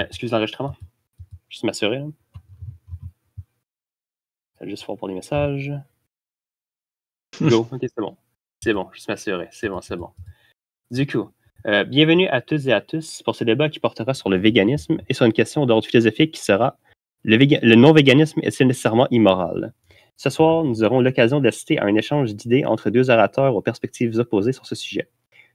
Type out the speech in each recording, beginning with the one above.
Excuse l'enregistrement. Juste m'assurer. Là. Ça va juste voir pour les messages. Go. OK, c'est bon. C'est bon, juste m'assurer. C'est bon, c'est bon. Du coup, bienvenue à toutes et à tous pour ce débat qui portera sur le véganisme et sur une question d'ordre philosophique qui sera le non-véganisme est-il nécessairement immoral? Ce soir, nous aurons l'occasion d'assister à un échange d'idées entre deux orateurs aux perspectives opposées sur ce sujet.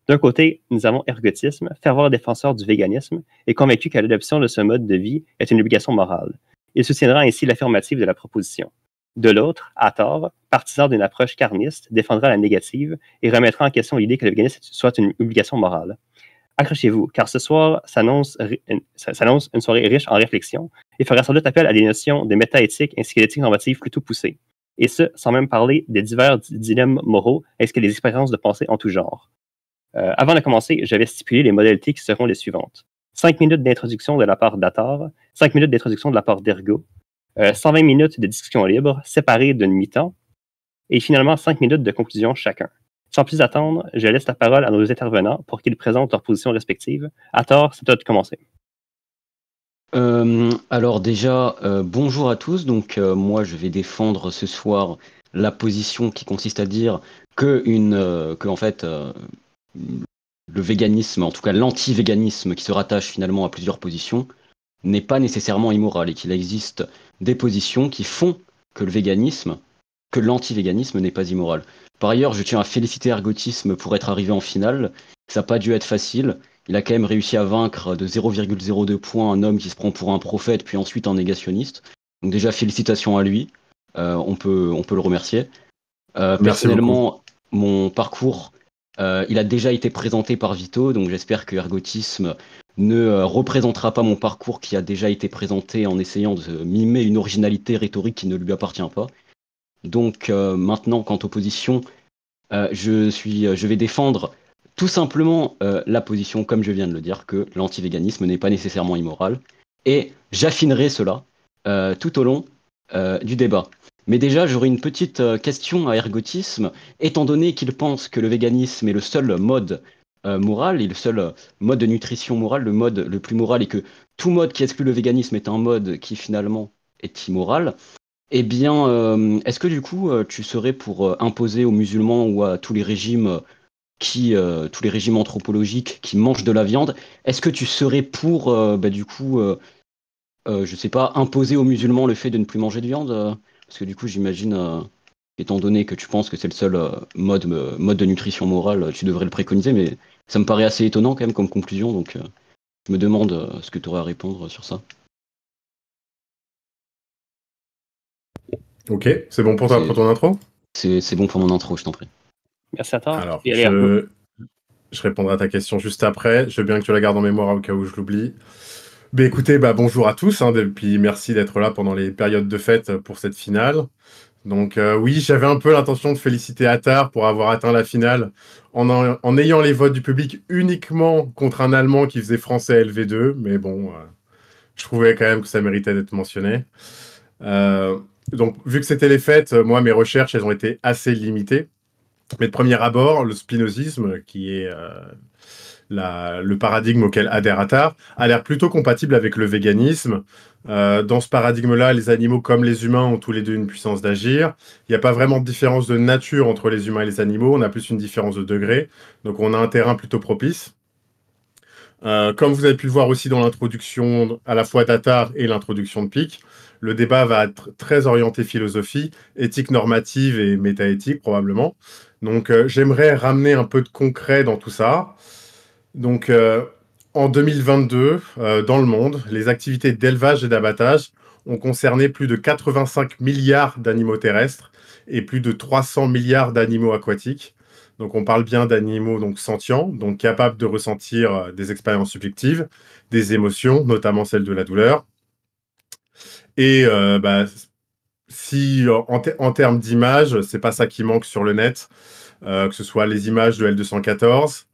D'un côté, nous avons Ergotisme, fervent défenseur du véganisme, et convaincu que l'adoption de ce mode de vie est une obligation morale. Il soutiendra ainsi l'affirmative de la proposition. De l'autre, Atar, partisan d'une approche carniste, défendra la négative et remettra en question l'idée que le véganisme soit une obligation morale. Accrochez-vous, car ce soir s'annonce une soirée riche en réflexion et fera sans doute appel à des notions de métaéthique ainsi que d'éthique normative plutôt poussées. Et ce, sans même parler des divers dilemmes moraux ainsi que des expériences de pensée en tout genre. Avant de commencer, j'avais stipulé les modalités qui seront les suivantes. 5 minutes d'introduction de la part d'Atar, 5 minutes d'introduction de la part d'Ergo, 120 minutes de discussion libre, séparées d'une mi-temps, et finalement 5 minutes de conclusion chacun. Sans plus attendre, je laisse la parole à nos intervenants pour qu'ils présentent leurs positions respectives. Atar, c'est à toi de commencer. Alors déjà, bonjour à tous. Donc moi, je vais défendre ce soir la position qui consiste à dire que en fait, le véganisme, en tout cas l'anti-véganisme qui se rattache finalement à plusieurs positions, n'est pas nécessairement immoral et qu'il existe des positions qui font que que l'anti-véganisme n'est pas immoral. Par ailleurs, je tiens à féliciter Ergotisme pour être arrivé en finale. Ça n'a pas dû être facile. Il a quand même réussi à vaincre de 0,02 points un homme qui se prend pour un prophète, puis ensuite un négationniste. Donc déjà, félicitations à lui. On peut le remercier. Personnellement, mon parcours, il a déjà été présenté par Vito, donc j'espère que Ergotisme ne représentera pas mon parcours qui a déjà été présenté en essayant de mimer une originalité rhétorique qui ne lui appartient pas. Donc maintenant, quant aux positions, je vais défendre tout simplement la position, comme je viens de le dire, que l'anti-véganisme n'est pas nécessairement immoral. Et j'affinerai cela tout au long du débat. Mais déjà, j'aurais une petite question à Ergotisme. Étant donné qu'il pense que le véganisme est le seul mode moral et le seul mode de nutrition morale, le mode le plus moral, et que tout mode qui exclut le véganisme est un mode qui finalement est immoral, eh bien, est-ce que du coup, tu serais pour imposer aux musulmans ou à tous les régimes tous les régimes anthropologiques qui mangent de la viande, est-ce que tu serais pour, je sais pas, imposer aux musulmans le fait de ne plus manger de viande parce que du coup, j'imagine, étant donné que tu penses que c'est le seul mode de nutrition morale, tu devrais le préconiser, mais ça me paraît assez étonnant quand même comme conclusion, donc je me demande ce que tu aurais à répondre sur ça. Ok, c'est bon pour toi pour ton intro? C'est bon pour mon intro, je t'en prie. Merci Atar. Alors, je répondrai à ta question juste après. Je veux bien que tu la gardes en mémoire au cas où je l'oublie. Écoutez, bonjour à tous, et puis merci d'être là pendant les périodes de fête pour cette finale. Donc oui, j'avais un peu l'intention de féliciter Atar pour avoir atteint la finale en ayant les votes du public uniquement contre un Allemand qui faisait français LV2, mais bon, je trouvais quand même que ça méritait d'être mentionné. Donc vu que c'était les fêtes, moi mes recherches elles ont été assez limitées. Mais de premier abord, le spinozisme, qui est le paradigme auquel adhère Atar, a l'air plutôt compatible avec le véganisme. Dans ce paradigme-là, les animaux comme les humains ont tous les deux une puissance d'agir. Il n'y a pas vraiment de différence de nature entre les humains et les animaux, on a plus une différence de degré. Donc on a un terrain plutôt propice. Comme vous avez pu le voir aussi dans l'introduction à la fois d'Atar et l'introduction de Pic, le débat va être très orienté philosophie, éthique normative et métaéthique probablement. Donc j'aimerais ramener un peu de concret dans tout ça. Donc en 2022, dans le monde, les activités d'élevage et d'abattage ont concerné plus de 85 milliards d'animaux terrestres et plus de 300 milliards d'animaux aquatiques. Donc on parle bien d'animaux donc sentients, donc capables de ressentir des expériences subjectives, des émotions, notamment celle de la douleur. Et si en termes d'images, c'est pas ça qui manque sur le net, que ce soit les images de L214,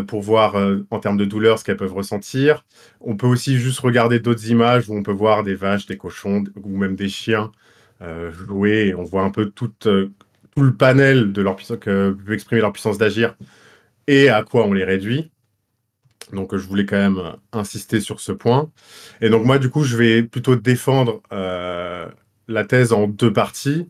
pour voir en termes de douleur ce qu'elles peuvent ressentir. On peut aussi juste regarder d'autres images où on peut voir des vaches, des cochons ou même des chiens jouer. Et on voit un peu tout le panel de leur puissance, que peut exprimer leur puissance d'agir et à quoi on les réduit. Donc, je voulais quand même insister sur ce point. Et donc, moi, du coup, je vais plutôt défendre la thèse en deux parties.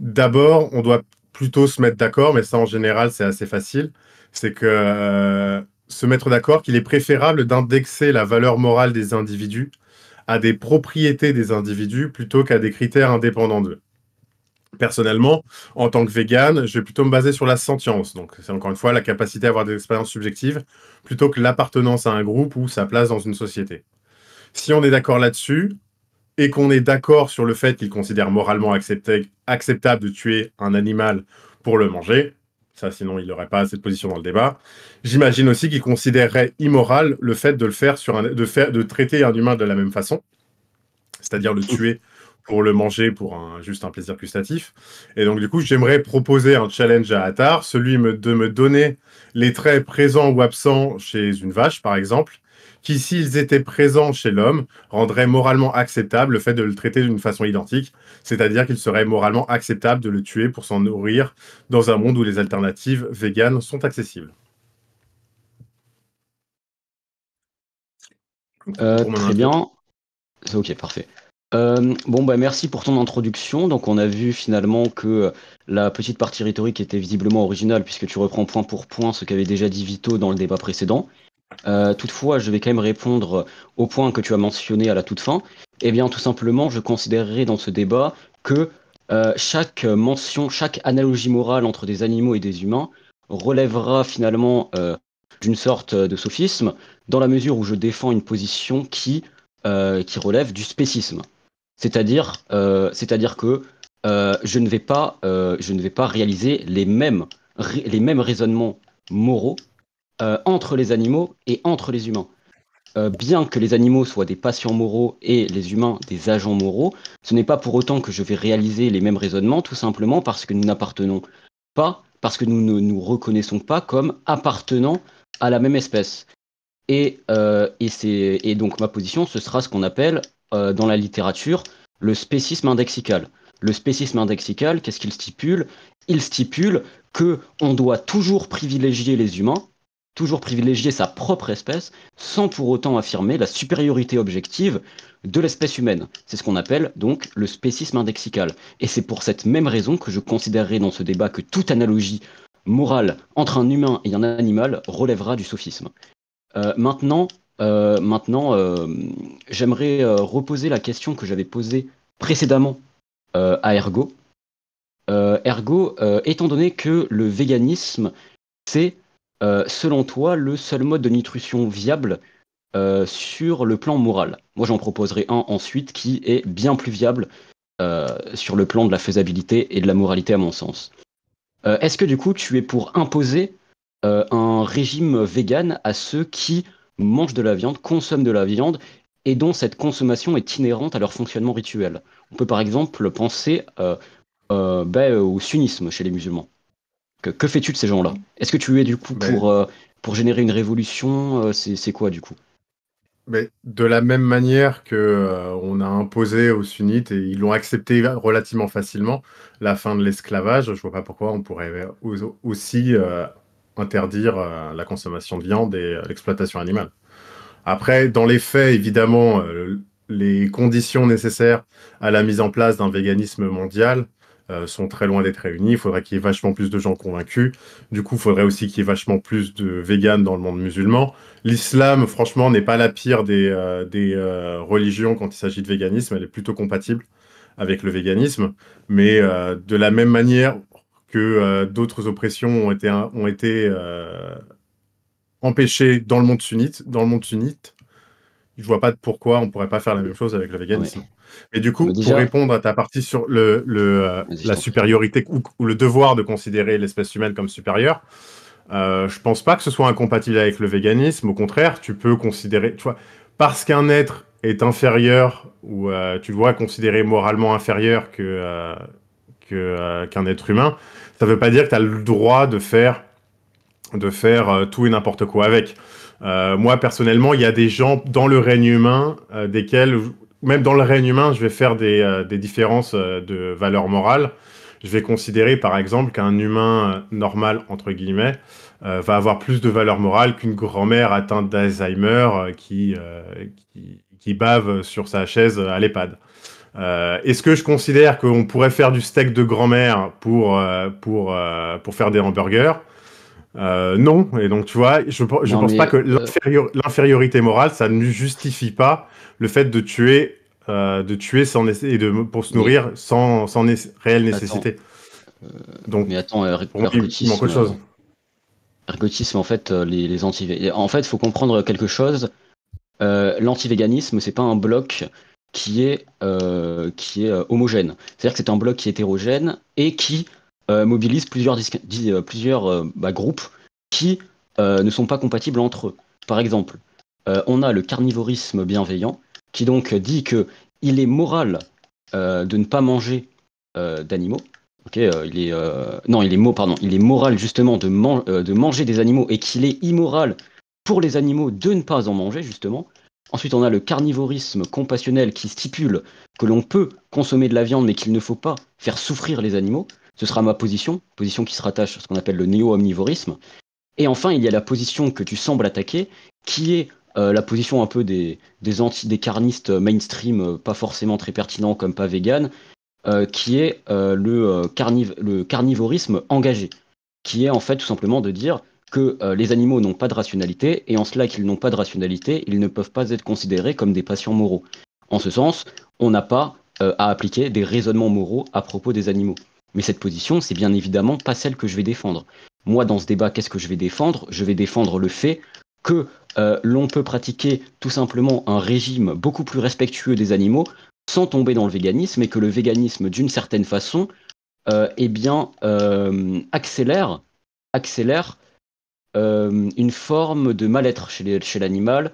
D'abord, on doit plutôt se mettre d'accord, mais ça, en général, c'est assez facile. C'est que se mettre d'accord qu'il est préférable d'indexer la valeur morale des individus à des propriétés des individus plutôt qu'à des critères indépendants d'eux. Personnellement, en tant que vegan, je vais plutôt me baser sur la sentience. Donc, c'est encore une fois la capacité à avoir des expériences subjectives plutôt que l'appartenance à un groupe ou sa place dans une société. Si on est d'accord là-dessus et qu'on est d'accord sur le fait qu'il considère moralement acceptable de tuer un animal pour le manger, ça sinon il n'aurait pas cette position dans le débat, j'imagine aussi qu'il considérerait immoral le fait de le faire de traiter un humain de la même façon, c'est-à-dire le tuer pour le manger pour juste un plaisir gustatif. Et donc, du coup, j'aimerais proposer un challenge à Attar, celui de me donner les traits présents ou absents chez une vache, par exemple, qui, s'ils étaient présents chez l'homme, rendraient moralement acceptable le fait de le traiter d'une façon identique, c'est-à-dire qu'il serait moralement acceptable de le tuer pour s'en nourrir dans un monde où les alternatives véganes sont accessibles. Très bien. Ok, parfait. Bon, bah, merci pour ton introduction. Donc, on a vu finalement que la petite partie rhétorique était visiblement originale, puisque tu reprends point pour point ce qu'avait déjà dit Vito dans le débat précédent. Toutefois, je vais quand même répondre au point que tu as mentionné à la toute fin. Eh bien, tout simplement, je considérerai dans ce débat que chaque mention, chaque analogie morale entre des animaux et des humains relèvera finalement d'une sorte de sophisme, dans la mesure où je défends une position qui relève du spécisme. C'est-à-dire que je ne vais pas réaliser les mêmes raisonnements moraux entre les animaux et entre les humains. Bien que les animaux soient des patients moraux et les humains des agents moraux, ce n'est pas pour autant que je vais réaliser les mêmes raisonnements, tout simplement parce que nous n'appartenons pas, parce que nous ne nous reconnaissons pas comme appartenant à la même espèce. Et donc ma position, ce sera ce qu'on appelle dans la littérature le spécisme indexical. Le spécisme indexical, qu'est-ce qu'il stipule? Il stipule que on doit toujours privilégier les humains, toujours privilégier sa propre espèce, sans pour autant affirmer la supériorité objective de l'espèce humaine. C'est ce qu'on appelle donc le spécisme indexical. Et c'est pour cette même raison que je considérerai dans ce débat que toute analogie morale entre un humain et un animal relèvera du sophisme. Maintenant, j'aimerais reposer la question que j'avais posée précédemment à Ergo. Étant donné que le véganisme, c'est, selon toi, le seul mode de nutrition viable sur le plan moral. Moi, j'en proposerai un ensuite qui est bien plus viable sur le plan de la faisabilité et de la moralité, à mon sens. Est-ce que du coup, tu es pour imposer un régime vegan à ceux qui mangent de la viande, consomment de la viande, et dont cette consommation est inhérente à leur fonctionnement rituel? On peut par exemple penser au sunnisme chez les musulmans. Que fais-tu de ces gens-là? Est-ce que tu es du coup pour générer une révolution? C'est quoi du coup? Mais de la même manière que on a imposé aux sunnites, et ils l'ont accepté relativement facilement, la fin de l'esclavage, je vois pas pourquoi on pourrait aussi interdire la consommation de viande et l'exploitation animale. Après, dans les faits, évidemment, les conditions nécessaires à la mise en place d'un véganisme mondial sont très loin d'être réunies. Il faudrait qu'il y ait vachement plus de gens convaincus. Du coup, il faudrait aussi qu'il y ait vachement plus de véganes dans le monde musulman. L'islam, franchement, n'est pas la pire des religions quand il s'agit de véganisme. Elle est plutôt compatible avec le véganisme. Mais de la même manière que d'autres oppressions ont été empêchées dans le monde sunnite, je vois pas pourquoi on pourrait pas faire la même chose avec le véganisme. Ouais. Mais du coup, Mais pour déjà, répondre à ta partie sur vas-y, je la t'en prie. supériorité ou le devoir de considérer l'espèce humaine comme supérieure, je pense pas que ce soit incompatible avec le véganisme. Au contraire, tu peux considérer, tu vois, parce qu'un être est inférieur ou tu dois considérer moralement inférieur qu'un être humain, ça veut pas dire que tu as le droit de faire tout et n'importe quoi avec. Moi, personnellement, il y a des gens dans le règne humain, même dans le règne humain, je vais faire des différences de valeur morale. Je vais considérer, par exemple, qu'un humain normal, entre guillemets, va avoir plus de valeur morale qu'une grand-mère atteinte d'Alzheimer qui bave sur sa chaise à l'EHPAD. Est-ce que je considère qu'on pourrait faire du steak de grand-mère pour faire des hamburgers? Non. Et donc, tu vois, je pense pas que l'infériorité morale, ça ne justifie pas le fait de tuer sans pour se nourrir sans réelle nécessité. Donc, mais attends, pour moi, il manque autre chose. Ergotisme, en fait, les anti... En fait, il faut comprendre quelque chose. L'anti-véganisme, c'est pas un bloc qui est homogène. C'est-à-dire que c'est un bloc qui est hétérogène et qui mobilise plusieurs groupes qui ne sont pas compatibles entre eux. Par exemple, on a le carnivorisme bienveillant qui donc dit que il est moral de ne pas manger d'animaux. Okay, il est moral justement de manger des animaux et qu'il est immoral pour les animaux de ne pas en manger justement. Ensuite, on a le carnivorisme compassionnel qui stipule que l'on peut consommer de la viande mais qu'il ne faut pas faire souffrir les animaux. Ce sera ma position qui se rattache à ce qu'on appelle le néo-omnivorisme. Et enfin, il y a la position que tu sembles attaquer, qui est la position un peu des carnistes mainstream, pas forcément très pertinents comme pas vegan, qui est le carnivorisme engagé, qui est en fait tout simplement de dire que les animaux n'ont pas de rationalité, et en cela qu'ils n'ont pas de rationalité, ils ne peuvent pas être considérés comme des patients moraux. En ce sens, on n'a pas à appliquer des raisonnements moraux à propos des animaux. Mais cette position, c'est bien évidemment pas celle que je vais défendre. Moi, dans ce débat, qu'est-ce que je vais défendre? Je vais défendre le fait que l'on peut pratiquer tout simplement un régime beaucoup plus respectueux des animaux sans tomber dans le véganisme, et que le véganisme, d'une certaine façon, accélère une forme de mal-être chez l'animal,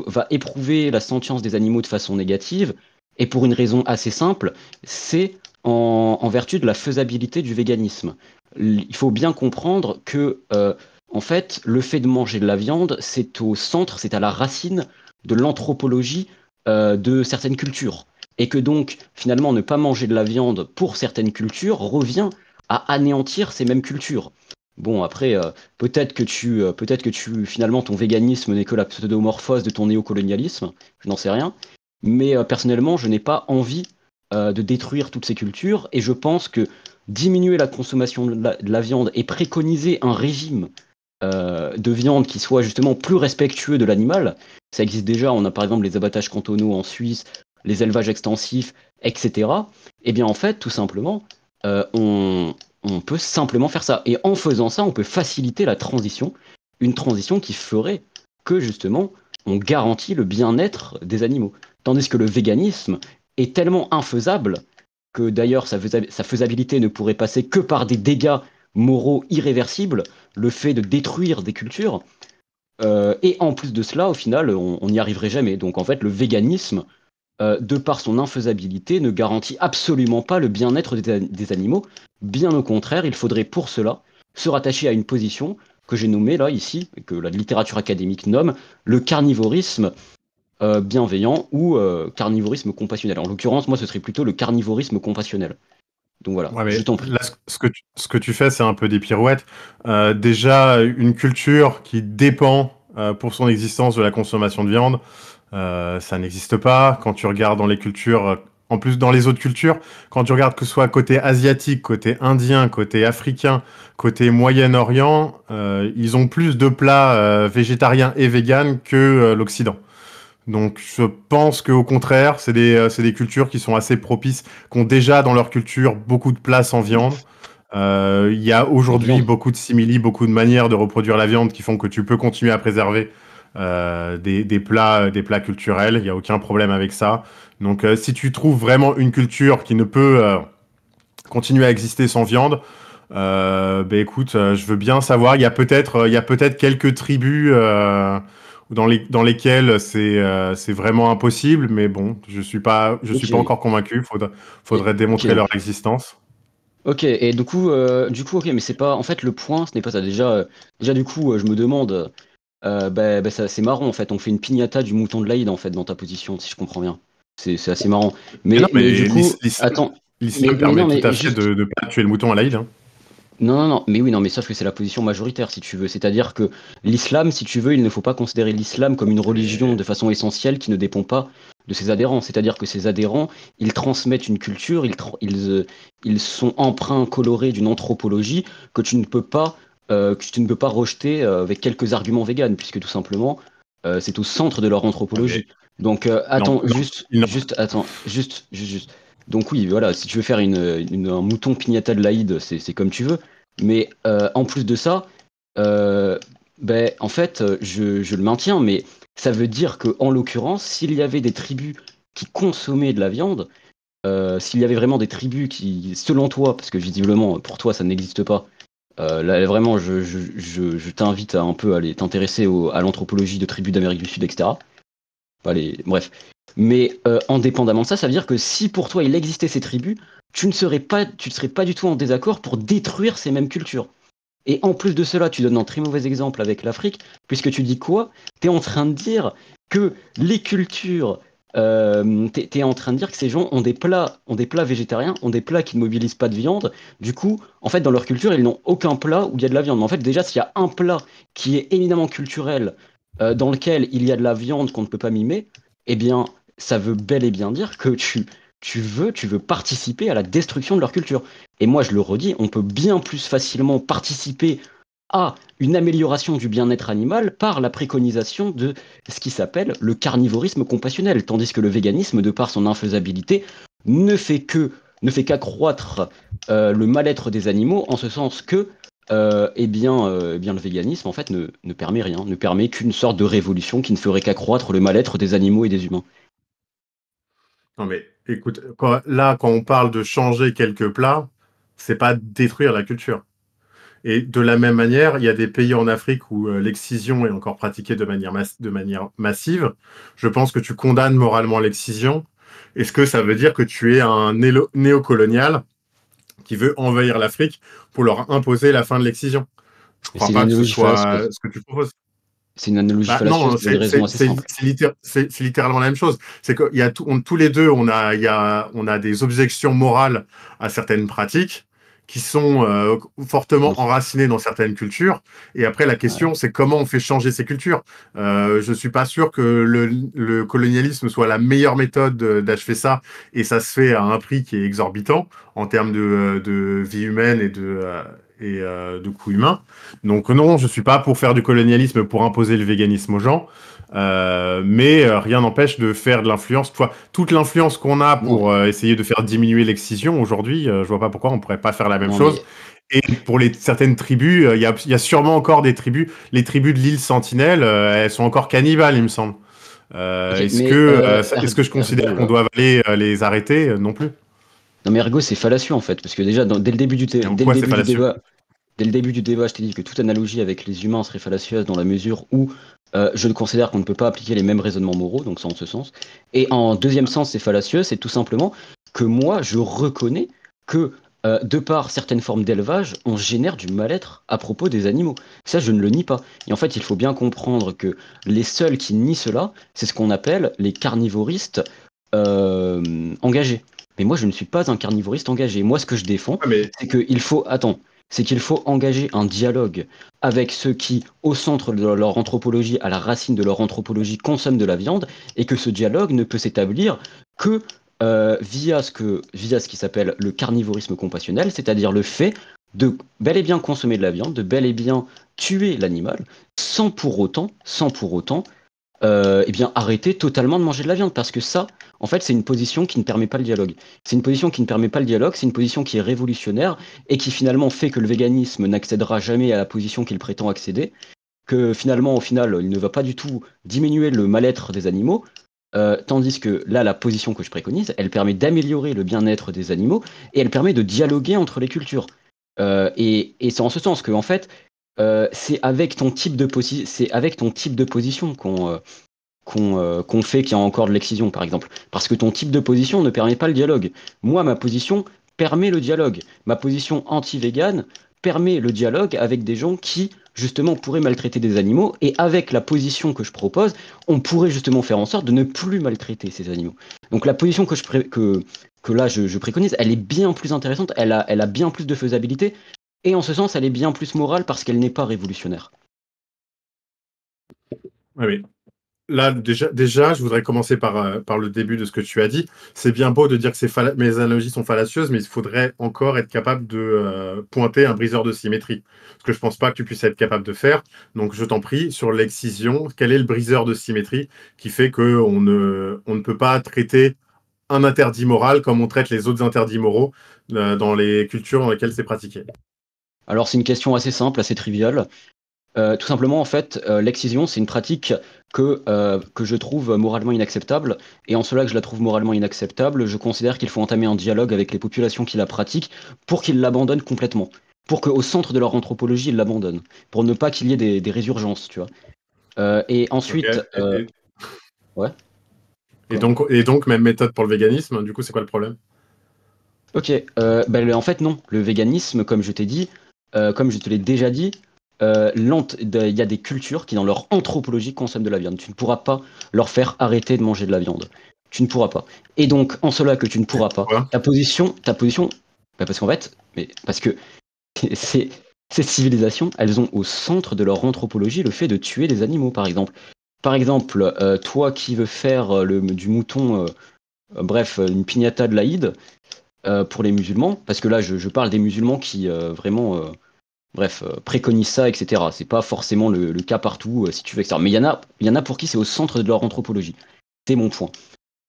va éprouver la sentience des animaux de façon négative, et pour une raison assez simple, c'est en vertu de la faisabilité du véganisme. Il faut bien comprendre que, en fait, le fait de manger de la viande, c'est au centre, c'est à la racine de l'anthropologie de certaines cultures. Et que donc, finalement, ne pas manger de la viande pour certaines cultures revient à anéantir ces mêmes cultures. Bon, après, peut-être que finalement, ton véganisme n'est que la pseudomorphose de ton néocolonialisme, je n'en sais rien. Mais personnellement, je n'ai pas envie de détruire toutes ces cultures, et je pense que diminuer la consommation de la viande et préconiser un régime de viande qui soit justement plus respectueux de l'animal, ça existe déjà. On a par exemple les abattages cantonaux en Suisse, les élevages extensifs, etc. Eh bien, en fait, tout simplement, on peut simplement faire ça. Et en faisant ça, on peut faciliter la transition, une transition qui ferait que, justement, on garantit le bien-être des animaux. Tandis que le véganisme est tellement infaisable que, d'ailleurs, sa faisabilité ne pourrait passer que par des dégâts moraux irréversibles, le fait de détruire des cultures. Et en plus de cela, au final, on n'y arriverait jamais. Donc, en fait, le véganisme, de par son infaisabilité, ne garantit absolument pas le bien-être des animaux. Bien au contraire, il faudrait pour cela se rattacher à une position que j'ai nommée là, ici, que la littérature académique nomme le carnivorisme bienveillant ou carnivorisme compassionnel. En l'occurrence, moi, ce serait plutôt le carnivorisme compassionnel. Donc voilà, ouais, je t'en prie. Là, ce que tu fais, c'est un peu des pirouettes. Déjà, une culture qui dépend pour son existence de la consommation de viande, ça n'existe pas. Quand tu regardes dans les cultures, en plus dans les autres cultures, quand tu regardes que ce soit côté asiatique, côté indien, côté africain, côté Moyen-Orient, ils ont plus de plats végétariens et véganes que l'Occident. Donc je pense qu'au contraire, c'est des cultures qui sont assez propices, qui ont déjà dans leur culture beaucoup de place en viande. Il y a aujourd'hui beaucoup de simili, beaucoup de manières de reproduire la viande qui font que tu peux continuer à préserver des plats culturels. Il n'y a aucun problème avec ça. Donc si tu trouves vraiment une culture qui ne peut continuer à exister sans viande, écoute, je veux bien savoir. Il y a peut-être quelques tribus dans lesquelles c'est vraiment impossible, mais bon, je suis pas encore convaincu. Faudrait démontrer leur existence. Ok, et du coup, ok, mais c'est pas. En fait, le point, ce n'est pas ça. Déjà, du coup, je me demande. C'est marrant, en fait. On fait une piñata du mouton de l'Aïd, en fait, dans ta position, si je comprends bien. C'est assez marrant. Mais du coup, attends. L'islam permet tout à fait de ne pas tuer le mouton à l'Aïd. Hein. Non, mais oui, non, mais sauf que c'est la position majoritaire, si tu veux. C'est-à-dire que l'islam, si tu veux, il ne faut pas considérer l'islam comme une religion Mais de façon essentielle qui ne dépend pas de ses adhérents. C'est-à-dire que ses adhérents, ils transmettent une culture, ils sont empreints, colorés d'une anthropologie que tu ne peux pas rejeter avec quelques arguments véganes, puisque tout simplement, c'est au centre de leur ouais, mais anthropologie. Donc, non, attends, non, non. juste. Donc oui, voilà, si tu veux faire un mouton pignata de l'Aïd, c'est comme tu veux. Mais en plus de ça, euh, ben, en fait, je le maintiens, mais ça veut dire que, en l'occurrence, s'il y avait des tribus qui consommaient de la viande, s'il y avait vraiment des tribus qui, selon toi, parce que visiblement pour toi ça n'existe pas, là vraiment je t'invite à un peu aller t'intéresser à l'anthropologie de tribus d'Amérique du Sud, etc. Allez, bref. Mais indépendamment de ça, ça veut dire que si pour toi il existait ces tribus, tu ne serais pas du tout en désaccord pour détruire ces mêmes cultures. Et en plus de cela, tu donnes un très mauvais exemple avec l'Afrique, puisque tu dis quoi? Tu es en train de dire que les cultures, t'es en train de dire que ces gens ont des plats végétariens, ont des plats qui ne mobilisent pas de viande. Du coup, en fait, dans leur culture, ils n'ont aucun plat où il y a de la viande. Mais en fait, déjà, s'il y a un plat qui est éminemment culturel, dans lequel il y a de la viande qu'on ne peut pas mimer, eh bien, ça veut bel et bien dire que tu veux participer à la destruction de leur culture. Et moi, je le redis, on peut bien plus facilement participer à une amélioration du bien-être animal par la préconisation de ce qui s'appelle le carnivorisme compassionnel, tandis que le véganisme, de par son infaisabilité, ne fait qu'accroître le mal-être des animaux, en ce sens que eh bien, le véganisme en fait ne permet rien, ne permet qu'une sorte de révolution qui ne ferait qu'accroître le mal-être des animaux et des humains. Non, mais écoute, quand on parle de changer quelques plats, c'est pas détruire la culture. Et de la même manière, il y a des pays en Afrique où l'excision est encore pratiquée de manière massive. Je pense que tu condamnes moralement l'excision. Est-ce que ça veut dire que tu es un néocolonial qui veut envahir l'Afrique pour leur imposer la fin de l'excision? Je Et crois c'est une pas que ce analogie soit fallacieuse. ce que tu proposes. C'est une analogie Bah non, fallacieuse pour une raison assez simple. c'est littéralement la même chose. C'est qu'il y a tous les deux, on a des objections morales à certaines pratiques qui sont Non. fortement enracinées dans certaines cultures. Et après, la Ouais. question, c'est comment on fait changer ces cultures. Je suis pas sûr que le colonialisme soit la meilleure méthode d'achever ça. Et ça se fait à un prix qui est exorbitant en termes de vie humaine et de coût humain. Donc non, je suis pas pour faire du colonialisme pour imposer le véganisme aux gens, mais rien n'empêche de faire de l'influence. Toute l'influence qu'on a Non, pour essayer de faire diminuer l'excision aujourd'hui, je vois pas pourquoi on pourrait pas faire la même non, chose. mais Et pour certaines tribus, il y a sûrement encore des tribus. Les tribus de l'île Sentinelle, elles sont encore cannibales, il me semble. ok, mais Est-ce que je considère Ergo, qu'on doit aller les arrêter? Non plus. non mais Ergo c'est fallacieux en fait, parce que déjà dès le début Et en dès le quoi c'est début du fallacieux? débat, dès le début du débat, je t'ai dit que toute analogie avec les humains serait fallacieuse dans la mesure où je ne considère qu'on ne peut pas appliquer les mêmes raisonnements moraux, donc ça en ce sens. Et en deuxième sens, c'est fallacieux, c'est tout simplement que moi je reconnais que de par certaines formes d'élevage, on génère du mal-être à propos des animaux. Ça, je ne le nie pas. Et en fait, il faut bien comprendre que les seuls qui nient cela, c'est ce qu'on appelle les carnivoristes engagés. Mais moi, je ne suis pas un carnivoriste engagé. Moi, ce que je défends, Ah, mais c'est qu'il faut, attends, c'est qu'il faut engager un dialogue avec ceux qui, au centre de leur anthropologie, à la racine de leur anthropologie, consomment de la viande, et que ce dialogue ne peut s'établir que via ce qui s'appelle le carnivorisme compassionnel, c'est-à-dire le fait de bel et bien consommer de la viande, de bel et bien tuer l'animal, sans pour autant eh bien, arrêter totalement de manger de la viande. Parce que ça, en fait, c'est une position qui ne permet pas le dialogue. C'est une position qui ne permet pas le dialogue, c'est une position qui est révolutionnaire et qui finalement fait que le véganisme n'accédera jamais à la position qu'il prétend accéder, que finalement, au final, il ne va pas du tout diminuer le mal-être des animaux. Tandis que là, la position que je préconise, elle permet d'améliorer le bien-être des animaux et elle permet de dialoguer entre les cultures. Et c'est en ce sens que, en fait, c'est avec ton type de position qu'on fait qu'il y a encore de l'excision, par exemple. Parce que ton type de position ne permet pas le dialogue. Moi, ma position permet le dialogue. Ma position anti-végane permet le dialogue avec des gens qui, justement, pourraient maltraiter des animaux. Et avec la position que je propose, on pourrait justement faire en sorte de ne plus maltraiter ces animaux. Donc la position que là je préconise, elle est bien plus intéressante, elle a bien plus de faisabilité Et en ce sens, elle est bien plus morale parce qu'elle n'est pas révolutionnaire. Oui. Là, déjà, je voudrais commencer par le début de ce que tu as dit. C'est bien beau de dire que mes analogies sont fallacieuses, mais il faudrait encore être capable de pointer un briseur de symétrie. Ce que je ne pense pas que tu puisses être capable de faire. Donc, je t'en prie, sur l'excision, quel est le briseur de symétrie qui fait qu'on ne peut pas traiter un interdit moral comme on traite les autres interdits moraux dans les cultures dans lesquelles c'est pratiqué? Alors, c'est une question assez simple, assez triviale. Tout simplement, en fait, l'excision, c'est une pratique que je trouve moralement inacceptable. Et en cela que je la trouve moralement inacceptable, je considère qu'il faut entamer un dialogue avec les populations qui la pratiquent pour qu'ils l'abandonnent complètement. Pour qu'au centre de leur anthropologie, ils l'abandonnent. Pour ne pas qu'il y ait des résurgences, tu vois. Et Ok. ensuite, ouais. Et donc, même méthode pour le véganisme. Du coup, c'est quoi le problème? Ok, en fait non. Le véganisme, comme je t'ai dit, comme je te l'ai déjà dit, il y a des cultures qui, dans leur anthropologie, consomment de la viande. Tu ne pourras pas leur faire arrêter de manger de la viande. Tu ne pourras pas. Et donc, en cela que tu ne pourras pas, Pourquoi? ta position, parce qu'en fait, parce que ces, ces civilisations, elles ont au centre de leur anthropologie le fait de tuer des animaux, par exemple. Par exemple, toi qui veux faire du mouton, bref, une piñata de l'Aïd, pour les musulmans, parce que là je parle des musulmans qui vraiment préconisent ça, etc. C'est pas forcément le cas partout, si tu veux, etc. Mais il y en a pour qui c'est au centre de leur anthropologie. C'est mon point.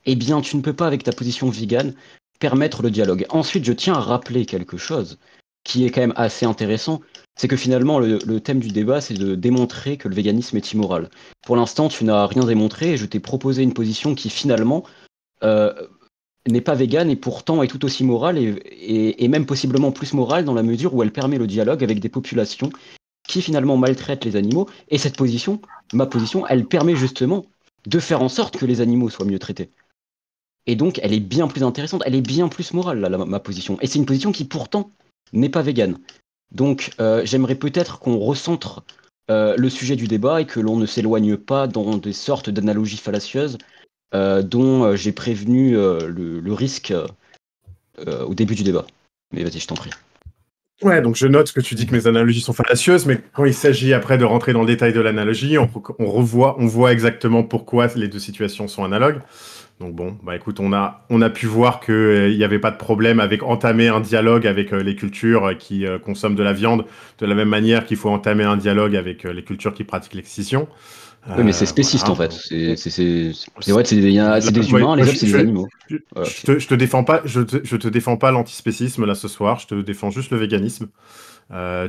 Eh bien, tu ne peux pas, avec ta position vegan, permettre le dialogue. Ensuite, je tiens à rappeler quelque chose qui est quand même assez intéressant, c'est que finalement, le thème du débat, c'est de démontrer que le véganisme est immoral. Pour l'instant, tu n'as rien démontré et je t'ai proposé une position qui finalement euh, n'est pas végane et pourtant est tout aussi morale et même possiblement plus morale dans la mesure où elle permet le dialogue avec des populations qui finalement maltraitent les animaux. Et cette position, ma position, elle permet justement de faire en sorte que les animaux soient mieux traités. Et donc, elle est bien plus intéressante, elle est bien plus morale, là, ma position. Et c'est une position qui pourtant n'est pas végane. Donc, j'aimerais peut-être qu'on recentre le sujet du débat et que l'on ne s'éloigne pas dans des sortes d'analogies fallacieuses dont j'ai prévenu le risque au début du débat. Mais vas-y, je t'en prie. Ouais, donc je note que tu dis que mes analogies sont fallacieuses, mais quand il s'agit après de rentrer dans le détail de l'analogie, on voit exactement pourquoi les deux situations sont analogues. Donc bon, bah écoute, on a pu voir qu'il n'y avait pas de problème avec entamer un dialogue avec les cultures qui consomment de la viande, de la même manière qu'il faut entamer un dialogue avec les cultures qui pratiquent l'excision. Oui, mais c'est spéciste en Voilà. fait. C'est vrai, c'est des humains, les autres, c'est des animaux. Voilà, je te défends pas, je te défends pas l'antispécisme là ce soir, je te défends juste le véganisme.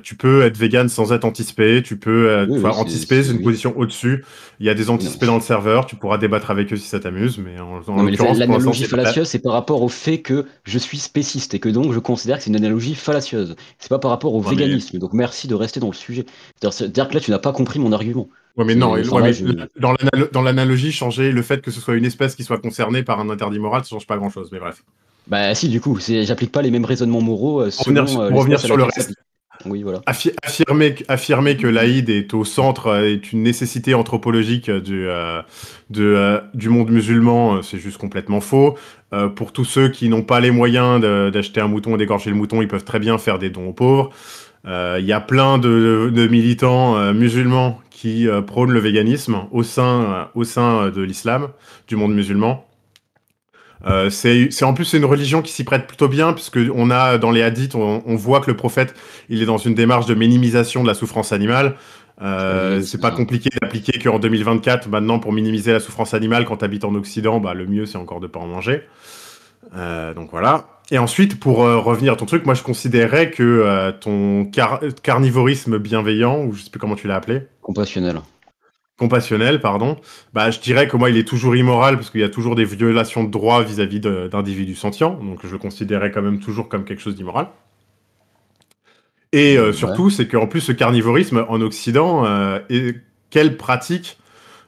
Tu peux être vegan sans être antispé, tu peux oui, enfin, oui, antispé, c'est une oui. position au-dessus. Il y a des Oui, non, antispés dans le serveur, tu pourras débattre avec eux si ça t'amuse, mais en non, mais l'occurrence pour l'instant l'analogie c'est pas. fallacieuse, c'est par rapport au fait que je suis spéciste et que donc je considère que c'est une analogie fallacieuse. C'est pas par rapport au Ouais, mais véganisme. Donc merci de rester dans le sujet. C'est-à-dire que là, tu n'as pas compris mon argument. ouais, mais non, Enfin ouais, là, mais dans l'analogie, changer le fait que ce soit une espèce qui soit concernée par un interdit moral, ça change pas grand-chose. Mais bref. bah si, du coup, j'applique pas les mêmes raisonnements moraux selon Pour revenir l'espèce à sur le laquelle ça reste. s'applique. Oui, voilà. Affirmer que l'Aïd est au centre, est une nécessité anthropologique du monde musulman, c'est juste complètement faux. Pour tous ceux qui n'ont pas les moyens d'acheter un mouton et d'égorger le mouton, ils peuvent très bien faire des dons aux pauvres. Il y a plein de militants musulmans qui prônent le véganisme au sein de l'islam, du monde musulman. C'est en plus c'est une religion qui s'y prête plutôt bien puisque on a dans les hadiths on voit que le prophète il est dans une démarche de minimisation de la souffrance animale. Oui, C'est c'est pas ça. compliqué d'appliquer qu'en 2024 maintenant pour minimiser la souffrance animale quand tu habites en Occident, bah le mieux c'est encore de pas en manger. Donc voilà. Et ensuite pour revenir à ton truc, moi je considérais que ton carnivorisme bienveillant ou je sais plus comment tu l'as appelé. Compassionnel. Compassionnel, pardon, bah, je dirais que moi, il est toujours immoral parce qu'il y a toujours des violations de droits vis-à-vis d'individus sentients. Donc, je le considérais quand même toujours comme quelque chose d'immoral. Et Ouais. surtout, c'est qu'en plus, ce carnivorisme en Occident, quelle pratique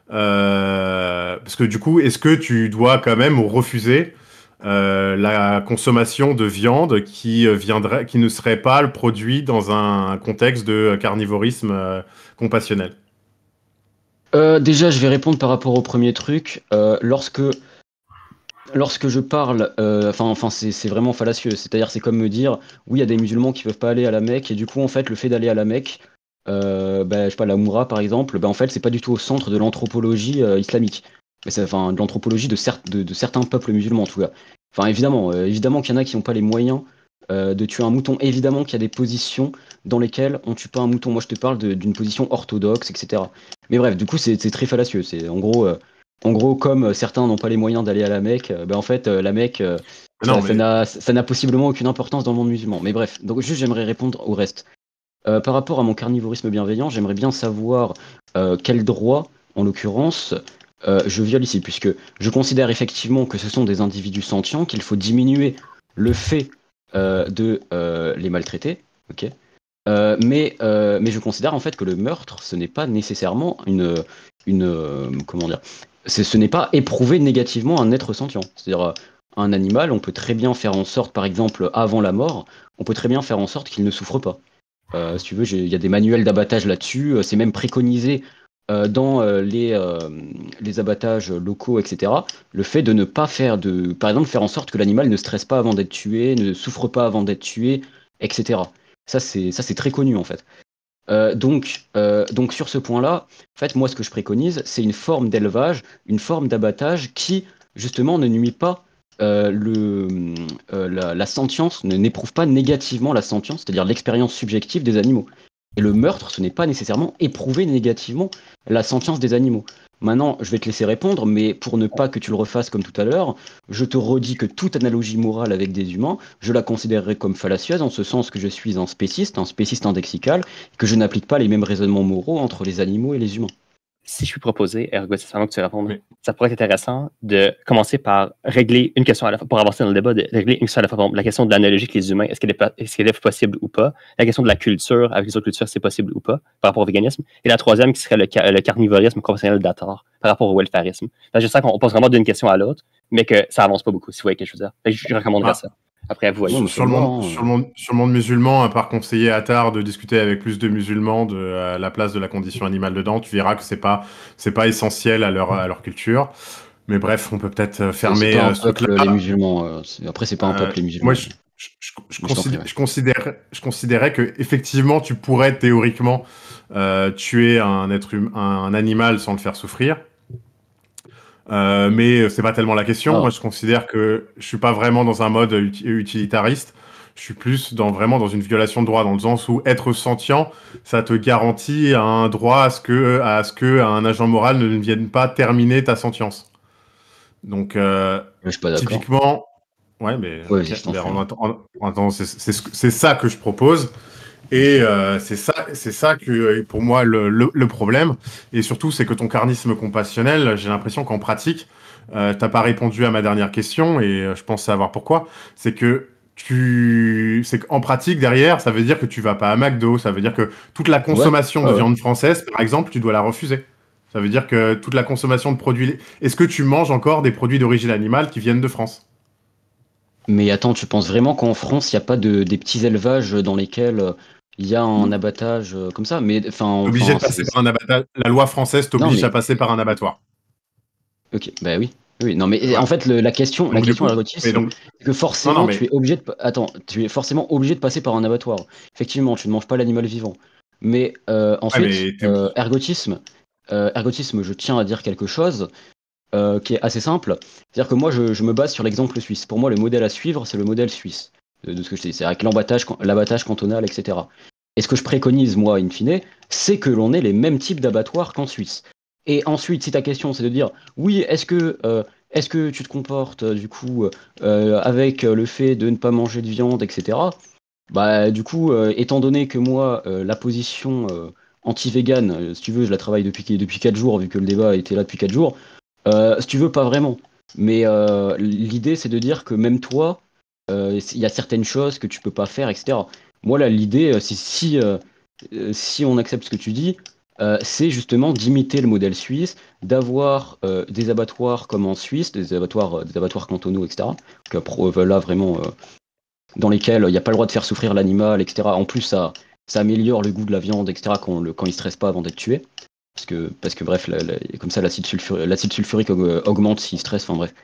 parce que du coup, est-ce que tu dois quand même refuser la consommation de viande qui ne serait pas le produit dans un contexte de carnivorisme compassionnel? Déjà, je vais répondre par rapport au premier truc. lorsque je parle, c'est vraiment fallacieux. C'est-à-dire, c'est comme me dire, oui, il y a des musulmans qui peuvent pas aller à la Mecque, et du coup, en fait, le fait d'aller à la Mecque, je sais pas, la Moura par exemple, en fait, c'est pas du tout au centre de l'anthropologie islamique. Mais de l'anthropologie de certains peuples musulmans, en tout cas. Enfin, évidemment qu'il y en a qui n'ont pas les moyens de tuer un mouton. Évidemment qu'il y a des positions dans lesquelles on tue pas un mouton. Moi, je te parle d'une position orthodoxe, etc. Mais bref, du coup, c'est très fallacieux. C'est en gros, comme certains n'ont pas les moyens d'aller à la Mecque, en fait, la Mecque, Non, ça n'a possiblement aucune importance dans le monde musulman. Mais bref, donc juste j'aimerais répondre au reste. Par rapport à mon carnivorisme bienveillant, j'aimerais bien savoir quel droit, en l'occurrence, je viole ici, puisque je considère effectivement que ce sont des individus sentients, qu'il faut diminuer le fait de les maltraiter, ok. Mais je considère en fait que le meurtre, ce n'est pas nécessairement comment dire, ce n'est pas éprouver négativement un être sentient. C'est-à-dire un animal, on peut très bien faire en sorte, par exemple, avant la mort, on peut très bien faire en sorte qu'il ne souffre pas. Si tu veux, il y a des manuels d'abattage là-dessus. C'est même préconisé dans les abattages locaux, etc. Le fait de ne pas par exemple, faire en sorte que l'animal ne stresse pas avant d'être tué, ne souffre pas avant d'être tué, etc. Ça, c'est très connu en fait. Donc sur ce point-là, en fait, moi, ce que je préconise, c'est une forme d'élevage, une forme d'abattage qui, justement, ne nuit pas la sentience, n'éprouve pas négativement la sentience, c'est-à-dire l'expérience subjective des animaux. Et le meurtre, ce n'est pas nécessairement éprouver négativement la sentience des animaux. Maintenant, je vais te laisser répondre, mais pour ne pas que tu le refasses comme tout à l'heure, je te redis que toute analogie morale avec des humains, je la considérerai comme fallacieuse, en ce sens que je suis un spéciste indexical, et que je n'applique pas les mêmes raisonnements moraux entre les animaux et les humains. Si je puis proposer, Ergo, c'est avant que tu répondes, Oui. ça pourrait être intéressant de commencer par régler une question à la fois, pour avancer dans le débat, de régler une question à la fois. Par exemple, la question de l'analogie avec les humains, est-ce qu'elle est possible ou pas? La question de la culture, avec les autres cultures, c'est possible ou pas, par rapport au véganisme. Et la troisième, qui serait le carnivorisme conventionnel d'Atar, par rapport au welfarisme. Je sens qu'on passe vraiment d'une question à l'autre, mais que ça avance pas beaucoup, si vous voyez ce que je veux dire. Je recommanderais ça. Après, vous voyez. Sur le monde musulman, à part conseiller à Attar de discuter avec plus de musulmans de la place de la condition animale dedans, tu verras que c'est pas essentiel à leur culture. Mais bref, on peut peut-être fermer c'est pas un ce peuple, truc-là. les musulmans. Après, c'est pas un peuple, les musulmans. Moi, je considérais que effectivement, tu pourrais théoriquement tuer un animal sans le faire souffrir. Mais c'est pas tellement la question. Moi, je considère que je suis pas vraiment dans un mode utilitariste. Je suis plus vraiment dans une violation de droit, dans le sens où être sentient, ça te garantit un droit à ce que un agent moral ne vienne pas terminer ta sentience. Donc, je suis pas d'accord. typiquement, ouais, mais c'est ça que je propose. Et c'est ça que pour moi le problème. Et surtout, c'est que ton carnisme compassionnel, j'ai l'impression qu'en pratique, t'as pas répondu à ma dernière question, et je pense savoir pourquoi. C'est qu'en pratique, derrière, ça veut dire que tu vas pas à McDo, ça veut dire que toute la consommation de viande française, par exemple, tu dois la refuser. Ça veut dire que toute la consommation de produits... Est-ce que tu manges encore des produits d'origine animale qui viennent de France? Mais attends, tu penses vraiment qu'en France, il n'y a pas des petits élevages dans lesquels il y a un abattage comme ça? Mais Obligé de passer par un abattage. La loi française t'oblige à passer par un abattoir. Ok, bah oui. Non, mais en fait, la question ergotisme, c'est que forcément, tu es forcément obligé de passer par un abattoir. Effectivement, tu ne manges pas l'animal vivant. Mais ensuite, ergotisme, je tiens à dire quelque chose qui est assez simple. C'est-à-dire que moi, je me base sur l'exemple suisse. Pour moi, le modèle à suivre, c'est le modèle suisse, de ce que je sais. C'est avec l'abattage cantonal, etc. Et ce que je préconise, moi, in fine, c'est que l'on ait les mêmes types d'abattoirs qu'en Suisse. Et ensuite, si ta question, c'est de dire, oui, est-ce que tu te comportes, du coup, avec le fait de ne pas manger de viande, etc. Bah, du coup, étant donné que moi, la position anti-vegan, si tu veux, je la travaille depuis 4 jours, vu que le débat était là depuis 4 jours, si tu veux, pas vraiment. Mais l'idée, c'est de dire que même toi, il y a certaines choses que tu peux pas faire, etc. Moi, là, l'idée, si on accepte ce que tu dis, c'est justement d'imiter le modèle suisse, d'avoir des abattoirs comme en Suisse, des abattoirs cantonaux, etc. Donc, là, vraiment, dans lesquels il n'y a pas le droit de faire souffrir l'animal, etc. En plus, ça améliore le goût de la viande, etc. quand il ne stresse pas avant d'être tué. Parce que bref, comme ça, l'acide sulfurique augmente s'il stresse, enfin bref.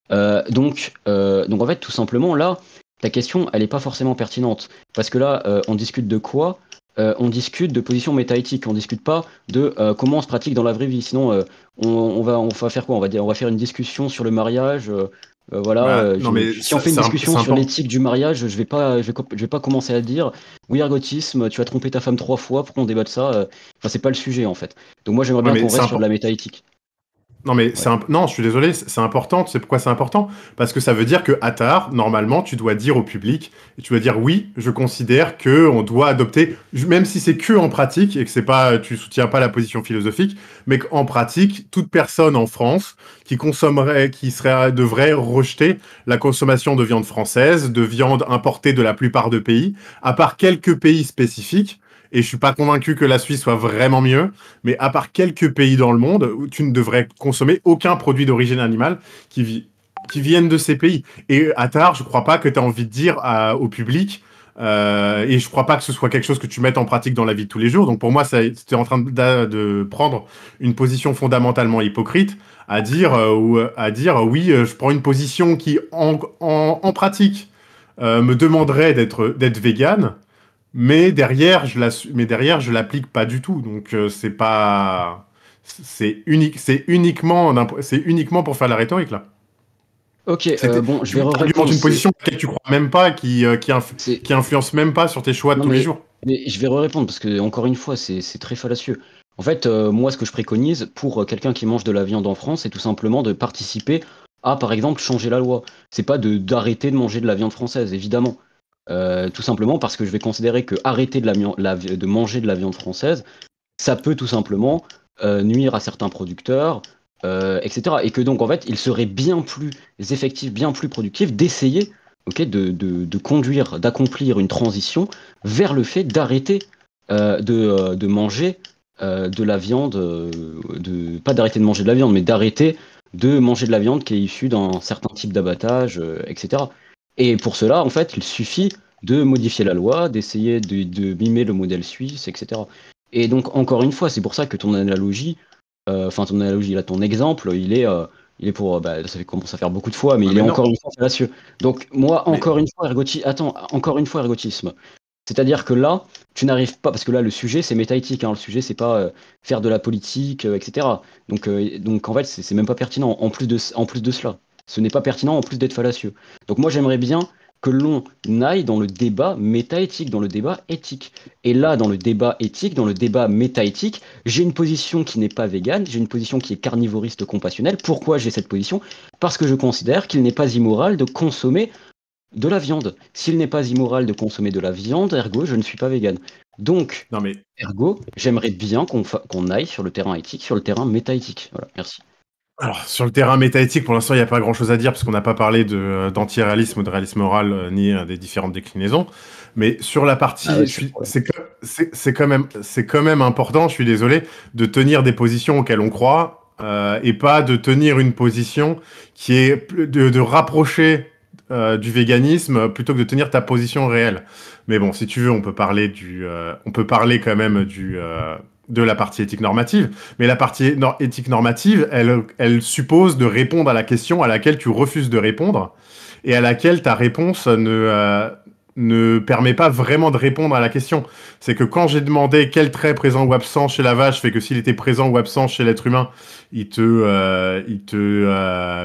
Donc en fait, tout simplement, là, ta question, elle n'est pas forcément pertinente. Parce que là, on discute de quoi? On discute de position métaéthique. On discute pas de comment on se pratique dans la vraie vie. Sinon, on va faire quoi? On va faire une discussion sur le mariage. Voilà. Non, mais Si on fait une discussion sur l'éthique du mariage, je vais pas commencer à dire oui, ergotisme, tu as trompé ta femme 3 fois. Pourquoi on débat de ça? Enfin, c'est pas le sujet en fait. Donc moi, j'aimerais bien qu'on reste sur de la métaéthique. Non, mais non, je suis désolé, c'est important. Tu sais pourquoi c'est important? Parce que ça veut dire que à tard, normalement, tu dois dire au public, et tu dois dire oui, je considère que on doit adopter, même si c'est que en pratique et que c'est pas, tu soutiens pas la position philosophique, mais qu'en pratique, toute personne en France devrait rejeter la consommation de viande française, de viande importée de la plupart de pays, à part quelques pays spécifiques. Et je suis pas convaincu que la Suisse soit vraiment mieux, mais à part quelques pays dans le monde où tu ne devrais consommer aucun produit d'origine animale qui viennent de ces pays. Et à tard, je crois pas que tu as envie de dire au public, et je crois pas que ce soit quelque chose que tu mettes en pratique dans la vie de tous les jours. Donc pour moi, c'était en train de prendre une position fondamentalement hypocrite à dire oui, je prends une position qui en pratique me demanderait d'être végane. Mais derrière, je l'applique pas du tout. Donc c'est uniquement pour faire la rhétorique là. Ok, bon, je vais Tu argumentes une position à laquelle tu crois même pas, qui influence même pas sur tes choix de tous les jours. Mais je vais répondre parce que encore une fois, c'est très fallacieux. En fait, moi, ce que je préconise pour quelqu'un qui mange de la viande en France, c'est tout simplement de participer à, par exemple, changer la loi. C'est pas d'arrêter de manger de la viande française, évidemment. Tout simplement parce que je vais considérer que arrêter de manger de la viande française, ça peut tout simplement nuire à certains producteurs, etc. Et que donc, en fait, il serait bien plus effectif, bien plus productif d'essayer de conduire, d'accomplir une transition vers le fait d'arrêter de manger de la viande, pas d'arrêter de manger de la viande, mais d'arrêter de manger de la viande qui est issue d'un certain type d'abattage, etc. Et pour cela, en fait, il suffit de modifier la loi, d'essayer de mimer le modèle suisse, etc. Et donc, encore une fois, c'est pour ça que ton analogie, là, ton exemple, il est pour, ça commence à faire beaucoup de fois, mais il est encore une fois fallacieux. Donc, moi, encore une fois, ergotisme. C'est-à-dire que là, tu n'arrives pas, parce que là, le sujet, c'est métaéthique, hein, le sujet, c'est pas faire de la politique, etc. Donc, en fait, c'est même pas pertinent, en plus de cela. Ce n'est pas pertinent, en plus d'être fallacieux. Donc, moi, j'aimerais bien que l'on aille dans le débat métaéthique, dans le débat éthique. Et là, dans le débat éthique, dans le débat métaéthique, j'ai une position qui n'est pas végane, j'ai une position qui est carnivoriste compassionnelle. Pourquoi j'ai cette position? Parce que je considère qu'il n'est pas immoral de consommer de la viande. S'il n'est pas immoral de consommer de la viande, ergo, je ne suis pas végane. Donc, ergo, j'aimerais bien qu'on aille sur le terrain éthique, sur le terrain métaéthique. Voilà, merci. Alors, sur le terrain métaéthique, pour l'instant, il n'y a pas grand-chose à dire, parce qu'on n'a pas parlé d'anti-réalisme ou de réalisme moral, ni des différentes déclinaisons. Mais sur la partie, c'est quand même important, je suis désolé, de tenir des positions auxquelles on croit, et pas de tenir une position qui est de rapprocher du véganisme plutôt que de tenir ta position réelle. Mais bon, si tu veux, on peut parler quand même de la partie éthique normative, mais la partie éthique normative, elle suppose de répondre à la question à laquelle tu refuses de répondre et à laquelle ta réponse ne permet pas vraiment de répondre à la question. C'est que quand j'ai demandé quel trait présent ou absent chez la vache fait que s'il était présent ou absent chez l'être humain, il te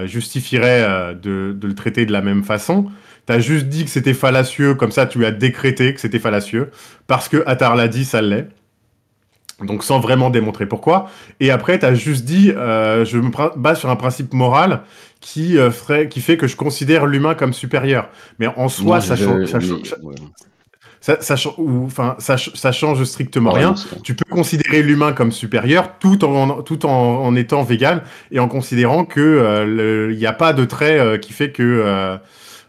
justifierait de le traiter de la même façon. T'as juste dit que c'était fallacieux, comme ça tu as décrété que c'était fallacieux, parce que Attard l'a dit, ça l'est. Donc sans vraiment démontrer pourquoi. Et après, tu as juste dit, je me base sur un principe moral qui fait que je considère l'humain comme supérieur. Mais en soi, ça change strictement rien. Tu peux considérer l'humain comme supérieur tout en étant vegan et en considérant que il n'y a pas de trait qui fait que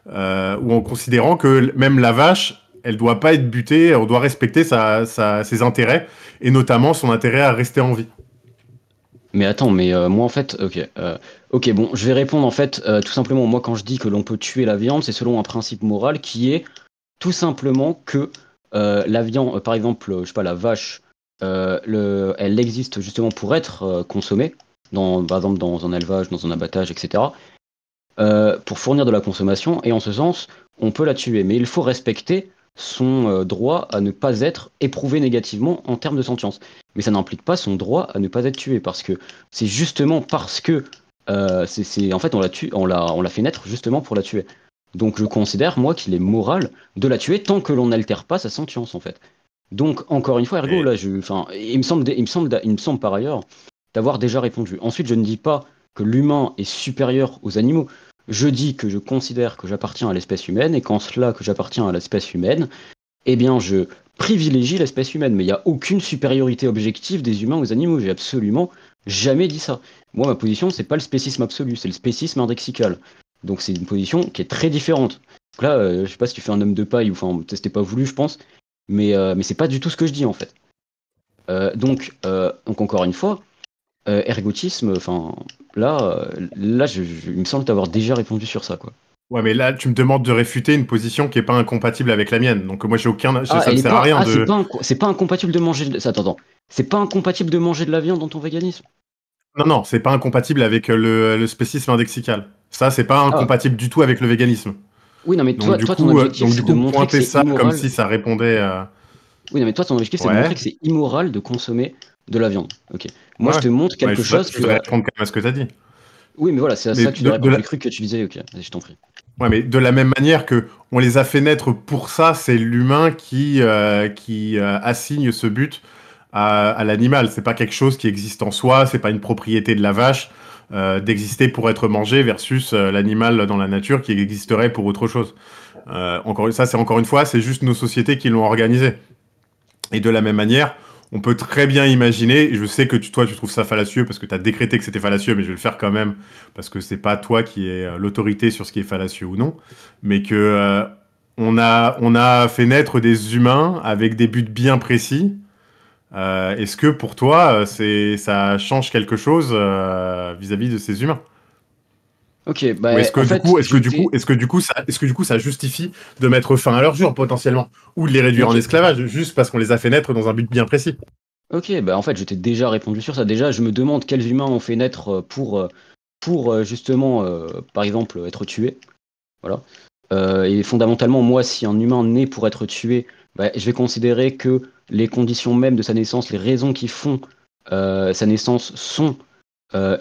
ou en considérant que même la vache, elle doit pas être butée, on doit respecter ses intérêts, et notamment son intérêt à rester en vie. Mais attends, moi en fait, ok, bon, je vais répondre en fait, tout simplement, moi quand je dis que l'on peut tuer la viande, c'est selon un principe moral qui est tout simplement que la viande, par exemple, je sais pas, la vache, elle existe justement pour être consommée, par exemple dans un élevage, dans un abattage, etc. pour fournir de la consommation, et en ce sens, on peut la tuer. Mais il faut respecter son droit à ne pas être éprouvé négativement en termes de sentience. Mais ça n'implique pas son droit à ne pas être tué, parce que c'est justement parce que en fait, on l'a fait naître justement pour la tuer. Donc je considère, moi, qu'il est moral de la tuer tant que l'on n'altère pas sa sentience, en fait. Donc, encore une fois, ergo, Et- là, il me semble par ailleurs d'avoir déjà répondu. Ensuite, je ne dis pas que l'humain est supérieur aux animaux. Je dis que je considère que j'appartiens à l'espèce humaine et qu'en cela que j'appartiens à l'espèce humaine, eh bien, je privilégie l'espèce humaine. Mais il n'y a aucune supériorité objective des humains aux animaux. J'ai absolument jamais dit ça. Moi, ma position, c'est pas le spécisme absolu, c'est le spécisme indexical. Donc, c'est une position qui est très différente. Donc là, je sais pas si tu fais un homme de paille ou enfin, c'était pas voulu, je pense, mais c'est pas du tout ce que je dis en fait. Donc encore une fois, ergotisme, enfin là, il me semble t'avoir déjà répondu sur ça, quoi. Ouais, mais là, tu me demandes de réfuter une position qui est pas incompatible avec la mienne. Donc moi, Ah, ça me elle est sert à pas. rien Ah, de. c'est pas incompatible de manger. Attends. C'est pas incompatible de manger de la viande dans ton véganisme. Non, non, c'est pas incompatible avec le spécisme indexical. Ça, c'est pas Ah, incompatible du tout avec le véganisme. oui, non, mais toi, ton objectif, Donc du c'est de coup, montrer que pointer c'est ça comme immoral. si ça répondait. Oui, non, mais toi, ton objectif, c'est de montrer Ouais, que c'est immoral de consommer de la viande. Ok. Moi, ouais, je ouais. te montre Ouais, quelque chose je qui voudrais va. répondre quand même à ce que tu as dit. Oui, mais voilà, c'est à Mais ça que tu dois de répondre. la... J'ai cru que tu disais, ok, vas-y, je t'en prie. Ouais, mais de la même manière que on les a fait naître pour ça, c'est l'humain qui assigne ce but à l'animal. C'est pas quelque chose qui existe en soi, c'est pas une propriété de la vache d'exister pour être mangé versus l'animal dans la nature qui existerait pour autre chose. C'est encore une fois, c'est juste nos sociétés qui l'ont organisé. Et de la même manière, on peut très bien imaginer, et je sais que toi tu trouves ça fallacieux parce que tu as décrété que c'était fallacieux, mais je vais le faire quand même parce que c'est pas toi qui es l'autorité sur ce qui est fallacieux ou non, mais que on a fait naître des humains avec des buts bien précis. Est-ce que pour toi, ça change quelque chose vis-à-vis de ces humains? Ok, Ou bah en fait, est-ce que du coup, ça justifie de mettre fin à leur jour potentiellement, ou de les réduire en ok, esclavage juste parce qu'on les a fait naître dans un but bien précis? ok, bah en fait, je t'ai déjà répondu sur ça. Déjà, je me demande quels humains ont fait naître pour justement, par exemple, être tués. Voilà. Et fondamentalement, moi, si un humain naît pour être tué, bah, je vais considérer que les conditions mêmes de sa naissance, les raisons qui font sa naissance sont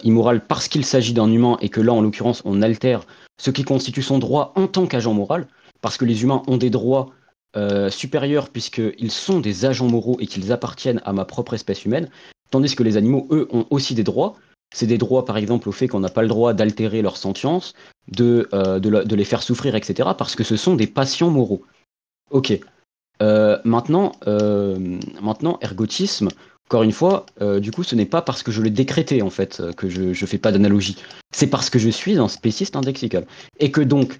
immorales parce qu'il s'agit d'un humain et que là, en l'occurrence, on altère ce qui constitue son droit en tant qu'agent moral, parce que les humains ont des droits supérieurs puisqu'ils sont des agents moraux et qu'ils appartiennent à ma propre espèce humaine, tandis que les animaux, eux, ont aussi des droits. C'est des droits, par exemple, au fait qu'on n'a pas le droit d'altérer leur sentience, de les faire souffrir, etc., parce que ce sont des patients moraux. Ok. Maintenant, ergotisme, encore une fois, du coup, ce n'est pas parce que je l'ai décrété, en fait, que je ne fais pas d'analogie. C'est parce que je suis un spéciste indexical. Et que donc,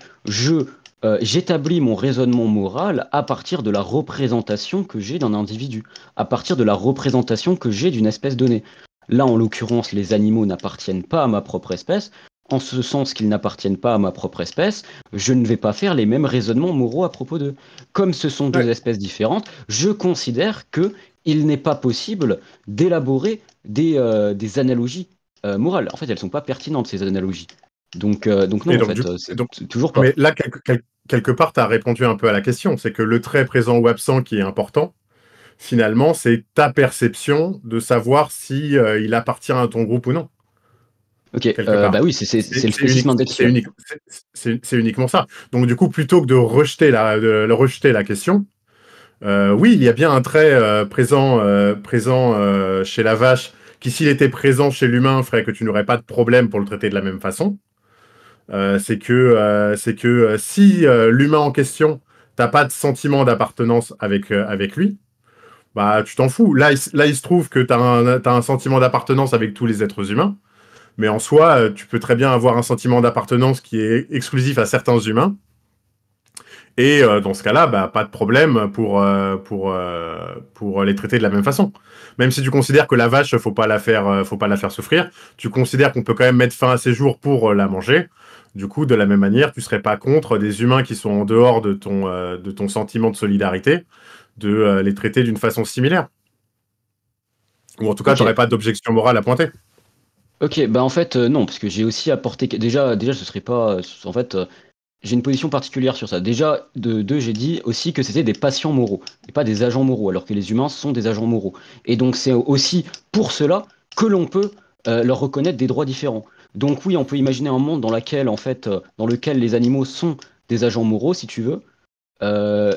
j'établis mon raisonnement moral à partir de la représentation que j'ai d'un individu, à partir de la représentation que j'ai d'une espèce donnée. Là, en l'occurrence, les animaux n'appartiennent pas à ma propre espèce. En ce sens qu'ils n'appartiennent pas à ma propre espèce, je ne vais pas faire les mêmes raisonnements moraux à propos d'eux. Comme ce sont deux Ouais. espèces différentes, je considère que il n'est pas possible d'élaborer des analogies morales. En fait, elles ne sont pas pertinentes, ces analogies. Donc Et non, en donc, fait, toujours pas. mais là, quelque part, tu as répondu un peu à la question. C'est que le trait présent ou absent qui est important, finalement, c'est ta perception de savoir si il appartient à ton groupe ou non, Ok, quelque bah part. oui, c'est le spécisme indexical. C'est uniquement ça. Donc, du coup, plutôt que de rejeter rejeter la question, oui, il y a bien un trait présent chez la vache qui, s'il était présent chez l'humain, ferait que tu n'aurais pas de problème pour le traiter de la même façon. C'est que si l'humain en question, t'as pas de sentiment d'appartenance avec lui, bah tu t'en fous. Là, il se trouve que t'as un sentiment d'appartenance avec tous les êtres humains, mais en soi, tu peux très bien avoir un sentiment d'appartenance qui est exclusif à certains humains. Et dans ce cas-là, bah, pas de problème pour les traiter de la même façon. Même si tu considères que la vache, faut pas la faire souffrir, tu considères qu'on peut quand même mettre fin à ses jours pour la manger. Du coup, de la même manière, tu serais pas contre des humains qui sont en dehors de ton sentiment de solidarité, de les traiter d'une façon similaire. Ou en tout cas, tu Ok, n'aurais pas d'objection morale à pointer. Ok, bah en fait, non, parce que j'ai aussi apporté. Déjà, ce serait pas. En fait, j'ai une position particulière sur ça. Déjà, de deux, j'ai dit aussi que c'était des patients moraux, et pas des agents moraux, alors que les humains sont des agents moraux. Et donc, c'est aussi pour cela que l'on peut leur reconnaître des droits différents. Donc, oui, on peut imaginer un monde dans lequel les animaux sont des agents moraux, si tu veux.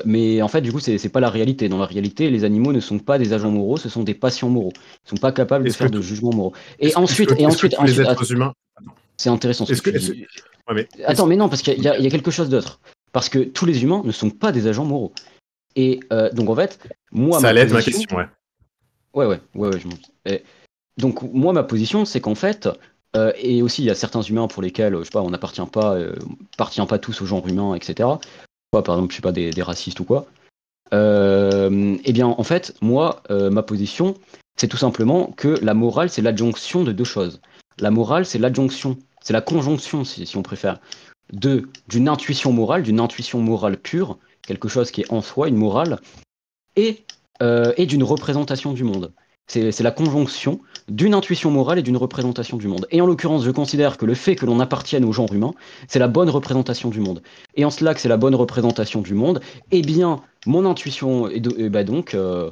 Mais en fait, du coup, c'est pas la réalité. Dans la réalité, les animaux ne sont pas des agents moraux, ce sont des patients moraux. Ils sont pas capables de Est-ce que, faire de jugements moraux. Et est-ce que, ensuite, et est-ce que ensuite, tous les ensuite, att- êtres humains. c'est intéressant ce que tu Est-ce que... dis. Ouais, mais Attends, mais non, parce qu'il y a quelque chose d'autre. Parce que tous les humains ne sont pas des agents moraux. Et donc, en fait, moi, ça ma allait être ma position. question, ouais. Ouais, je m'en. Donc, moi, ma position, c'est qu'en fait, et aussi, il y a certains humains pour lesquels, je sais pas, on appartient pas tous au genre humain, etc. Par exemple, je sais pas, des racistes ou quoi. Eh bien, en fait, moi, ma position, c'est tout simplement que la morale, c'est l'adjonction de deux choses. La morale, c'est l'adjonction, c'est la conjonction, si on préfère, d'une d'une intuition morale pure, quelque chose qui est en soi une morale, et, et d'une représentation du monde. C'est la conjonction d'une intuition morale et d'une représentation du monde. Et en l'occurrence, je considère que le fait que l'on appartienne au genre humain, c'est la bonne représentation du monde. Et en cela que c'est la bonne représentation du monde, eh bien, mon intuition, je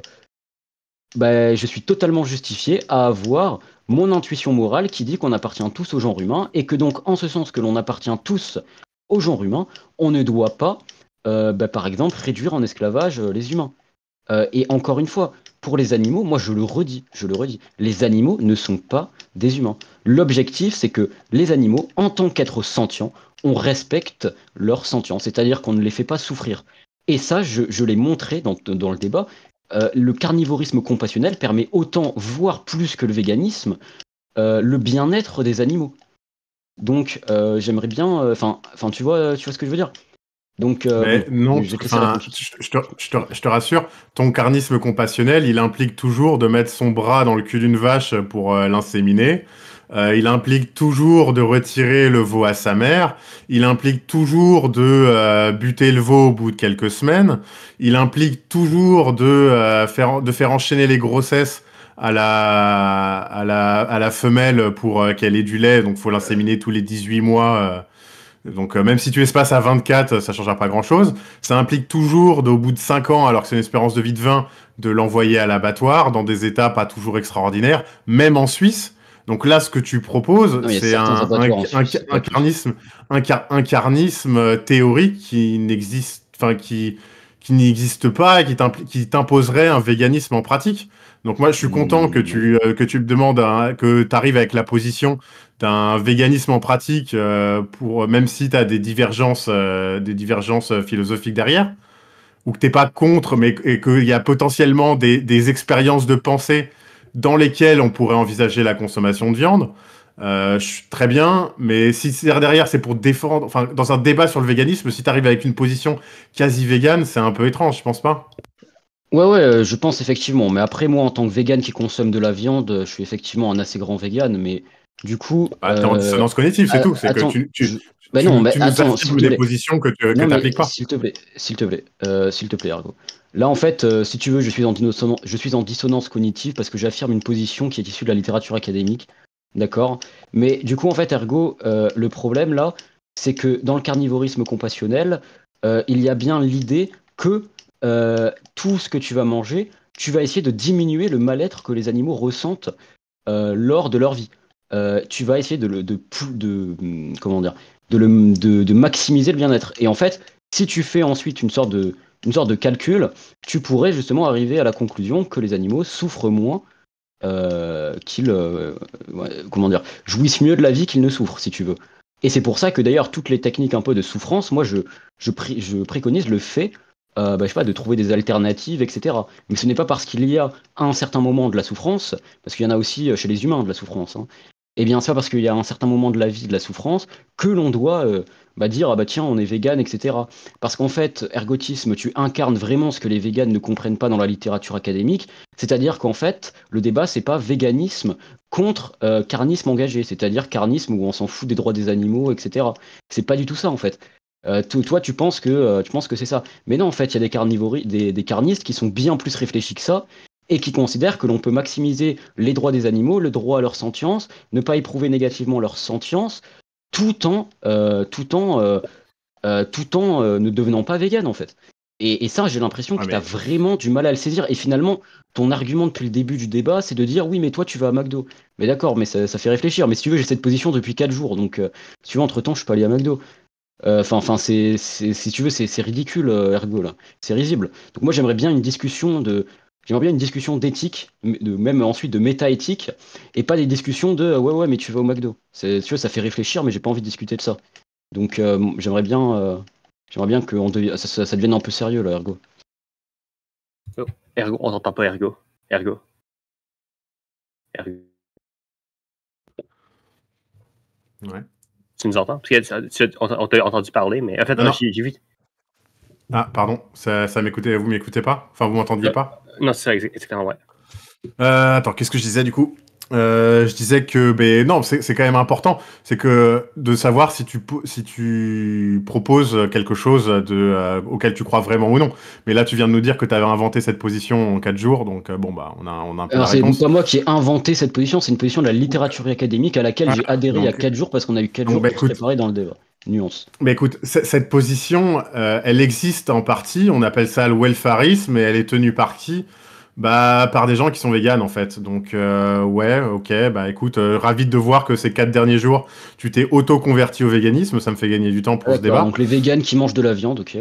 suis totalement justifié à avoir mon intuition morale qui dit qu'on appartient tous au genre humain, et que donc, en ce sens que l'on appartient tous au genre humain, on ne doit pas, par exemple, réduire en esclavage les humains. Et encore une fois, pour les animaux, moi je le redis, les animaux ne sont pas des humains. L'objectif, c'est que les animaux, en tant qu'êtres sentients, on respecte leur sentience, c'est-à-dire qu'on ne les fait pas souffrir. Et ça, je l'ai montré dans le débat, le carnivorisme compassionnel permet autant, voire plus que le véganisme, le bien-être des animaux. Donc, j'aimerais bien, tu vois ce que je veux dire. Donc, bon, Mais non, j'ai fait ces enfin, réponses. je te rassure, ton carnisme compassionnel, il implique toujours de mettre son bras dans le cul d'une vache pour l'inséminer. Il implique toujours de retirer le veau à sa mère. Il implique toujours de buter le veau au bout de quelques semaines. Il implique toujours de faire enchaîner les grossesses à la femelle pour qu'elle ait du lait. Donc, faut l'inséminer tous les 18 mois. Donc même si tu espaces à 24, ça ne changera pas grand-chose. Ça implique toujours, au bout de 5 ans, alors que c'est une espérance de vie de 20, de l'envoyer à l'abattoir dans des états pas toujours extraordinaires, même en Suisse. Donc là, ce que tu proposes, Non, il y a c'est certains un, un, abattoirs en un, Suisse, un pas tous. carnisme, un carnisme théorique qui n'existe, enfin qui n'existe pas et qui t'imposerait un véganisme en pratique. Donc moi, je suis content que Non. tu me demandes, que tu arrives avec la position d'un véganisme en pratique, même si tu as des divergences philosophiques derrière, ou que t'es pas contre, mais et qu'il y a potentiellement des expériences de pensée dans lesquelles on pourrait envisager la consommation de viande. Je suis très bien, mais si derrière c'est pour défendre, enfin dans un débat sur le véganisme, si tu arrives avec une position quasi végane, c'est un peu étrange, je pense pas. Ouais, je pense effectivement. Mais après, moi, en tant que vegan qui consomme de la viande, je suis effectivement un assez grand vegan. Mais du coup, Bah, t'es en dissonance cognitive, c'est tout. C'est que attends, tu, tu, bah non, tu, mais tu nous attends, s'il affirmes te des plaît. positions que Non, mais t'appliques pas. s'il te plaît, Argo. Là, en fait, si tu veux, je suis en dissonance cognitive parce que j'affirme une position qui est issue de la littérature académique. D'accord? Mais du coup, en fait, Ergo, le problème là, c'est que dans le carnivorisme compassionnel, il y a bien l'idée que tout ce que tu vas manger, tu vas essayer de diminuer le mal-être que les animaux ressentent lors de leur vie. Tu vas essayer comment dire, de maximiser le bien-être. Et en fait, si tu fais ensuite une sorte de calcul, tu pourrais justement arriver à la conclusion que les animaux souffrent moins, comment dire, jouissent mieux de la vie qu'ils ne souffrent, si tu veux. Et c'est pour ça que d'ailleurs, toutes les techniques un peu de souffrance, moi, je préconise le fait, je sais pas, de trouver des alternatives, etc. Mais ce n'est pas parce qu'il y a à un certain moment de la souffrance, parce qu'il y en a aussi chez les humains de la souffrance, hein. Eh bien, c'est pas parce qu'il y a un certain moment de la vie de la souffrance que l'on doit dire, ah bah tiens, on est vegan, etc. Parce qu'en fait, ergotisme, tu incarnes vraiment ce que les véganes ne comprennent pas dans la littérature académique, c'est-à-dire qu'en fait, le débat, c'est pas véganisme contre carnisme engagé, c'est-à-dire carnisme où on s'en fout des droits des animaux, etc. C'est pas du tout ça, en fait. Toi, tu penses que c'est ça. Mais non, en fait, il y a des carnistes qui sont bien plus réfléchis que ça et qui considère que l'on peut maximiser les droits des animaux, le droit à leur sentience, ne pas éprouver négativement leur sentience, tout en, ne devenant pas vegan en fait. Et ça, j'ai l'impression que tu as vraiment du mal à le saisir. Et finalement, ton argument depuis le début du débat, c'est de dire oui, mais toi, tu vas à McDo. Mais d'accord, mais ça fait réfléchir. Mais si tu veux, j'ai cette position depuis 4 jours. Donc, si tu veux, entre-temps, je suis pas allé à McDo. Si tu veux, c'est ridicule, ergo, là. C'est risible. Donc, moi, J'aimerais bien une discussion d'éthique, même ensuite de méta-éthique, et pas des discussions de ouais, mais tu vas au McDo. Tu vois, ça fait réfléchir, mais j'ai pas envie de discuter de ça. Donc, j'aimerais bien que ça devienne un peu sérieux, là, ergo. Oh, Ergo, on t'entend pas, Ergo. Ergo. Ouais. Tu nous entends? Parce que on t'a entendu parler, mais en fait, j'ai vu. Ah, pardon, ça m'écoutait, vous m'écoutez pas? Enfin, vous m'entendiez pas? Non, c'est ça, exactement, ouais. Attends, qu'est-ce que je disais du coup? Je disais que, non, c'est quand même important, c'est que de savoir si tu proposes quelque chose auquel tu crois vraiment ou non. Mais là, tu viens de nous dire que tu avais inventé cette position en 4 jours, donc on a un peu la réponse. C'est pas moi qui ai inventé cette position, c'est une position de la littérature académique à laquelle j'ai adhéré il y a 4 jours parce qu'on a eu 4 jours pour se préparer dans le débat. Nuance. Mais écoute, cette position, elle existe en partie, on appelle ça le welfarisme, et elle est tenue par qui? Par des gens qui sont véganes en fait. Donc ouais, ok, écoute, ravi de voir que ces 4 derniers jours, tu t'es auto-converti au véganisme, ça me fait gagner du temps pour ce débat. Donc les véganes qui mangent de la viande, ok.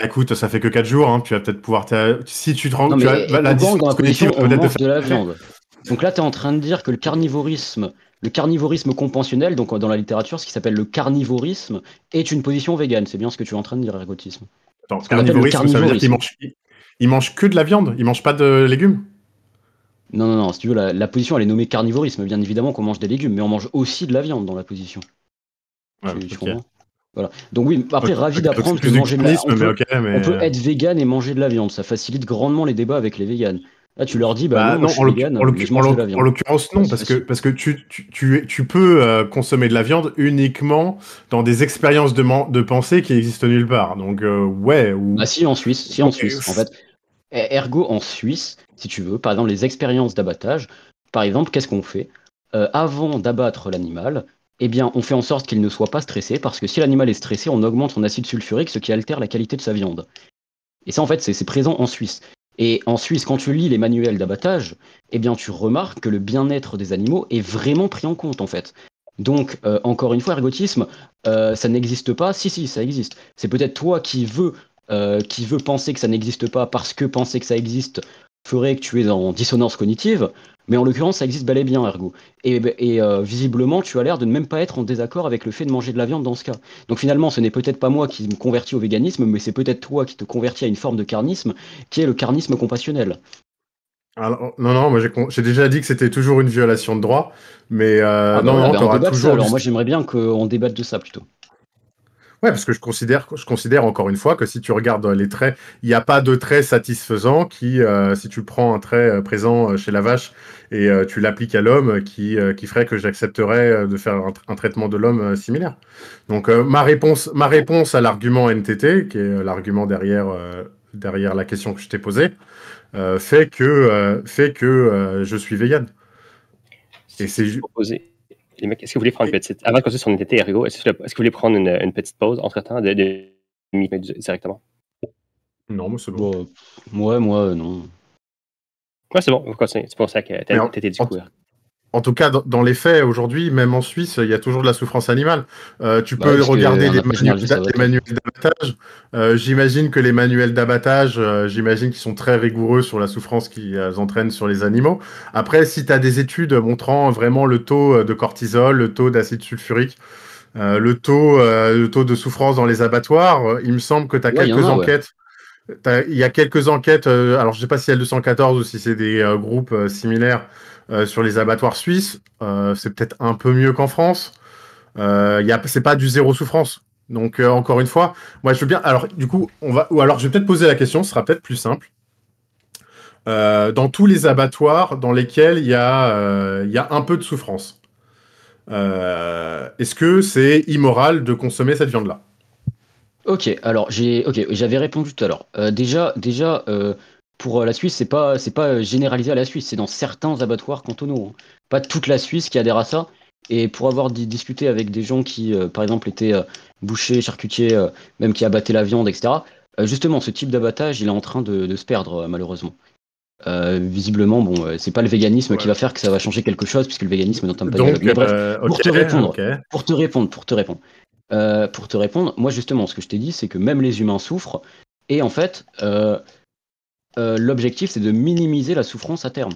Écoute, ça fait que 4 jours, hein, tu vas peut-être pouvoir... Si tu te rends... Non, tu mais as, la dans la position, on mange de la faire... viande. Donc là, tu es en train de dire que le carnivorisme conventionnel, donc dans la littérature, ce qui s'appelle le carnivorisme, est une position végane. C'est bien ce que tu es en train de dire, ergotisme. Attends, carnivorisme, ça veut dire qu'il mange que de la viande, il mange pas de légumes? Non, si tu veux, la position, elle est nommée carnivorisme. Bien évidemment qu'on mange des légumes, mais on mange aussi de la viande dans la position. Tu comprends? Voilà. Donc oui, après, ravi d'apprendre que manger de la viande, on peut être vegan et manger de la viande. Ça facilite grandement les débats avec les véganes. Là, tu leur dis, non, moi, je suis vegan, mais je mange de la viande. En l'occurrence, non, parce que tu peux consommer de la viande uniquement dans des expériences de pensée qui existent nulle part. Donc, ouais. Si, en Suisse, en fait. Ergo, en Suisse, si tu veux, par exemple, les expériences d'abattage, par exemple, qu'est-ce qu'on fait? Avant d'abattre l'animal, eh bien, on fait en sorte qu'il ne soit pas stressé, parce que si l'animal est stressé, on augmente son acide sulfurique, ce qui altère la qualité de sa viande. Et ça, en fait, c'est présent en Suisse. Et en Suisse, quand tu lis les manuels d'abattage, eh bien, tu remarques que le bien-être des animaux est vraiment pris en compte, en fait. Donc, encore une fois, ergotisme, ça n'existe pas. Si, ça existe. C'est peut-être toi qui veux penser que ça n'existe pas parce que penser que ça existe ferait que tu es en dissonance cognitive, mais en l'occurrence, ça existe bel et bien, ergo. Et visiblement, tu as l'air de ne même pas être en désaccord avec le fait de manger de la viande dans ce cas. Donc finalement, ce n'est peut-être pas moi qui me convertis au véganisme, mais c'est peut-être toi qui te convertis à une forme de carnisme, qui est le carnisme compassionnel. Alors, non, moi j'ai déjà dit que c'était toujours une violation de droit, mais t'auras toujours... Alors moi j'aimerais bien qu'on débatte de ça plutôt. Ouais, parce que je considère encore une fois que si tu regardes les traits, il n'y a pas de trait satisfaisant qui, si tu prends un trait présent chez la vache et tu l'appliques à l'homme, qui ferait que j'accepterais de faire un traitement de l'homme similaire. Donc ma réponse à l'argument NTT, qui est l'argument derrière la question que je t'ai posée, fait que je suis vegan. Et c'est juste proposé. Les mecs, est-ce que vous voulez prendre une petite... Avant de continuer sur NTT, Ergo, est-ce que vous voulez prendre une petite pause entre-temps directement? Non, moi c'est bon. Moi, non. Ouais, c'est bon, vous continuez. C'est pour ça que t'étais du coup. En tout cas, dans les faits, aujourd'hui, même en Suisse, il y a toujours de la souffrance animale. Tu peux regarder les manuels d'abattage. J'imagine que les manuels d'abattage, qu'ils sont très rigoureux sur la souffrance qu'ils entraînent sur les animaux. Après, si tu as des études montrant vraiment le taux de cortisol, le taux d'acide sulfurique, le taux de souffrance dans les abattoirs, il me semble que tu as quelques enquêtes. Il y a quelques enquêtes, alors je ne sais pas si c'est L214 ou si c'est des groupes similaires sur les abattoirs suisses. C'est peut-être un peu mieux qu'en France. C'est pas du zéro souffrance. Donc encore une fois, moi je veux bien. Alors du coup, alors je vais peut-être poser la question, ce sera peut-être plus simple. Dans tous les abattoirs dans lesquels il y a un peu de souffrance, est-ce que c'est immoral de consommer cette viande-là? Ok, alors j'avais répondu tout à l'heure. Déjà, pour la Suisse, c'est pas généralisé à la Suisse, c'est dans certains abattoirs cantonaux, hein. Pas toute la Suisse qui adhère à ça. Et pour avoir discuté avec des gens qui, par exemple, étaient bouchers, charcutiers, même qui abattaient la viande, etc., justement, ce type d'abattage, il est en train de se perdre, malheureusement. Visiblement, bon, c'est pas le véganisme qui va faire que ça va changer quelque chose, puisque le véganisme n'entame pas Donc, Mais bref, pour te répondre, ok. pour te répondre, moi justement, ce que je t'ai dit, c'est que même les humains souffrent, et en fait, l'objectif, c'est de minimiser la souffrance à terme,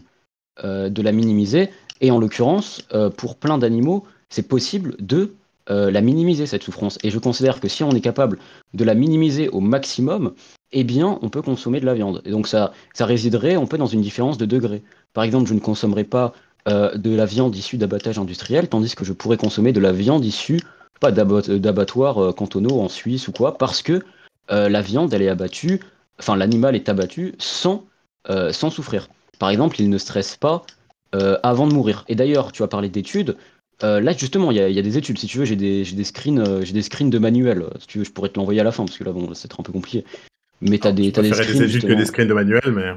de la minimiser, et en l'occurrence, pour plein d'animaux, c'est possible de la minimiser, cette souffrance. Et je considère que si on est capable de la minimiser au maximum, eh bien, on peut consommer de la viande. Et donc, ça résiderait, on peut, dans une différence de degré. Par exemple, je ne consommerais pas de la viande issue d'abattage industriel, tandis que je pourrais consommer de la viande issue, pas d'abattoirs cantonaux en Suisse ou quoi, parce que la viande, elle est abattue, enfin, l'animal est abattu sans souffrir. Par exemple, il ne stresse pas avant de mourir. Et d'ailleurs, tu as parlé d'études. Là, justement, il y a des études. Si tu veux, j'ai des screens de manuels. Si tu veux, je pourrais te l'envoyer à la fin, parce que là, bon, c'est un peu compliqué. Mais t'as Je des préférais screens, des études que justement. des screens de manuel, mais.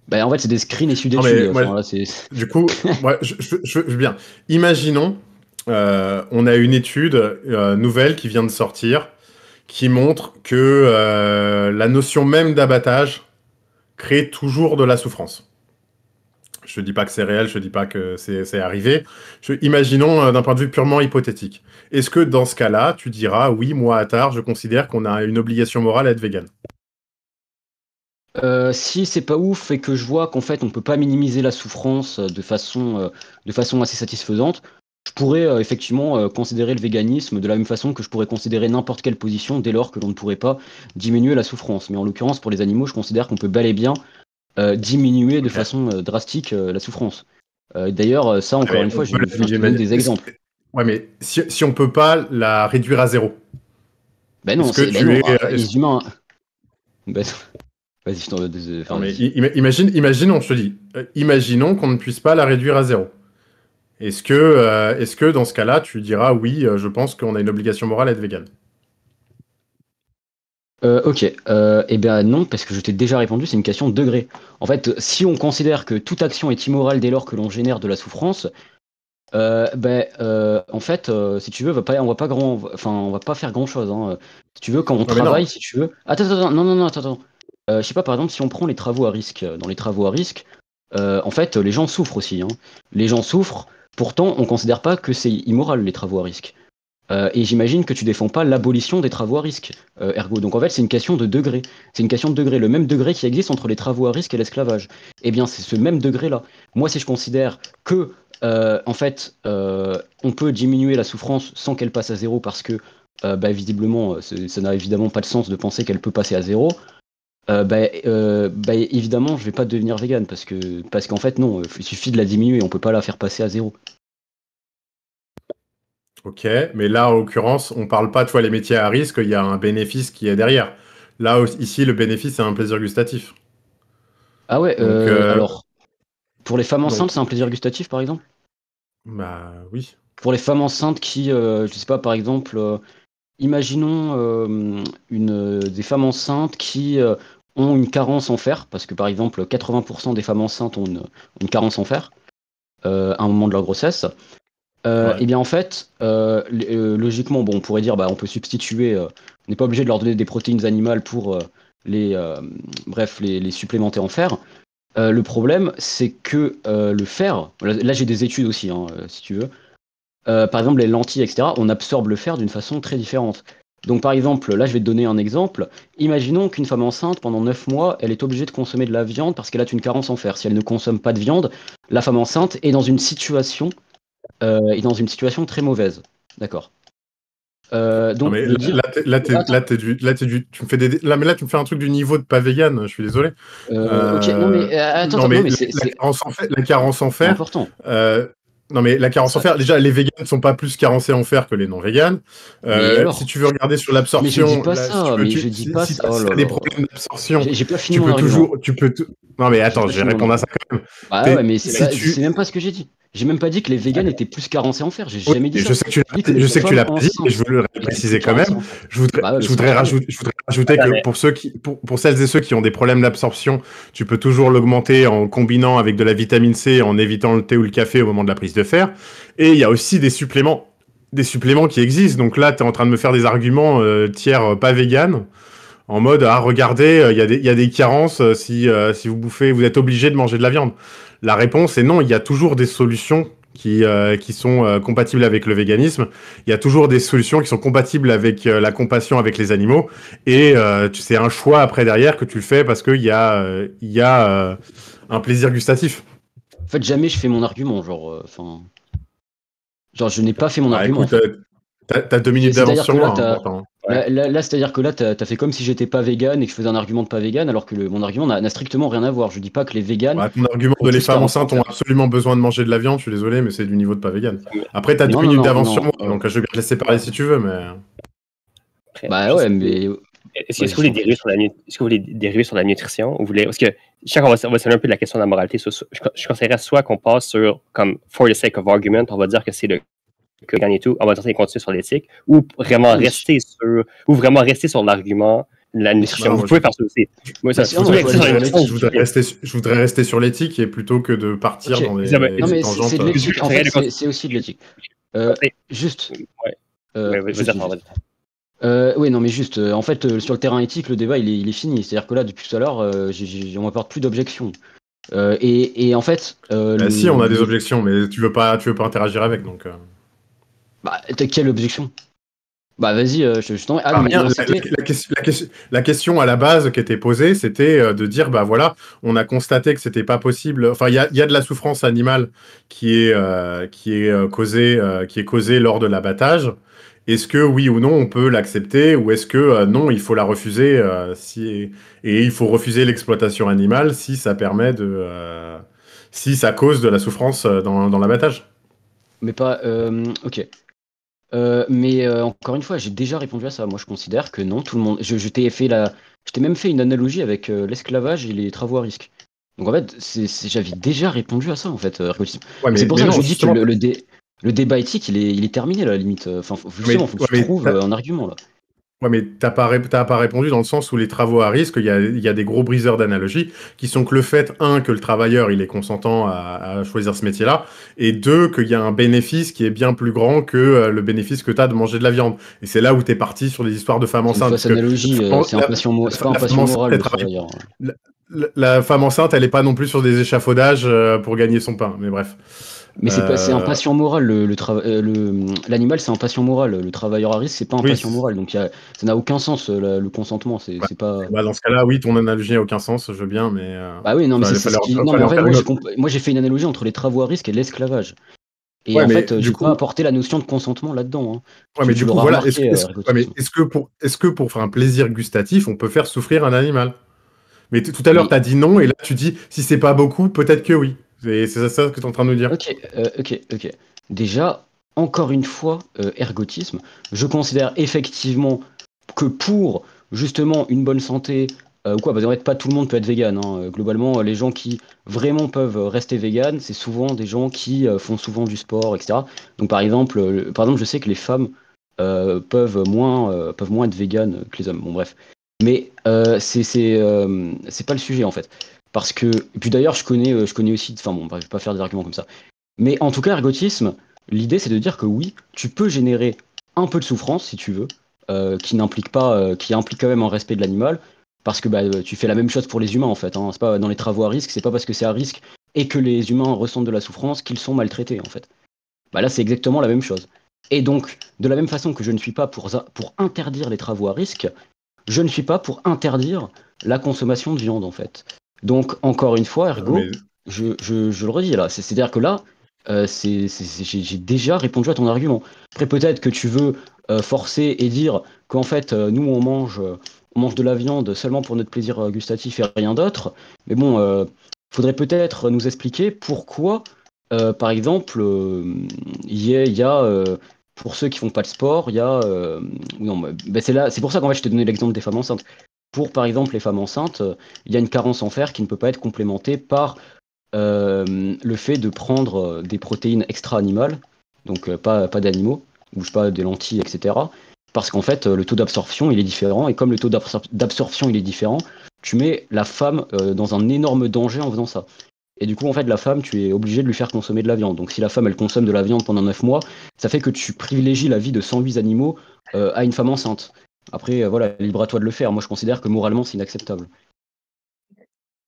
Bah, en fait, c'est des screens issus Non, d'études. mais moi, Enfin, là, c'est... du coup, moi, je veux bien. Imaginons, on a une étude nouvelle qui vient de sortir qui montre que la notion même d'abattage crée toujours de la souffrance. Je ne dis pas que c'est réel, je ne dis pas que c'est arrivé. Imaginons d'un point de vue purement hypothétique. Est-ce que dans ce cas-là, tu diras, oui, moi, Attar, je considère qu'on a une obligation morale à être vegan? Si c'est pas ouf et que je vois qu'en fait on peut pas minimiser la souffrance de façon assez satisfaisante, je pourrais effectivement considérer le véganisme de la même façon que je pourrais considérer n'importe quelle position dès lors que l'on ne pourrait pas diminuer la souffrance. Mais en l'occurrence pour les animaux, je considère qu'on peut bel et bien diminuer de Ok. façon drastique la souffrance. D'ailleurs, ça encore Mais une fois, on je peut vais la te donner des exemples. Ouais, mais si on peut pas la réduire à zéro, Ben non, est-ce que ben tu non, es... les humains. Ben, vas-y, Non, enfin, mais vas-y. imaginons, je te dis, imaginons qu'on ne puisse pas la réduire à zéro. Est-ce que dans ce cas-là, tu diras, oui, je pense qu'on a une obligation morale à être vegan? Ok, eh bien non, parce que je t'ai déjà répondu, c'est une question de degré. En fait, si on considère que toute action est immorale dès lors que l'on génère de la souffrance, en fait, si tu veux, on va pas faire grand-chose, hein. Si tu veux, quand on Ouais, mais non. travaille, si tu veux... Attends, non, attends. Je sais pas, par exemple, si on prend les travaux à risque, dans les travaux à risque, en fait, les gens souffrent aussi, hein. Les gens souffrent, pourtant, on considère pas que c'est immoral, les travaux à risque. Et j'imagine que tu défends pas l'abolition des travaux à risque, ergo. Donc en fait, c'est une question de degré. C'est une question de degré. Le même degré qui existe entre les travaux à risque et l'esclavage. Eh bien, c'est ce même degré-là. Moi, si je considère que, en fait, on peut diminuer la souffrance sans qu'elle passe à zéro parce que, visiblement, ça n'a évidemment pas de sens de penser qu'elle peut passer à zéro. Évidemment, je vais pas devenir vegan parce qu'en fait, non, il suffit de la diminuer. On peut pas la faire passer à zéro. Ok, mais là, en l'occurrence, on parle pas, tu vois, les métiers à risque, il y a un bénéfice qui est derrière. Là, ici, le bénéfice, c'est un plaisir gustatif. Ah ouais, Donc, alors, pour les femmes enceintes, donc, c'est un plaisir gustatif, par exemple? bah oui. Pour les femmes enceintes qui, je sais pas, par exemple, imaginons des femmes enceintes qui ont une carence en fer, parce que par exemple 80% des femmes enceintes ont une carence en fer à un moment de leur grossesse. Ouais. Et bien en fait, logiquement, bon, on pourrait dire, bah, on peut substituer, on n'est pas obligé de leur donner des protéines animales pour les, euh, les supplémenter en fer. Le problème, c'est que le fer, là j'ai des études aussi, hein, si tu veux. Par exemple, les lentilles, etc., on absorbe le fer d'une façon très différente. Donc, par exemple, là, je vais te donner un exemple. Imaginons qu'une femme enceinte, pendant 9 mois, elle est obligée de consommer de la viande parce qu'elle a une carence en fer. Si elle ne consomme pas de viande, la femme enceinte est dans une situation très mauvaise. D'accord. Non, Donc, mais de dire. Attends. tu me fais mais là, tu me fais un truc du niveau de pas vegan, je suis désolé. Ok, non, mais Non, non, mais mais la carence en c'est fer, important. non, mais la carence en Ça... fer, déjà, les végans ne sont pas plus carencés en fer que les non-végans. Mais Si alors? tu veux regarder sur Mais je dis l'absorption, pas si tu ça, veux, mais je dis pas si ça. Oh tu là as des là. problèmes d'absorption, J'ai pas fini tu mon peux argument. toujours, Non, mais Je sais attends, pas je vais si mon- répondre à ça quand même. Bah ouais, mais Si tu... c'est même pas ce que j'ai dit. J'ai même pas dit que les véganes étaient plus carencés en fer. J'ai Oui, jamais dit et ça. je sais que tu J'ai dit que les je sais que tu femmes l'as pas dit, mais je enceintes veux le étaient plus préciser quand même. carencées en fer. Je voudrais, Bah ouais, mais je c'est voudrais encore mieux. rajouter, je voudrais rajouter Attends, que mais pour celles et ceux qui ont des problèmes d'absorption, tu peux toujours l'augmenter en combinant avec de la vitamine C, en évitant le thé ou le café au moment de la prise de fer. Et il y a aussi des suppléments qui existent. Donc là, tu es en train de me faire des arguments tiers pas vegan, en mode ah regardez, il y a des carences si vous êtes obligé de manger de la viande. La réponse est non, il y a toujours des solutions qui sont compatibles avec le véganisme. Il y a toujours des solutions qui sont compatibles avec la compassion avec les animaux. Et c'est un choix après derrière que tu le fais parce qu'il y a un plaisir gustatif. En fait, jamais je fais mon argument. Genre, je n'ai pas fait mon Bah argument en écoute, fait. t'as 2 minutes d'avance C'est-à-dire sur que là, moi, hein, pourtant. ouais. c'est-à-dire que là, t'as fait comme si j'étais pas vegan et que je faisais un argument de pas vegan, alors que mon argument n'a strictement rien à voir. Je dis pas que les véganes Bah, ton argument sont de les plus femmes carencés en enceintes ont fer. absolument besoin de manger de la viande, je suis désolé, mais c'est du niveau de pas vegan. Mais Après, t'as deux Non, non, minutes non, d'avance sur non. moi, donc je vais te laisser parler si tu veux, mais. après, Bah je ouais, sais pas. mais Est-ce que vas-y, vous je voulez t'en dériver prie. sur est-ce que vous voulez dériver sur la nutrition ou vous voulez. Parce que je sais qu'on on va s'éloigner un peu de la question de la moralité. Je conseillerais soit qu'on passe sur, comme, for the sake of argument, on va dire que c'est le que gagne et tout, on va tenter de continuer sur l'éthique, ou Non, mais si- vraiment rester sur l'argument de la mais nutrition. Non, Vous moi, pouvez faire ça aussi. Moi, mais ça, si- vous non, pouvez faut rester aller sur la sur nutrition. l'éthique. je voudrais rester sur l'éthique et plutôt que de partir Ok. dans Isabelle, des Non, mais tangentes. c'est de l'éthique. En fait, c'est aussi de l'éthique. Euh, Après, juste, ouais, vas-y, juste, attends, juste. vas-y. Oui, non, mais juste, en fait, sur le terrain éthique, le débat, il est fini. C'est-à-dire que là, depuis tout à l'heure, on m'apporte plus d'objections. Et en fait, Si, on a des objections, mais tu veux pas interagir avec, donc. bah, t'as quelle objection? Bah, vas-y, je t'en... Ah Bah, oui, mais rien, non, c'était... la question à la base qui était posée, c'était de dire, bah voilà, on a constaté que c'était pas possible. Enfin, il y a de la souffrance animale qui est causée lors de l'abattage. Est-ce que oui ou non on peut l'accepter ou est-ce que non, il faut la refuser et il faut refuser l'exploitation animale si ça permet si ça cause de la souffrance dans l'abattage. Mais pas... ok. Mais encore une fois, j'ai déjà répondu à ça. Moi, je considère que non, tout le monde... Je t'ai même fait une analogie avec l'esclavage et les travaux à risque. Donc en fait, j'avais déjà répondu à ça, en fait, Ergotisme. Ouais, Et c'est pour mais ça que non, je dis que justement. le débat éthique, il est terminé, là, à la limite. Enfin, justement, faut que Ouais, tu trouves un argument, là. Ouais, mais t'as pas répondu dans le sens où les travaux à risque, il y a des gros briseurs d'analogie qui sont que le fait, un, que le travailleur il est consentant à choisir ce métier-là, et deux, qu'il y a un bénéfice qui est bien plus grand que le bénéfice que t'as de manger de la viande. Et c'est là où t'es parti sur des histoires de femmes C'est une enceintes. fausse Parce que analogie, c'est pas un la femme patient enceinte, moral, elle le travaille. travailleur. La femme enceinte, elle est pas non plus sur des échafaudages pour gagner son pain. Mais bref. Mais c'est un Euh, patient moral, l'animal, c'est un patient moral. Le travailleur à risque, c'est pas un oui. patient moral. Donc ça n'a aucun sens, le consentement. Bah, C'est pas. bah, dans ce cas-là, oui, ton analogie n'a aucun sens, je veux bien, mais Bah oui, non, mais c'est fallait, ce qui. Non, mais fallait en en fait, faire une autre. moi, j'ai fait une analogie entre les travaux à risque et l'esclavage. Et Ouais, en mais fait, du j'ai pas coup, apporté la notion de consentement là-dedans, hein. ouais, mais Tu du coup, l'auras voilà. remarqué, Ouais, mais Ergotisme. est-ce que pour faire un plaisir gustatif, on peut faire souffrir un animal? Mais tout à l'heure, tu Mais as dit non, et là, tu dis si c'est pas beaucoup, peut-être que oui. C'est ça que tu es en train de nous dire. ok. Déjà, encore une fois, ergotisme, je considère effectivement que pour justement une bonne santé, ou quoi, parce qu'en fait, pas tout le monde peut être vegan, hein. Globalement, les gens qui vraiment peuvent rester vegan, c'est souvent des gens qui font souvent du sport, etc. Donc par exemple, je sais que les femmes peuvent moins être vegan que les hommes. Bon, bref. Mais c'est pas le sujet en fait. Parce que, et puis d'ailleurs, je connais aussi, enfin bon, bref, je vais pas faire des arguments comme ça. Mais en tout cas, ergotisme, l'idée c'est de dire que oui, tu peux générer un peu de souffrance si tu veux, qui implique quand même un respect de l'animal, parce que bah, tu fais la même chose pour les humains en fait, hein. C'est pas dans les travaux à risque, c'est pas parce que c'est à risque et que les humains ressentent de la souffrance qu'ils sont maltraités en fait. Bah là, c'est exactement la même chose. Et donc, de la même façon que je ne suis pas pour interdire les travaux à risque, je ne suis pas pour interdire la consommation de viande en fait. Donc, encore une fois, ergo, Mais je le redis là, c'est-à-dire que là, j'ai déjà répondu à ton argument. Après, peut-être que tu veux forcer et dire qu'en fait, nous, on mange de la viande seulement pour notre plaisir gustatif et rien d'autre. Mais bon, faudrait peut-être nous expliquer pourquoi, par exemple, il y a pour ceux qui font pas de sport, il y a. Non, c'est pour ça qu'en fait, je t'ai donné l'exemple des femmes enceintes. pour, par exemple, les femmes enceintes, il y a une carence en fer qui ne peut pas être complémentée par le fait de prendre des protéines extra-animales, donc pas d'animaux, ou je sais pas, des lentilles, etc. Parce qu'en fait, le taux d'absorption, il est différent, et comme le taux d'absorption, il est différent, tu mets la femme dans un énorme danger en faisant ça. Et du coup, en fait, la femme, tu es obligé de lui faire consommer de la viande. Donc si la femme, elle consomme de la viande pendant 9 mois, ça fait que tu privilégies la vie de 108 animaux à une femme enceinte. Après, voilà, libre à toi de le faire. Moi, je considère que moralement, c'est inacceptable.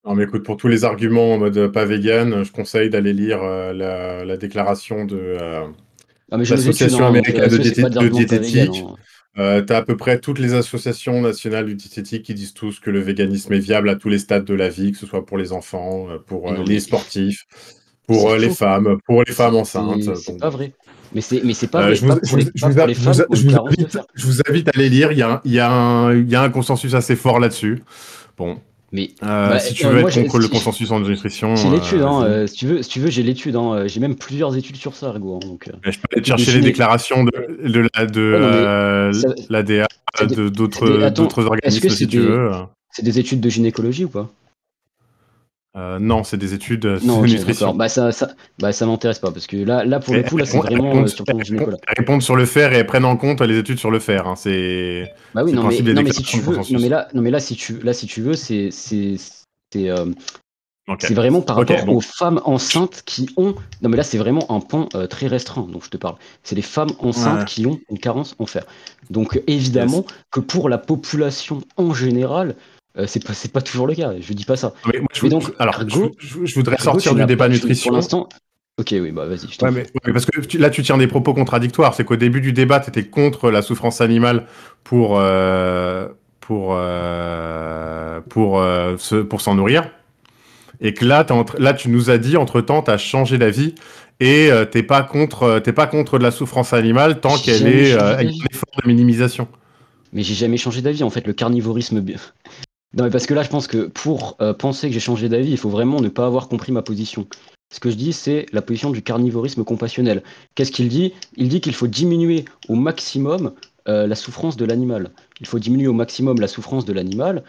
Non, mais écoute, pour tous les arguments en mode pas vegan, je conseille d'aller lire la déclaration de Ah, mais j'ai les études, l'Association hein, donc américaine est-ce que c'est pas des de arguments de pas vegan, diététique. hein. Tu as à peu près toutes les associations nationales du diététique qui disent tous que le véganisme est viable à tous les stades de la vie, que ce soit pour les enfants, pour Mais non, les mais sportifs, c'est pour les faux. femmes, pour les femmes enceintes. C'est Bon, pas bref. vrai. Mais c'est pas vrai. Je vous, Pas pour pas pour les femmes qui ont une carence de fer. je vous invite à les lire. Il y a un consensus assez fort là-dessus. Bon, Mais bah, si tu veux moi, être contre le consensus en nutrition, j'ai l'étude. Hein, vas-y. si tu veux, j'ai l'étude. Hein, j'ai même plusieurs études sur ça, Ergo. Hein, donc, Mais je peux aller te études de chercher les gyné. déclarations Ouais, non, mais ça, l'ADA, c'est des, attends, d'autres est-ce que organismes si tu veux. c'est des études de gynécologie ou pas? Non, c'est des études de Non, ok, d'accord. nutrition. Bah, ça m'intéresse pas parce que là, pour le coup, là, c'est vraiment sur ton gynécologue. Elles répondent sur le fer et elles prennent en compte les études sur le fer. Hein. Bah oui, C'est le principe des non, mais si déclarations tu de veux, consensus. non, mais là, si tu veux, euh, Ok. c'est vraiment par Ok, rapport bon. aux femmes enceintes qui ont. Non, mais là, c'est vraiment un pan très restreint dont je te parle. C'est les femmes enceintes Ouais. qui ont une carence en fer. Donc, Yes. évidemment que pour la population en général, c'est pas toujours le cas. Je dis pas ça. Mais moi, Mais donc, je voudrais Ergo, sortir tu du n'as débat pas. nutrition. Pour l'instant. Ok, oui, bah vas-y, je t'en Ouais, prie. mais parce que là, tu tiens des propos contradictoires. C'est qu'au début du débat, tu étais contre la souffrance animale pour, pour s'en nourrir. Et que là, là, tu nous as dit, entre-temps, tu as changé d'avis et t'es pas contre de la souffrance animale tant J'ai qu'elle jamais est changé avec d'avis. un effort de minimisation. Mais j'ai jamais changé d'avis. En fait, le carnivorisme. Non, mais parce que là, je pense que pour penser que j'ai changé d'avis, il faut vraiment ne pas avoir compris ma position. Ce que je dis, c'est la position du carnivorisme compassionnel. Qu'est-ce qu'il dit? Il dit qu'il faut diminuer au maximum la souffrance de l'animal. Il faut diminuer au maximum la souffrance de l'animal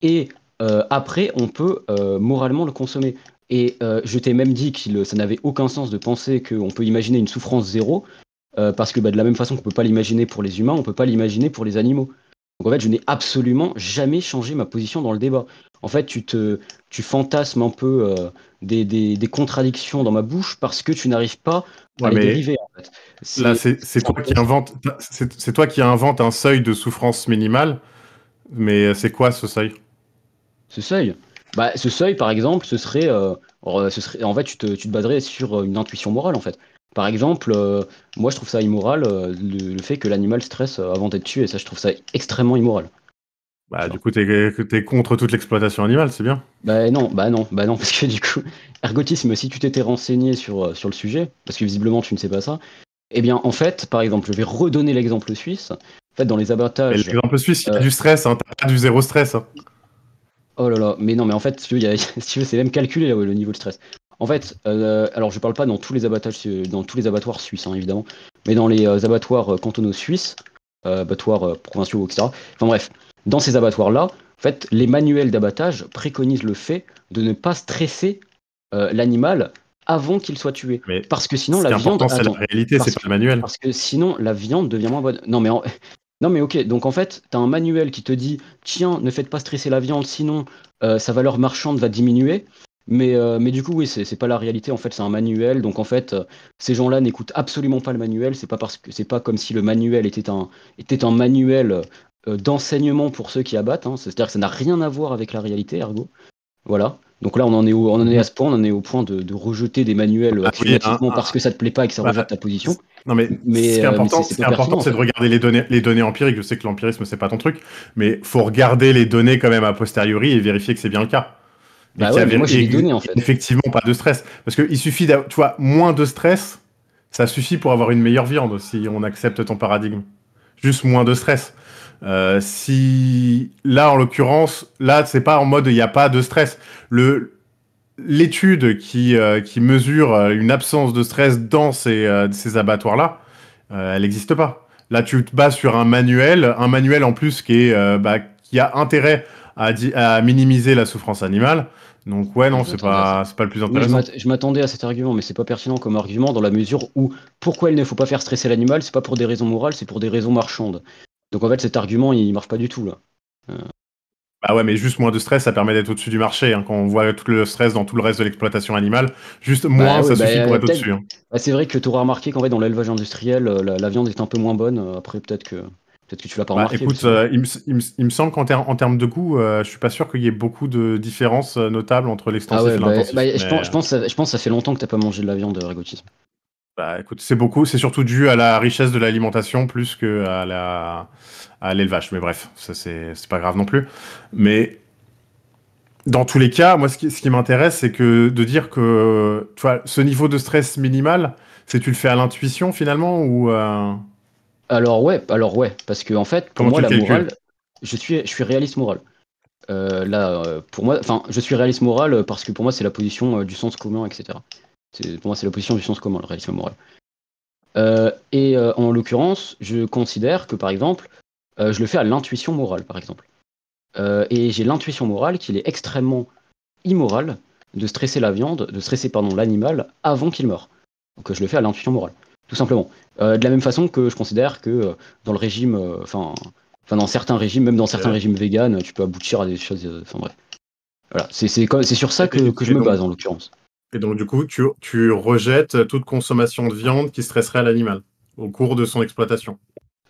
et après, on peut moralement le consommer. Et je t'ai même dit que ça n'avait aucun sens de penser qu'on peut imaginer une souffrance zéro, parce que de la même façon qu'on ne peut pas l'imaginer pour les humains, on ne peut pas l'imaginer pour les animaux. Donc en fait, je n'ai absolument jamais changé ma position dans le débat. En fait, tu fantasmes un peu des contradictions dans ma bouche parce que tu n'arrives pas à Ouais, les mais dériver. En fait. là, c'est toi qui invente, c'est toi qui invente un seuil de souffrance minimale. Mais c'est quoi ce seuil? Ce seuil, ce seuil, par exemple, en fait, tu te baserais sur une intuition morale, en fait. Par exemple, moi, je trouve ça immoral, le fait que l'animal stresse avant d'être tué, et ça, je trouve ça extrêmement immoral. Bah, Ça. du coup, t'es contre toute l'exploitation animale, c'est bien. Non, parce que du coup, ergotisme, si tu t'étais renseigné sur le sujet, parce que visiblement tu ne sais pas ça, eh bien, en fait, par exemple, je vais redonner l'exemple suisse. En fait, dans les Et abattages. l'exemple suisse, il y a du stress, hein, t'as pas du zéro stress. Hein. Oh là là, mais non, mais en fait, si tu veux, si tu veux, c'est même calculé le niveau de stress. En fait, alors je parle pas dans tous les abattages, dans tous les abattoirs suisses, hein, évidemment, mais dans les abattoirs cantonaux suisses, abattoirs provinciaux, etc. Enfin bref, dans ces abattoirs-là, en fait, les manuels d'abattage préconisent le fait de ne pas stresser l'animal avant qu'il soit tué. Mais Parce que sinon, ce la qui est viande. important, c'est la Attends. réalité, c'est pas le manuel. Parce que sinon, la viande devient moins bonne. Non, mais, non, mais ok. Donc, en fait, tu as un manuel qui te dit tiens, ne faites pas stresser la viande, sinon sa valeur marchande va diminuer. Mais du coup, oui, c'est pas la réalité. En fait, c'est un manuel. Donc, en fait, ces gens-là n'écoutent absolument pas le manuel. C'est pas parce que c'est pas comme si le manuel était un manuel d'enseignement pour ceux qui abattent. Hein. C'est-à-dire que ça n'a rien à voir avec la réalité, ergo. Voilà. Donc là, on en est à ce point, on en est au point de rejeter des manuels Ah oui, axiomatiquement parce que ça te plaît pas et que ça rejette ta position. Non, mais Mais, ce qui est important, c'est pas pertinent, en c'est fait. de regarder les données empiriques. Je sais que l'empirisme, c'est pas ton truc, mais faut regarder les données quand même a posteriori et vérifier que c'est bien le cas. Et Bah ouais, mais moi j'ai les données en fait. effectivement pas de stress. Parce qu'il suffit d'avoir, tu vois, moins de stress, ça suffit pour avoir une meilleure viande, si on accepte ton paradigme. Juste moins de stress. Si là, en l'occurrence, là, c'est pas en mode il n'y a pas de stress. L'étude qui mesure une absence de stress dans ces abattoirs-là, elle n'existe pas. Là, tu te bases sur un manuel en plus qui a intérêt à minimiser la souffrance animale. Donc ouais, non, Je c'est m'attendais à ça. pas le plus Oui, intéressant. je m'attendais à cet argument, mais c'est pas pertinent comme argument dans la mesure où pourquoi il ne faut pas faire stresser l'animal, c'est pas pour des raisons morales, c'est pour des raisons marchandes. Donc en fait, cet argument, il marche pas du tout là. Euh, Bah ouais, mais juste moins de stress, ça permet d'être au-dessus du marché. Hein. Quand on voit tout le stress dans tout le reste de l'exploitation animale, juste moins, Bah oui, ça suffit pour être peut-être. au-dessus. Hein. Bah, c'est vrai que tu auras remarqué qu'en fait, dans l'élevage industriel, la viande est un peu moins bonne. Après, peut-être que tu l'as pas Bah remarqué écoute, aussi. Hein. il me semble en termes de goût, je suis pas sûr qu'il y ait beaucoup de différences notables entre Ah l'extensif ouais, et l'intensif. je Mais pense, je pense que ça fait longtemps que t'as pas mangé de la viande, Ergotisme. bah écoute, c'est surtout dû à la richesse de l'alimentation plus que à l'élevage. Mais bref, ça c'est pas grave non plus. Mais dans tous les cas, moi, ce qui m'intéresse, c'est que de dire que, tu vois, ce niveau de stress minimal, c'est tu le fais à l'intuition finalement ou Alors ouais, parce que en fait, pour comment moi, tu le la calcules? morale, je suis réaliste moral. Là, pour moi, enfin, je suis réaliste moral parce que pour moi, c'est la position du sens commun, etc. Pour moi, c'est la position du sens commun, le réalisme moral. En l'occurrence, je considère que, par exemple, je le fais à l'intuition morale, par exemple. Et j'ai l'intuition morale qu'il est extrêmement immoral de stresser la viande, de stresser, pardon, l'animal avant qu'il meure. Donc je le fais à l'intuition morale, tout simplement. De la même façon que je considère que dans le régime, enfin dans certains régimes, même dans certains Ok. régimes véganes, tu peux aboutir à des choses. Enfin bref. Voilà, c'est sur ça Et, et- que je et me donc, base en l'occurrence. et donc, du coup, tu rejettes toute consommation de viande qui stresserait l'animal au cours de son exploitation.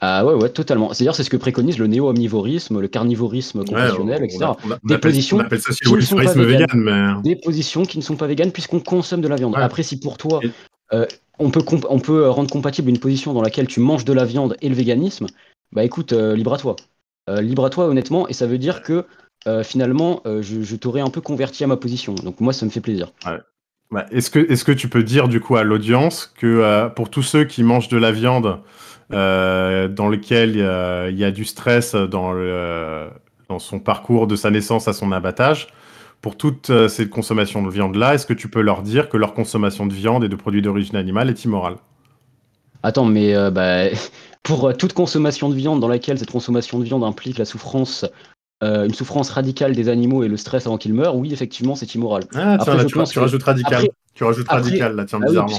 Ah ouais, ouais, totalement. C'est-à-dire, c'est ce que préconise le néo-omnivorisme, le carnivorisme Ouais, compassionnel, etc. on Des on positions appelle ça aussi le qui ne sont pas welfarisme vegan, véganes. mais Des positions qui ne sont pas véganes puisqu'on consomme de la viande. ouais. Après, si pour toi, Et- euh, on peut rendre compatible une position dans laquelle tu manges de la viande et le véganisme, bah écoute, libre à toi. Libre à toi, honnêtement, et ça veut dire que finalement, je t'aurais un peu converti à ma position. Donc moi, ça me fait plaisir. ouais. Bah, est-ce que tu peux dire du coup à l'audience que pour tous ceux qui mangent de la viande dans lequel il y a du stress dans son parcours de sa naissance à son abattage, pour toute cette consommation de viande-là, est-ce que tu peux leur dire que leur consommation de viande et de produits d'origine animale est immorale? Attends, mais pour toute consommation de viande dans laquelle cette consommation de viande implique la souffrance une souffrance radicale des animaux et le stress avant qu'ils meurent, oui, effectivement, c'est immoral. Ah tiens, Après, là je pense tu que rajoutes radical. après, Tu rajoutes après, radical, là, tiens, ah oui, bizarrement.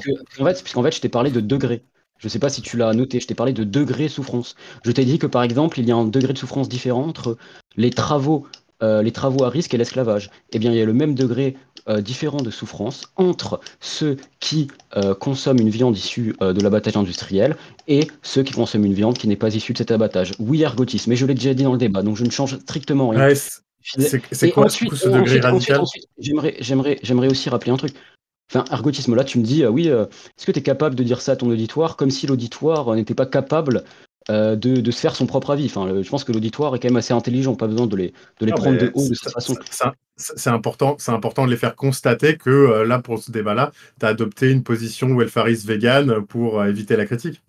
puisqu'en fait, je t'ai parlé de degrés. Je sais pas si tu l'as noté, je t'ai parlé de degrés de souffrance. Je t'ai dit que par exemple, il y a un degré de souffrance différent entre les travaux à risque et l'esclavage. Eh bien, il y a le même degré différent de souffrance entre ceux qui consomment une viande issue de l'abattage industriel et ceux qui consomment une viande qui n'est pas issue de cet abattage. Oui, ergotisme, mais je l'ai déjà dit dans le débat, donc je ne change strictement rien. Ouais, c'est Et quoi du coup ensuite, ce degré radical? j'aimerais aussi rappeler un truc. Enfin, ergotisme, là, tu me dis, oui, est-ce que tu es capable de dire ça à ton auditoire comme si l'auditoire n'était pas capable de se faire son propre avis. Enfin, je pense que l'auditoire est quand même assez intelligent, pas besoin de les Non, prendre de mais haut de cette façon. c'est important de les faire constater que là, pour ce débat-là, tu as adopté une position welfariste vegan pour éviter la critique.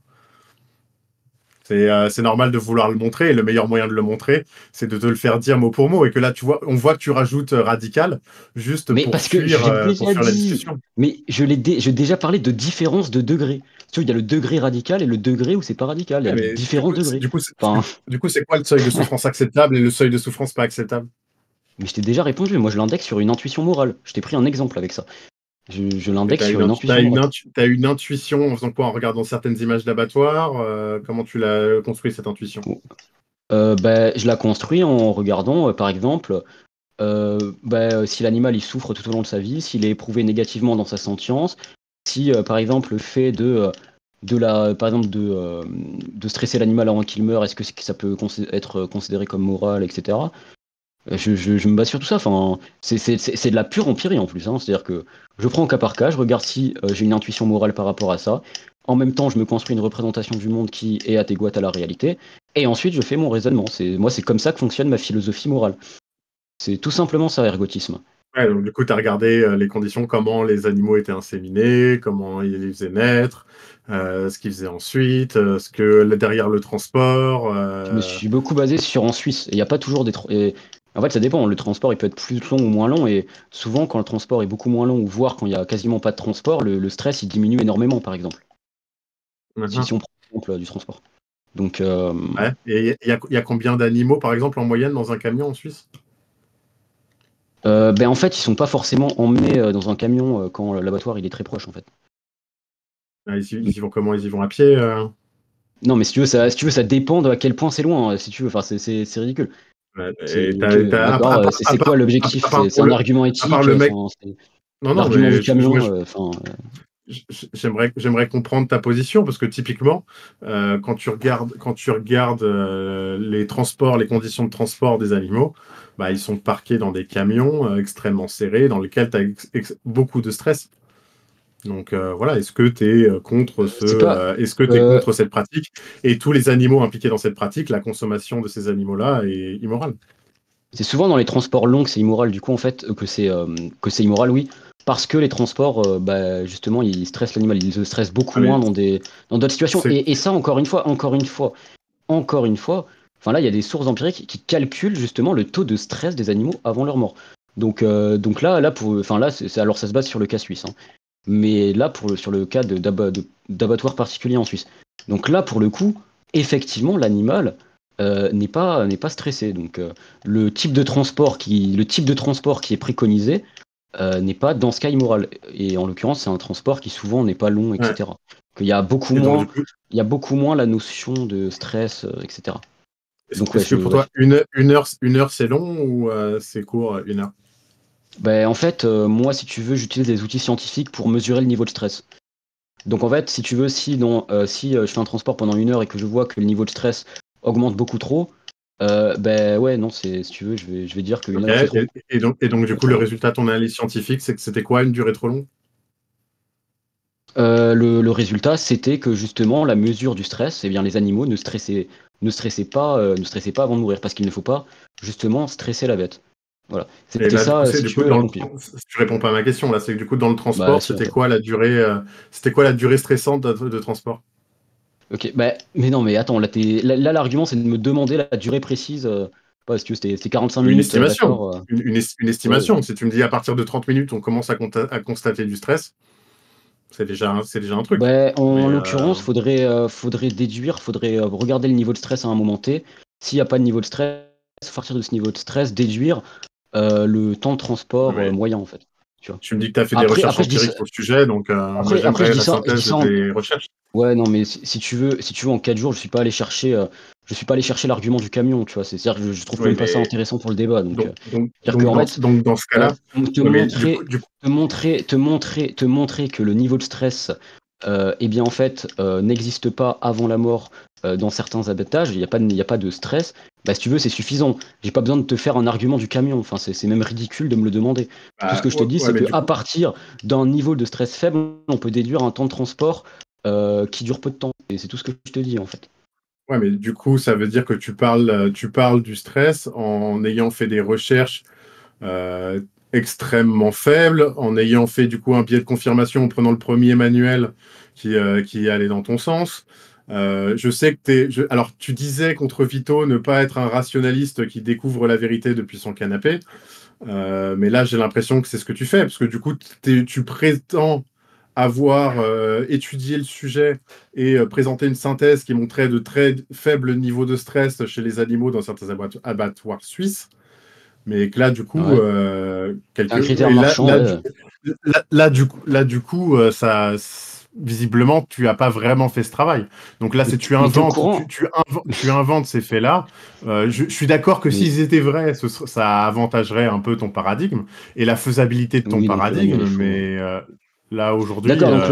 C'est normal de vouloir le montrer, et le meilleur moyen de le montrer, c'est de te le faire dire mot pour mot. Et que là, tu vois, on voit que tu rajoutes radical juste Mais parce que je l'ai pour déjà fuir la dit, discussion. mais j'ai déjà parlé de différence de degré. Tu vois, il y a le degré radical et le degré où c'est pas radical. Il y Ouais, a mais différents degrés. Enfin, du coup, c'est quoi le seuil de souffrance acceptable et le seuil de souffrance pas acceptable? mais je t'ai déjà répondu. Moi, je l'indexe sur une intuition morale. Je t'ai pris un exemple avec ça. Je Et l'indexe sur une intuition morale. t'as une intuition en faisant quoi? En regardant certaines images d'abattoirs? Comment tu l'as construit cette intuition? Je la construis en regardant, par exemple, si l'animal il souffre tout au long de sa vie, s'il est éprouvé négativement dans sa sentience, si par exemple le fait par exemple de stresser l'animal avant qu'il meure, est-ce que ça peut être considéré comme moral, etc. Je me base sur tout ça. Enfin, c'est de la pure empirie en plus. Hein. C'est-à-dire que je prends au cas par cas, je regarde si j'ai une intuition morale par rapport à ça. En même temps, je me construis une représentation du monde qui est adéquate à la réalité. Et ensuite, je fais mon raisonnement. Moi, c'est comme ça que fonctionne ma philosophie morale. C'est tout simplement ça, ergotisme. Ouais, donc du coup, tu as regardé les conditions, comment les animaux étaient inséminés, comment ils les faisaient naître, ce qu'ils faisaient ensuite, derrière le transport. Je me suis beaucoup basé sur en Suisse. Et il n'y a pas toujours en fait, ça dépend. Le transport, il peut être plus long ou moins long. Et souvent, quand le transport est beaucoup moins long, ou voire quand il n'y a quasiment pas de transport, le stress, il diminue énormément, par exemple. Si Mhm. on prend l'exemple du transport. Donc, Ouais. Et il y a combien d'animaux, par exemple, en moyenne dans un camion en Suisse? En fait, ils sont pas forcément emmenés dans un camion quand l'abattoir il est très proche, en fait. Ils y vont comment? Ils y vont à pied Non, mais si tu veux, ça dépend de à quel point c'est loin, si tu veux. Enfin, c'est ridicule. D'accord, c'est quoi l'objectif? C'est un argument à part éthique, le mec. c'est Non, l'argument mais du camion. j'aimerais comprendre ta position parce que typiquement, quand tu regardes les transports, les conditions de transport des animaux, bah, ils sont parqués dans des camions extrêmement serrés dans lesquels tu as beaucoup de stress. Donc voilà, est-ce que tu es contre C'est pas. est-ce que tu es contre cette pratique et tous les animaux impliqués dans cette pratique, la consommation de ces animaux-là est immorale? C'est souvent dans les transports longs que c'est immoral, du coup, en fait, que c'est immoral, oui. Parce que les transports, justement, ils stressent l'animal. Ils le stressent beaucoup Ah, mais moins dans d'autres situations. c'est Et ça, encore une fois, enfin là, il y a des sources empiriques qui calculent justement le taux de stress des animaux avant leur mort. Donc alors ça se base sur le cas suisse, hein. Mais là, sur le cas d'abattoirs particuliers en Suisse. Donc là, pour le coup, effectivement, l'animal n'est pas stressé. Donc le type de transport qui est préconisé n'est pas dans ce cas immoral. Et en l'occurrence, c'est un transport qui souvent n'est pas long, ouais. etc. Qu'il y a beaucoup Et donc, du moins, coup, il y a beaucoup moins la notion de stress, etc. Donc ouais, est-ce que pour toi, une heure c'est long ou c'est court, une heure? En fait, moi, si tu veux, j'utilise des outils scientifiques pour mesurer le niveau de stress. Donc en fait, si tu veux, si je fais un transport pendant 1 heure et que je vois que le niveau de stress augmente beaucoup trop, ouais, non, si tu veux, je vais dire qu'une Ok. heure c'est trop. Et donc, du coup, le résultat de ton analyse scientifique, c'est que c'était quoi une durée trop longue? Le résultat, c'était que justement, la mesure du stress, eh bien, les animaux ne stressaient pas avant de mourir, parce qu'il ne faut pas justement stresser la bête. Voilà. Et C'était là, du coup, ça, c'est si du tu coup veux, la dans le conclusion. tu réponds pas à ma question là, c'est que du coup dans le Bah transport, si, en c'était fait. quoi la durée stressante de transport? Ok, mais non, mais attends, là, l'argument, c'est de me demander la durée précise. Pas, si tu veux, c'était 45 Une minutes, estimation. d'accord. Une Ouais. estimation. Si tu me dis à partir de 30 minutes, on commence à constater du stress, c'est déjà un truc. En Mais l'occurrence, faudrait déduire, faudrait regarder le niveau de stress à un moment T. S'il n'y a pas de niveau de stress, à partir de ce niveau de stress, déduire le temps de transport mais moyen, en fait. Tu vois. tu me dis que tu as fait des Après, recherches après, je dis empiriques ça. sur le sujet, donc moi Après, je j'aimerais dis la ça. Je dis synthèse de ça. tes recherches. Ouais, non, mais si tu veux, en 4 jours, je suis pas allé chercher l'argument du camion. Tu vois. C'est-à-dire que je trouve Oui, même pas ça mais intéressant pour le débat. Donc, c'est-à-dire que donc en fait, dans ce cas-là, te ouais, mais du coup, montrer, te montrer que le niveau de stress, eh bien en fait, n'existe pas avant la mort dans certains abattages. Il y a pas de stress. Bah, si tu veux, c'est suffisant. J'ai pas besoin de te faire un argument du camion. Enfin, c'est même ridicule de me le demander. Tout ce que je te ouais, dis, ouais, c'est mais que du à coup, partir d'un niveau de stress faible, on peut déduire un temps de transport qui dure peu de temps. Et c'est tout ce que je te dis en fait. ouais, mais du coup, ça veut dire que tu parles du stress en ayant fait des recherches euh, extrêmement faibles, en ayant fait du coup un biais de confirmation en prenant le premier manuel qui allait dans ton sens. Je sais que alors, tu disais contre Vito ne pas être un rationaliste qui découvre la vérité depuis son canapé. Mais là, j'ai l'impression que c'est ce que tu fais, parce que du coup, tu prétends avoir étudié le sujet et présenté une synthèse qui montrait de très faibles niveaux de stress chez les animaux dans certains abattoirs suisses. Mais que là, du coup, Ouais. C'est un critère et là, marchand, ouais. du coup, visiblement, tu n'as pas vraiment fait ce travail. Donc là, Mais c'est t- mais t'es au courant? tu inventes ces faits-là. Je suis d'accord que Mais s'ils étaient vrais, ça avantagerait un peu ton paradigme et la faisabilité de ton oui, donc non, mais paradigme. il faut. Mais là, aujourd'hui, D'accord, donc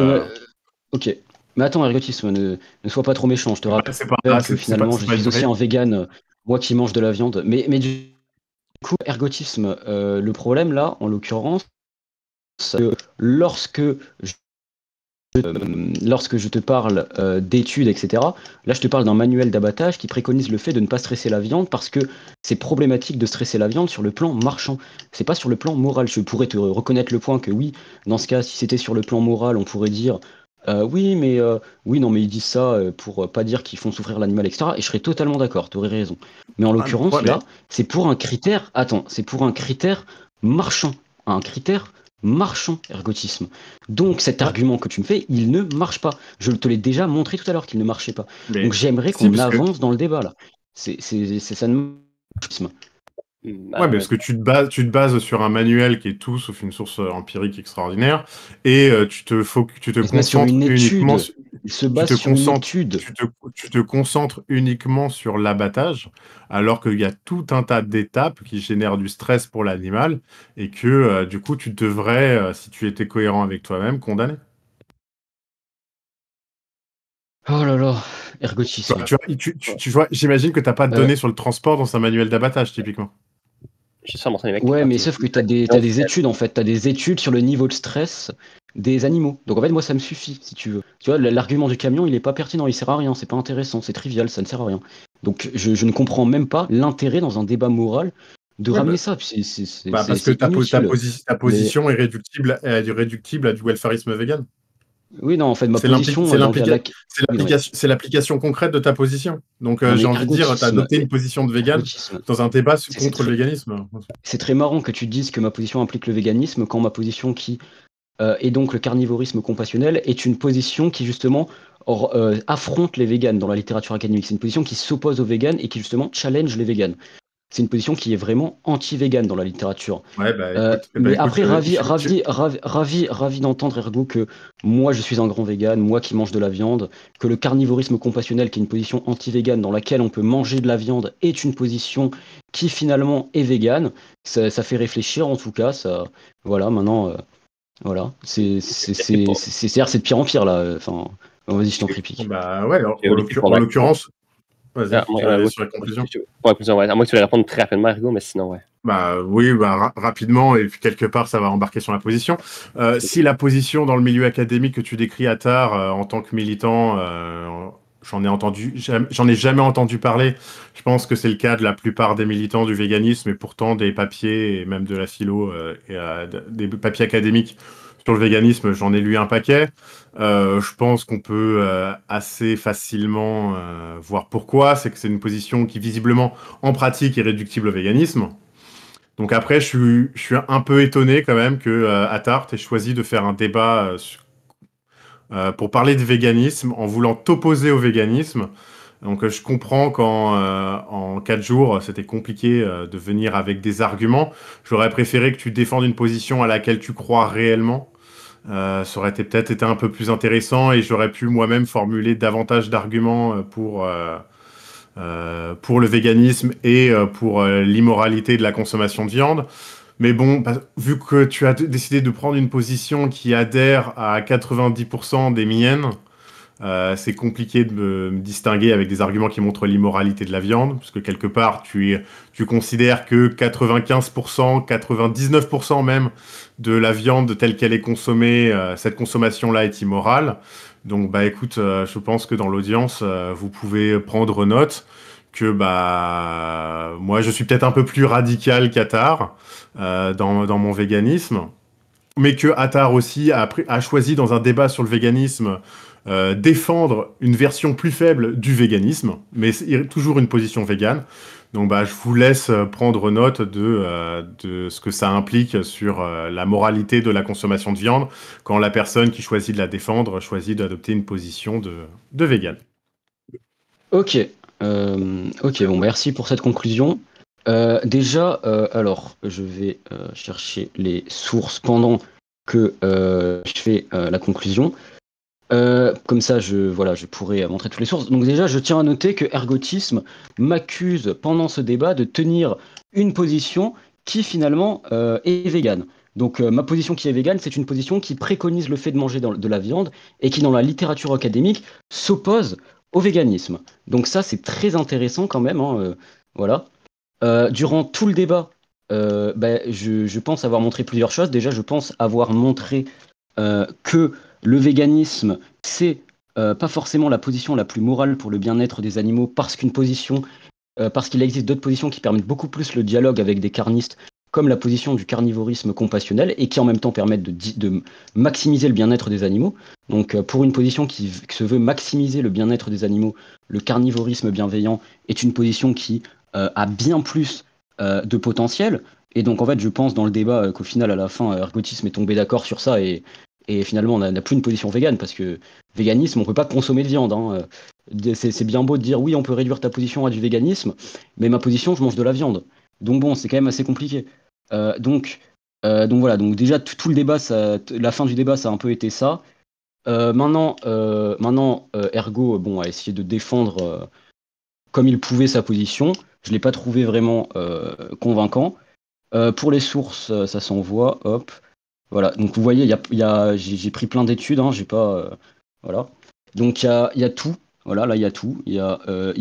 ok. Mais attends, Ergotisme, ne sois pas trop méchant. Je te c'est pas, rappelle que c'est pas, finalement, c'est je pas une suis aussi vraie. un vegan, moi qui mange de la viande. Mais du coup, Ergotisme, le problème là, en l'occurrence, c'est que lorsque je te parle d'études, etc., là je te parle d'un manuel d'abattage qui préconise le fait de ne pas stresser la viande parce que c'est problématique de stresser la viande sur le plan marchand. C'est pas sur le plan moral. Je pourrais te reconnaître le point que oui, dans ce cas, si c'était sur le plan moral, on pourrait dire oui, mais oui, non, mais ils disent ça pour pas dire qu'ils font souffrir l'animal, etc. Et je serais totalement d'accord, tu aurais raison. Mais en Ouais, l'occurrence, mais là, c'est pour un critère, attends, c'est pour un critère marchand. Un critère marchand, ergotisme. Donc cet ouais, argument que tu me fais, il ne marche pas. Je te l'ai déjà montré tout à l'heure qu'il ne marchait pas. Donc mais j'aimerais si, qu'on parce que avance dans le débat là. C'est ça ne marche pas. Ouais, mais parce que tu te bases sur un manuel qui est tout sauf une source empirique extraordinaire, et tu te Il se base sur concentres une uniquement, étude. Il se tu base te sur une concentres, étude. tu te concentres uniquement sur l'abattage, alors qu'il y a tout un tas d'étapes qui génèrent du stress pour l'animal, et que du coup, tu devrais, si tu étais cohérent avec toi-même, condamner. Oh là là, ergotisme. Tu vois, j'imagine que tu n'as pas de Euh, données sur le transport dans un manuel d'abattage, typiquement. Je suis mentionné, mec. ouais, mais Ok. sauf que t'as des études, en fait. T'as des études sur le niveau de stress des animaux. Donc, en fait, moi, ça me suffit, si tu veux. Tu vois, l'argument du camion, il est pas pertinent, il sert à rien, c'est pas intéressant, c'est trivial, ça ne sert à rien. Donc, je ne comprends même pas l'intérêt dans un débat moral de Ouais, ramener bah, ça. parce que C'est inutile. ta Mais position est réductible à du welfarisme vegan. oui, non, en fait, ma C'est l'impli- position c'est dans l'implica- oui, non, mais, c'est l'application concrète de ta position. Donc, non, mais j'ai envie de dire, tu as adopté une position de vegan ergotisme, dans un débat c'est contre le véganisme. c'est très marrant que tu dises que ma position implique le véganisme quand ma position qui et donc le carnivorisme compassionnel est une position qui justement affronte les véganes dans la littérature académique. C'est une position qui s'oppose aux véganes et qui justement challenge les véganes. C'est une position qui est vraiment anti-végane dans la littérature. Ouais, Mais écoute, après, ravi d'entendre Ergo que moi je suis un grand végane, moi qui mange de la viande, que le carnivorisme compassionnel, qui est une position anti-végane dans laquelle on peut manger de la viande, est une position qui finalement est végane. Ça fait réfléchir en tout cas. Ça, voilà, maintenant. Voilà, c'est-à-dire c'est de pire en pire là. Enfin, vas-y, je t'en prie, Pic. bah ouais, Et Olivier, pour en la- l'occurrence, vas-y, Ah, tu ouais, vas aller ouais, sur la conclusion. pour la conclusion, ouais. À moins que tu voulais répondre très rapidement, Ergo, mais sinon, ouais. Bah oui, rapidement, et puis quelque part, ça va embarquer sur la position. Si la position dans le milieu académique que tu décris à tard en tant que militant, j'en ai jamais entendu parler. Je pense que c'est le cas de la plupart des militants du véganisme, et pourtant des papiers et même de la philo des papiers académiques sur le véganisme, j'en ai lu un paquet. Je pense qu'on peut assez facilement voir pourquoi. C'est que c'est une position qui visiblement en pratique est réductible au véganisme. Donc après, je suis un peu étonné quand même que Attard ait choisi de faire un débat pour parler de véganisme en voulant t'opposer au véganisme. Donc je comprends qu'en en 4 jours, c'était compliqué de venir avec des arguments. J'aurais préféré que tu défendes une position à laquelle tu crois réellement. Ça aurait peut-être été un peu plus intéressant, et j'aurais pu moi-même formuler davantage d'arguments pour le véganisme et pour l'immoralité de la consommation de viande. Mais bon, vu que tu as décidé de prendre une position qui adhère à 90% des miennes, c'est compliqué de me distinguer avec des arguments qui montrent l'immoralité de la viande, parce que quelque part, tu considères que 95%, 99% même de la viande telle qu'elle est consommée, cette consommation-là est immorale. Donc, bah écoute, je pense que dans l'audience, vous pouvez prendre note que moi, je suis peut-être un peu plus radical qu'Attar dans mon véganisme, mais que Attar aussi a choisi dans un débat sur le véganisme défendre une version plus faible du véganisme, mais c'est toujours une position végane. Donc je vous laisse prendre note de ce que ça implique sur la moralité de la consommation de viande quand la personne qui choisit de la défendre choisit d'adopter une position de végane. Ok, ok, bon, merci pour cette conclusion. Déjà, alors, je vais chercher les sources pendant que je fais la conclusion. Comme ça, je pourrais montrer toutes les sources. Donc déjà, je tiens à noter que Ergotisme m'accuse pendant ce débat de tenir une position qui finalement est végane. Donc ma position qui est végane, c'est une position qui préconise le fait de manger de la viande et qui, dans la littérature académique, s'oppose au véganisme. Donc ça, c'est très intéressant quand même, hein, voilà. Durant tout le débat, je pense avoir montré plusieurs choses. Déjà, je pense avoir montré que le véganisme, c'est pas forcément la position la plus morale pour le bien-être des animaux, parce qu'il existe d'autres positions qui permettent beaucoup plus le dialogue avec des carnistes, comme la position du carnivorisme compassionnel, et qui en même temps permettent de maximiser le bien-être des animaux. Donc pour une position qui se veut maximiser le bien-être des animaux, le carnivorisme bienveillant est une position qui a bien plus de potentiel. Et donc en fait, je pense dans le débat qu'au final, à la fin, Ergotisme est tombé d'accord sur ça, et finalement, on n'a plus une position végane, parce que véganisme, on peut pas consommer de viande, hein. C'est bien beau de dire oui, on peut réduire ta position à du véganisme, mais ma position, je mange de la viande. Donc bon, c'est quand même assez compliqué. Donc voilà, donc déjà tout le débat, la fin du débat, ça a un peu été ça. Maintenant, Ergo bon, a essayé de défendre comme il pouvait sa position. Je ne l'ai pas trouvé vraiment convaincant. Pour les sources, ça s'envoie, hop. Voilà, donc vous voyez, j'ai pris plein d'études, hein, j'ai pas. Voilà. Donc il y a tout. Voilà, là il y a tout. Il y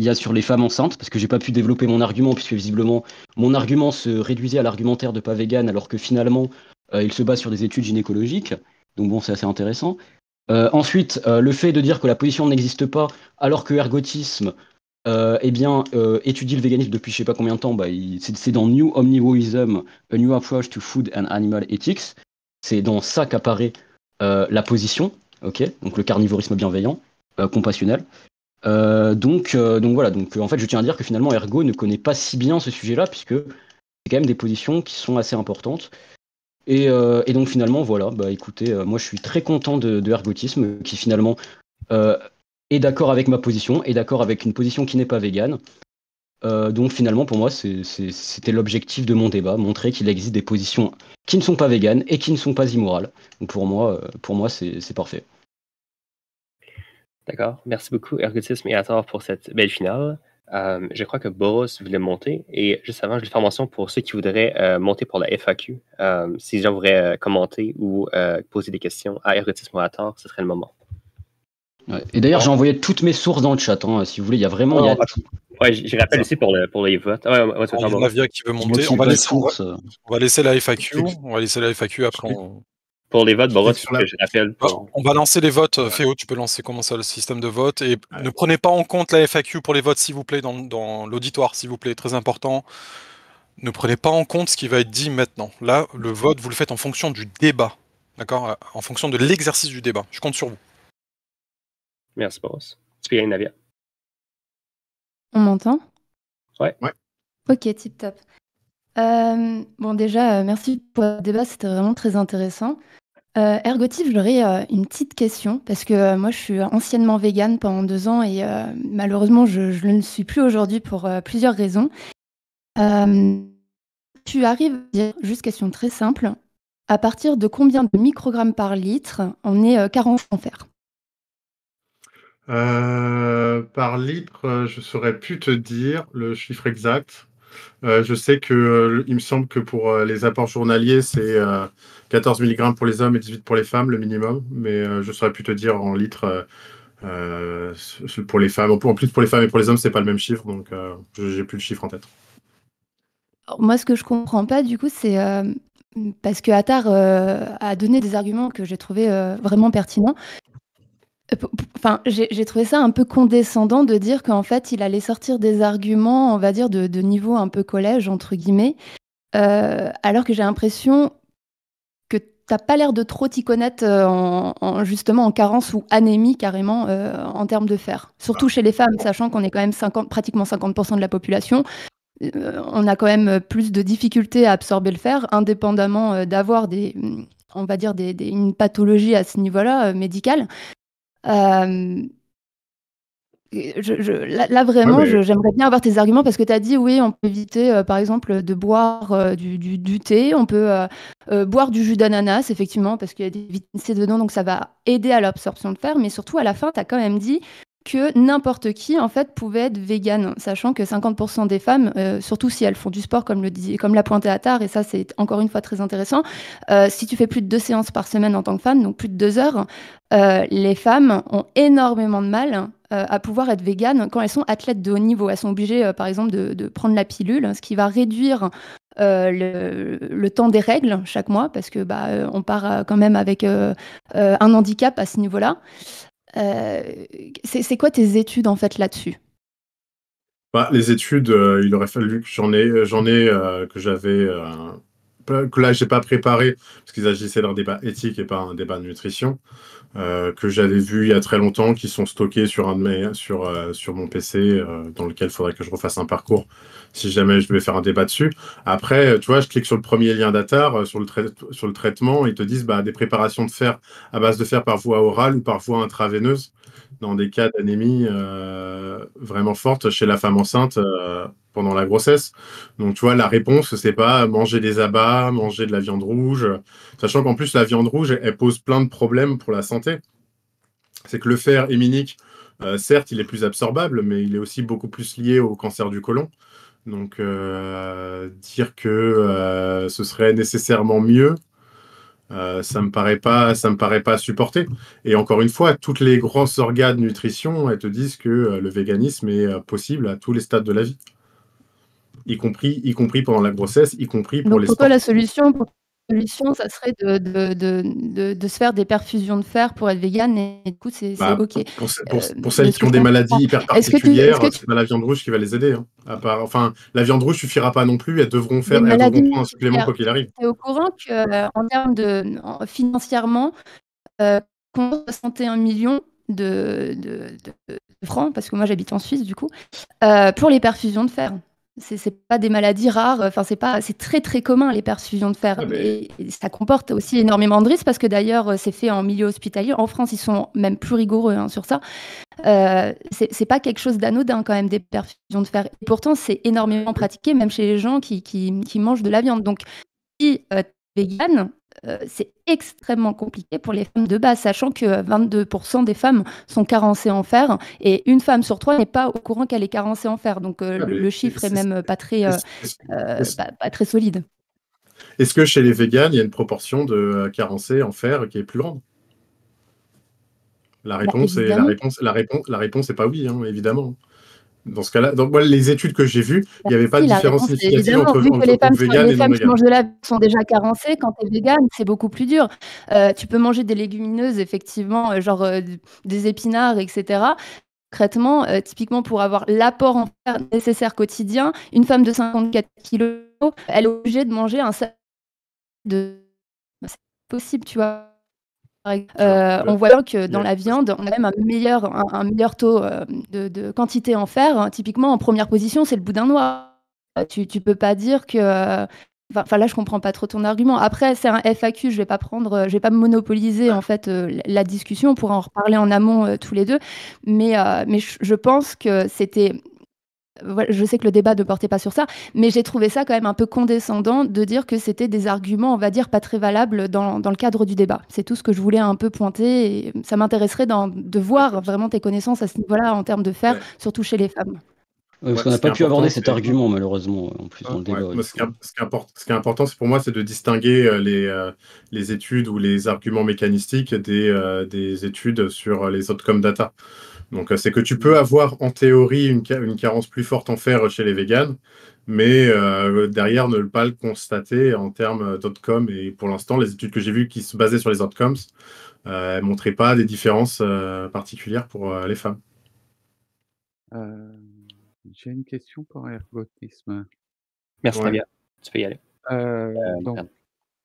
a sur les femmes enceintes, parce que j'ai pas pu développer mon argument, puisque visiblement mon argument se réduisait à l'argumentaire de pas vegan, alors que finalement il se base sur des études gynécologiques. Donc bon, c'est assez intéressant. Ensuite, le fait de dire que la position n'existe pas, alors que ergotisme étudie le véganisme depuis je sais pas combien de temps, c'est dans New Omnivoism, A New Approach to Food and Animal Ethics. C'est dans ça qu'apparaît la position, ok, donc le carnivorisme bienveillant, compassionnel. Donc voilà, donc en fait je tiens à dire que finalement Ergo ne connaît pas si bien ce sujet-là, puisque c'est quand même des positions qui sont assez importantes. Et donc finalement voilà, écoutez, moi je suis très content de Ergotisme, qui finalement est d'accord avec ma position, est d'accord avec une position qui n'est pas végane. Donc finalement, pour moi, c'était l'objectif de mon débat, montrer qu'il existe des positions qui ne sont pas véganes et qui ne sont pas immorales. Donc pour moi c'est parfait. D'accord. Merci beaucoup, Ergotisme et Ator, pour cette belle finale. Je crois que Boros voulait monter. Et juste avant, je vais faire mention pour ceux qui voudraient monter pour la FAQ. Si les gens voudraient commenter ou poser des questions à Ergotisme ou à Ator, ce serait le moment. Ouais. Et d'ailleurs, j'ai envoyé toutes mes sources dans le chat. Hein, si vous voulez, il y a vraiment. Ouais, je rappelle aussi pour les votes. Il y a Navia qui veut monter. On va laisser la FAQ. Après, pour les votes, Boros, je rappelle. On va lancer les votes. Féo, tu peux lancer comment ça le système de vote. Et ne prenez pas en compte la FAQ pour les votes, s'il vous plaît, dans l'auditoire, s'il vous plaît. Très important. Ne prenez pas en compte ce qui va être dit maintenant. Là, le vote, vous le faites en fonction du débat. D'accord? En fonction de l'exercice du débat. Je compte sur vous. Merci, Boros. Tu peux y aller, Navia. On m'entend? Ouais. Ok, tip top. Bon, déjà, merci pour le débat, c'était vraiment très intéressant. Ergotif, j'aurais une petite question, parce que moi, je suis anciennement végane pendant 2 ans et malheureusement, je ne le suis plus aujourd'hui pour plusieurs raisons. Tu arrives à dire, juste question très simple, à partir de combien de microgrammes par litre on est carent en fer? Par litre, je saurais plus te dire le chiffre exact. Je sais que il me semble que pour les apports journaliers, c'est 14 mg pour les hommes et 18 pour les femmes, le minimum. Mais je saurais plus te dire en litres pour les femmes. En plus, pour les femmes et pour les hommes, c'est pas le même chiffre, donc j'ai plus le chiffre en tête. Alors, moi, ce que je comprends pas, du coup, c'est parce que Attar a donné des arguments que j'ai trouvé vraiment pertinents. Enfin, j'ai trouvé ça un peu condescendant de dire qu'en fait, il allait sortir des arguments, on va dire, de niveau un peu collège, entre guillemets, alors que j'ai l'impression que t'as pas l'air de trop t'y connaître justement en carence ou anémie carrément en termes de fer. Surtout chez les femmes, sachant qu'on est quand même pratiquement 50% de la population. On a quand même plus de difficultés à absorber le fer, indépendamment d'avoir on va dire une pathologie à ce niveau-là médicale. Là vraiment, Ouais, mais... j'aimerais bien avoir tes arguments parce que tu as dit oui, on peut éviter par exemple de boire du thé, on peut boire du jus d'ananas, effectivement, parce qu'il y a des vitamines C dedans, donc ça va aider à l'absorption de fer, mais surtout à la fin, tu as quand même dit que n'importe qui en fait pouvait être végane, sachant que 50% des femmes, surtout si elles font du sport comme l'a pointé Attar, et ça c'est encore une fois très intéressant, si tu fais plus de 2 séances par semaine en tant que femme, donc plus de 2 heures, les femmes ont énormément de mal à pouvoir être véganes quand elles sont athlètes de haut niveau. Elles sont obligées, par exemple, de prendre la pilule, ce qui va réduire le temps des règles chaque mois, parce que on part quand même avec un handicap à ce niveau-là. C'est quoi tes études en fait là-dessus? Les études, il aurait fallu que j'en ai que j'avais que là j'ai pas préparé parce qu'il s'agissait d'un débat éthique et pas un débat de nutrition, que j'avais vu il y a très longtemps, qui sont stockés sur sur mon PC, dans lequel il faudrait que je refasse un parcours si jamais je devais faire un débat dessus. Après, tu vois, je clique sur le premier lien d'Attar, sur le traitement, ils te disent des préparations de fer à base de fer par voie orale ou par voie intraveineuse dans des cas d'anémie vraiment forte chez la femme enceinte. pendant la grossesse. Donc, tu vois, la réponse, c'est pas manger des abats, manger de la viande rouge, sachant qu'en plus, la viande rouge, elle pose plein de problèmes pour la santé. C'est que le fer héminique, certes, il est plus absorbable, mais il est aussi beaucoup plus lié au cancer du côlon. Donc, dire que ce serait nécessairement mieux, ça me paraît pas à supporter. Et encore une fois, toutes les grands organes de nutrition, elles te disent que le véganisme est possible à tous les stades de la vie, y compris pendant la grossesse, y compris pour Donc les pour toi, la sportifs. solution, ça serait de se faire des perfusions de fer pour être végane et du coup, c'est Bah, OK. pour De celles ce qui que ont je des comprends. maladies hyper Est-ce que particulières, tu c'est pas la viande rouge qui va les aider, hein. Enfin, la viande rouge suffira pas non plus. Elles devront des prendre maladies un supplément quoi qu'il arrive. tu es au courant qu'en termes financièrement, qu'on 61 millions de francs, parce que moi j'habite en Suisse du coup, pour les perfusions de fer. C'est pas des maladies rares, enfin c'est très très commun les perfusions de fer. Ouais, mais Et ça comporte aussi énormément de risques parce que d'ailleurs c'est fait en milieu hospitalier. En France ils sont même plus rigoureux hein, sur ça. C'est pas quelque chose d'anodin quand même des perfusions de fer. Et pourtant c'est énormément pratiqué même chez les gens qui mangent de la viande. Donc si tu es végane, c'est extrêmement compliqué pour les femmes de base, sachant que 22% des femmes sont carencées en fer et une femme sur trois n'est pas au courant qu'elle est carencée en fer. Donc ouais, le chiffre est même pas très, est-ce pas très solide. est-ce que chez les véganes, il y a une proportion de carencés en fer qui est plus grande? La Bah, réponse est évidemment, la réponse est pas oui, hein, évidemment. Dans ce cas-là, donc moi, les études que j'ai vues, il bah, n'y avait pas de si la différence réponse c'est significative évidemment, vu que entre groupes véganes les et non femmes qui véganes. mangent de la viande sont déjà carencées, quand tu es végane, c'est beaucoup plus dur. Tu peux manger des légumineuses effectivement, genre, des épinards et cetera. Concrètement, typiquement pour avoir l'apport en fer nécessaire quotidien, une femme de 54 kilos, elle est obligée de manger un sac de c'est possible, tu vois? Alors, On voit bien que il y dans a la viande, on a même un meilleur taux, de quantité en fer, hein. Typiquement, en première position, c'est le boudin noir. Tu peux pas dire que, enfin là, je comprends pas trop ton argument. Après, c'est un FAQ, je vais pas monopoliser en fait, la discussion. On pourra en reparler en amont, tous les 2. Mais je pense que c'était voilà, je sais que le débat ne portait pas sur ça, mais j'ai trouvé ça quand même un peu condescendant de dire que c'était des arguments, on va dire, pas très valables dans le cadre du débat. C'est tout ce que je voulais un peu pointer et ça m'intéresserait de voir vraiment tes connaissances à ce niveau-là en termes de faire, ouais. surtout chez les femmes. Parce Moi, qu'on n'a ce qui est pas pu aborder important, cet c'est argument, malheureusement, en plus, dans le ouais, débat. moi, Du ce coup. qui est important, c'est pour moi, c'est de distinguer les études ou les arguments mécanistiques des études sur les outcome data. Donc, c'est que tu peux avoir en théorie une carence plus forte en fer chez les véganes, mais derrière ne pas le constater en termes d'outcome. Et pour l'instant, les études que j'ai vues qui se basaient sur les outcomes, elles ne montraient pas des différences particulières pour les femmes. J'ai une question pour ergotisme. Merci, Ouais. Fabien. Tu peux y aller. Donc, Pardon.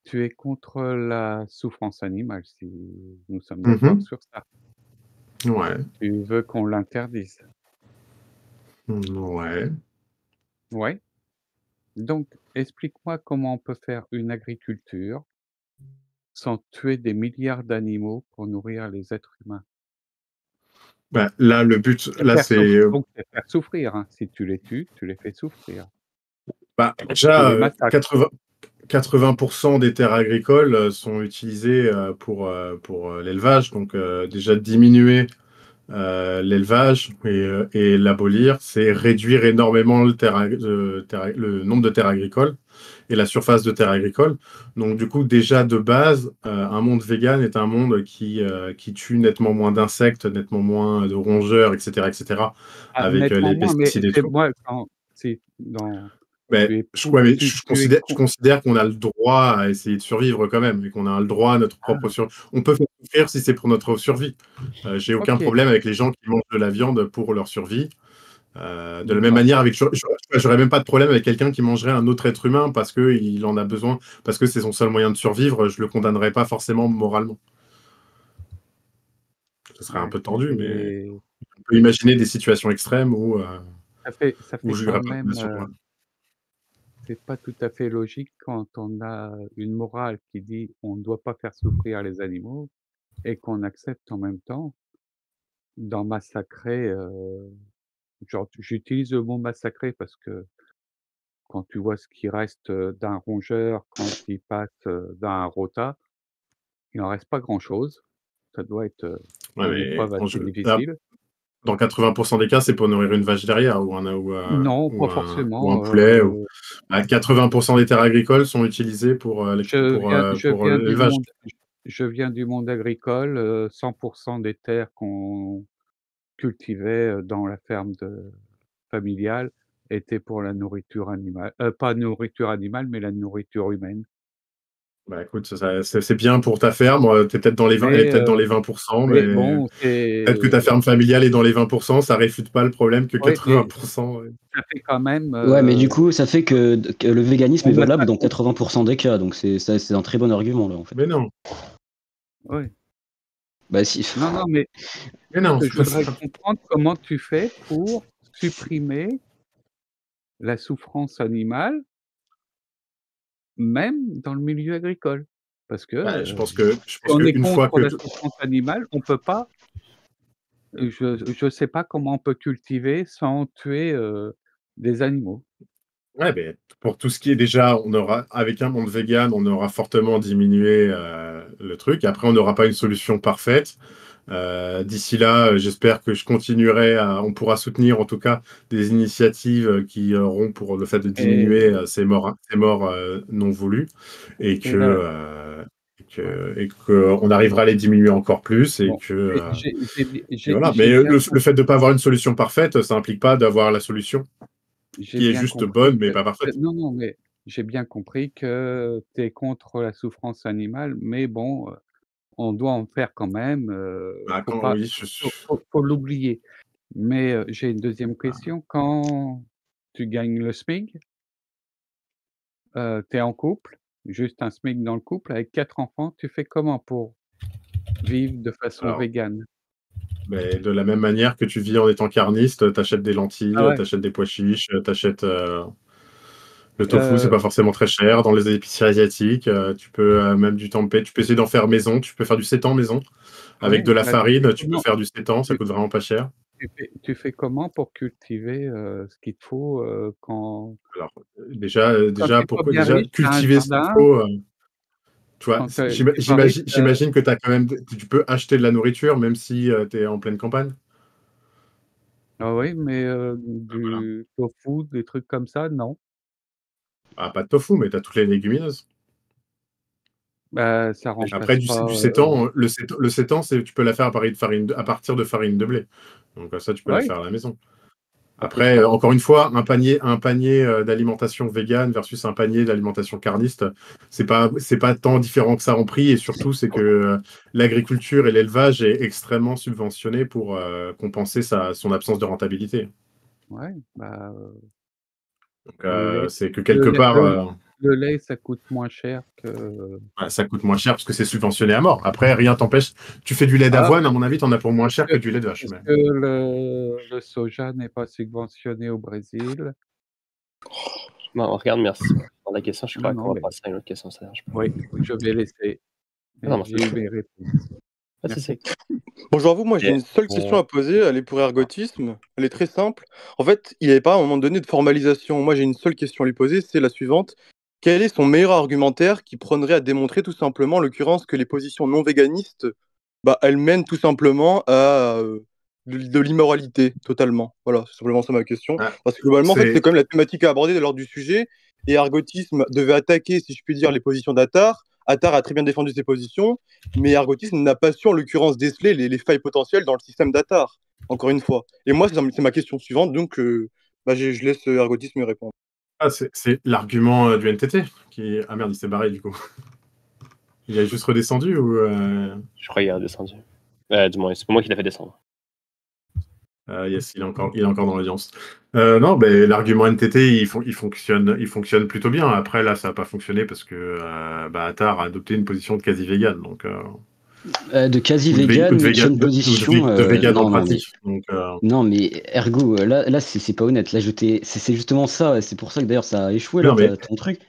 tu es contre la souffrance animale, si nous sommes d'accord sur ça. Ouais. Tu veux qu'on l'interdise. Ouais. Ouais. Donc, explique-moi comment on peut faire une agriculture sans tuer des milliards d'animaux pour nourrir les êtres humains. Bah, là, le but, Et là, faire c'est donc c'est faire souffrir, hein. Si tu les tues, tu les fais souffrir. bah, Tu déjà les massacres. 80% des terres agricoles sont utilisées pour l'élevage. Donc, déjà, diminuer l'élevage et l'abolir, c'est réduire énormément le nombre de terres agricoles et la surface de terres agricoles. Donc, du coup, déjà, de base, un monde vegan est un monde qui tue nettement moins d'insectes, nettement moins de rongeurs, etc., etc., Ah, avec nettement les moins, mais pesticides et c'est tout. moi quand c'est dans Mais tu es ouais, mais tu es je considère qu'on a le droit à essayer de survivre quand même, et qu'on a le droit à notre propre survie. On peut faire souffrir si c'est pour notre survie. J'ai aucun OK, problème avec les gens qui mangent de la viande pour leur survie. De la même d'accord. manière, j'aurais même pas de problème avec quelqu'un qui mangerait un autre être humain parce qu'il en a besoin, parce que c'est son seul moyen de survivre. Je le condamnerais pas forcément moralement. Ce serait un Ouais, peu tordu, mais et on peut imaginer des situations extrêmes où ça où fait je quand n'irais pas de même, condamnation morale. c'est pas tout à fait logique quand on a une morale qui dit: «On ne doit pas faire souffrir les animaux» et qu'on accepte en même temps d'en massacrer, genre j'utilise le mot massacrer parce que quand tu vois ce qui reste d'un rongeur quand il passe d'un rota, il en reste pas grand-chose. Ça doit être Ouais, une mais épreuve assez là, difficile. dans 80% des cas, c'est pour nourrir une vache derrière Non, ou pas un forcément. poulet. 80% des terres agricoles sont utilisées pour Je l'élevage. viens du monde agricole. 100% des terres qu'on cultivait dans la ferme familiale étaient pour la nourriture animale. Pas nourriture animale, mais la nourriture humaine. Bah écoute, c'est bien pour ta ferme. Elle est Mais, peut-être dans les 20%, mais mais bon, peut-être que ta ferme familiale est dans les 20%, ça réfute pas le problème que ouais, mais 80%. Ouais. ça fait quand même. Ouais, mais du coup, ça fait que le véganisme est On valable attaque. dans 80% des cas, donc c'est un très bon argument là en fait. Mais non, Ouais. Bah si. Non, mais mais non, je voudrais comprendre comment tu fais pour supprimer la souffrance animale, même dans le milieu agricole. Parce que Bah, je pense si on est qu'une fois contre que la souffrance animale, on peut pas. Je sais pas comment on peut cultiver sans tuer des animaux. ouais, mais pour tout ce qui est déjà, avec un monde vegan, on aura fortement diminué le truc. Après, on n'aura pas une solution parfaite. D'ici là, j'espère que on pourra soutenir en tout cas des initiatives qui auront pour le fait de Et, diminuer ces morts non voulues et et là, ouais. qu'on arrivera à les diminuer encore plus Bon, et voilà. Mais le fait de ne pas avoir une solution parfaite, ça implique pas d'avoir la solution j'ai qui est bien juste compris bonne mais que pas parfaite. non, mais j'ai bien compris que tu es contre la souffrance animale, mais bon, on doit en faire quand même. Bah, Faut pas, oui, je suis. faut l'oublier. Mais j'ai une deuxième question. Quand tu gagnes le SMIC, tu es en couple, juste un SMIC dans le couple avec 4 enfants, tu fais comment pour vivre de façon Alors, végane? mais de la même manière que tu vis en étant carniste, t'achètes des Ah lentilles, ouais? t'achètes des pois chiches, t'achètes le tofu, c'est Heu, pas forcément très cher dans les épiceries asiatiques. Tu peux même du tempeh, tu peux essayer d'en faire maison, tu peux faire du sétan maison avec ouais, de la bah, tu fais farine, tu peux comment? faire du sétan, ça Tu coûte vraiment pas cher. tu fais comment pour cultiver ce qu'il te faut quand Alors quand déjà tu es pas pourquoi bien déjà riche, tu as un cultiver ce qu'il jardin, faut, tu vois? quand tu es pas riche, J'imagine que tu peux acheter de la nourriture même si tu es en pleine campagne? ah oui, mais Voilà. du tofu, des trucs comme ça, non. Ah, pas de tofu, mais tu as toutes les légumineuses. Bah, ça Après, remplace du pas, sétan, le sétan, tu peux la faire à partir de farine de blé. Donc ça, tu peux la ouais, faire à la maison. ça peut se Après, faire. encore une fois, un panier d'alimentation végane versus un panier d'alimentation carniste, c'est pas tant différent que ça en prix. Et surtout, c'est que l'agriculture et l'élevage est extrêmement subventionné pour compenser son absence de rentabilité. Ouais, bah, Donc, le lait c'est que le quelque lait part, le lait, ça coûte moins cher que ouais, ça coûte moins cher parce que c'est subventionné à mort. Après, rien t'empêche. Tu fais du lait ah, d'avoine, à mon avis, tu en as pour moins cher est-ce que que du lait de vache. est-ce Mais... que le soja n'est pas subventionné au Brésil? Bon, on regarde, merci pour la question. Je Non, crois non, qu'on va mais passer à une autre question, ça dérange pas. oui, je vais laisser. Non, non, J'ai eu mes réponses. pas de Merci. souci. Bonjour à vous, moi j'ai Et- une seule question à poser, elle est pour ergotisme, elle est très simple. En fait, il n'y avait pas à un moment donné de formalisation. Moi j'ai une seule question à lui poser, c'est la suivante. Quel est son meilleur argumentaire qui prendrait à démontrer tout simplement, en l'occurrence, que les positions non véganistes, bah, elles mènent tout simplement à de l'immoralité, totalement. Voilà, c'est simplement ça ma question. Ah, Parce que globalement, en fait, c'est c'est quand même la thématique à aborder lors du sujet, et ergotisme devait attaquer, si je puis dire, les positions d'Attar. Attar a très bien défendu ses positions, mais Ergotisme n'a pas su, en l'occurrence, déceler les failles potentielles dans le système d'Attar, encore une fois. Et moi, c'est ma question suivante, donc bah, je laisse Ergotisme y répondre. c'est l'argument du NTT qui. Ah merde, il s'est barré du coup. Il est juste redescendu ou. Je crois qu'il est redescendu. Du moins, c'est pas moi qui l'ai fait descendre. Yes, il est encore dans l'audience. Non, ben, l'argument NTT, il fonctionne plutôt bien. Après, là, ça n'a pas fonctionné parce que Attar a adopté une position de quasi-vegan. Donc, De quasi ou de vegan, mais sur vegan, une position. de vegan en Non, non, mais. pratique. Donc, Non, mais ergo, là c'est pas honnête. Là, c'est justement ça. C'est pour ça que d'ailleurs ça a échoué, là, non, mais ton truc.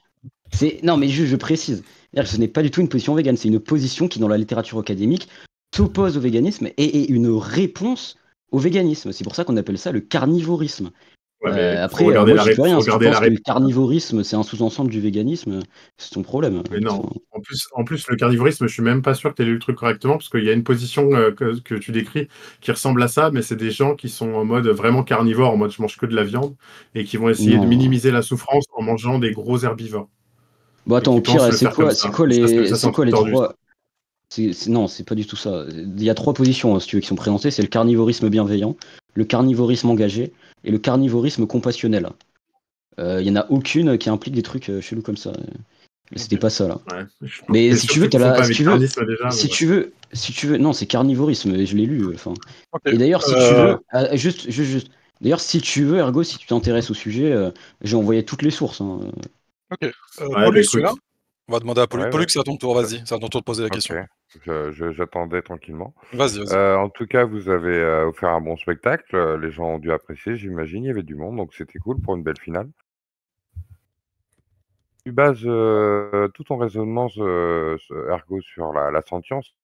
Non, mais je précise. C'est-à-dire que ce n'est pas du tout une position végane. C'est une position qui, dans la littérature académique, s'oppose au véganisme et est une réponse au véganisme. C'est pour ça qu'on appelle ça le carnivorisme. Ouais, mais Après, faut regarder moi, j'y peux rien. faut Si tu regarder la penses que le réponse. carnivorisme, c'est un sous-ensemble du véganisme, c'est ton problème. Mais non. En plus, le carnivorisme, je suis même pas sûr que tu aies lu le truc correctement, parce qu'il y a une position que tu décris qui ressemble à ça, mais c'est des gens qui sont en mode vraiment carnivore, en mode je mange que de la viande, et qui vont essayer de Non. minimiser la souffrance en mangeant des gros herbivores. Bon, Et attends, au qui pensent pire, le faire comme c'est ça. quoi Ça, les, c'est un c'est quoi truc les tordu. trois. Non, c'est pas du tout ça. Il y a trois positions, si tu veux, qui sont présentées. C'est le carnivorisme bienveillant, le carnivorisme engagé et le carnivorisme compassionnel. Il y en a aucune qui implique des trucs chelous comme ça. C'était Ok. pas ça, là. Ouais. Je Mais suis si sûr tu que veux, tu confonds pas si avec tu veux, carnisme déjà. Mais ouais. si tu veux, non, c'est carnivorisme, je l'ai lu. Enfin. Ok. Et d'ailleurs, si tu veux, juste. D'ailleurs, si tu veux, Ergo, si tu t'intéresses au sujet, j'ai envoyé toutes les sources. Hein. Ok. Ouais, Pollux, tu es écoute. là? On va demander à Pollux. Ouais, Pollux, ouais. c'est à ton tour, vas-y. C'est à ton tour de poser la Ok, question. j'attendais tranquillement. Vas-y. En tout cas, vous avez offert un bon spectacle. Les gens ont dû apprécier, j'imagine. Il y avait du monde, donc c'était cool pour une belle finale. Tu bases tout ton raisonnement, Ergo, sur la sentience.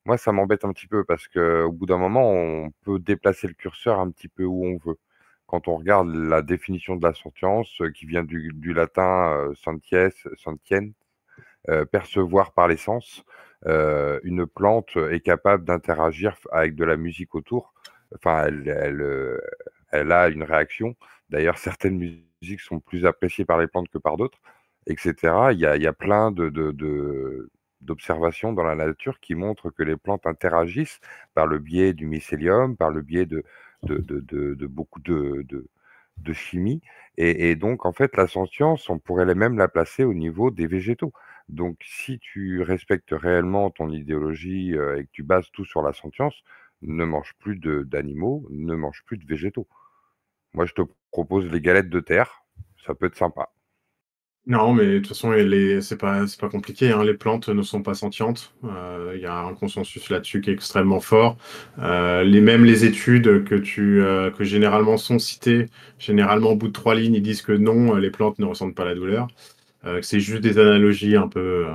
Moi, ça m'embête un petit peu parce qu'au bout d'un moment, on peut déplacer le curseur un petit peu où on veut. Quand on regarde la définition de la sentience, qui vient du latin sentient, percevoir par les sens, une plante est capable d'interagir avec de la musique autour. Enfin, elle a une réaction. D'ailleurs, certaines musiques sont plus appréciées par les plantes que par d'autres, etc. Il y a plein d'observations dans la nature qui montrent que les plantes interagissent par le biais du mycélium, par le biais de beaucoup de chimie. Et donc, en fait, la sentience, on pourrait même la placer au niveau des végétaux. Donc, si tu respectes réellement ton idéologie et que tu bases tout sur la sentience, ne mange plus d'animaux, ne mange plus de végétaux. Moi, je te propose les galettes de terre, ça peut être sympa. Non, mais de toute façon, c'est pas compliqué, hein. Les plantes ne sont pas sentientes. Il y a un consensus là-dessus qui est extrêmement fort. Même les études que généralement sont citées, généralement au bout de 3 lignes, ils disent que non, les plantes ne ressentent pas la douleur. Que c'est juste des analogies un peu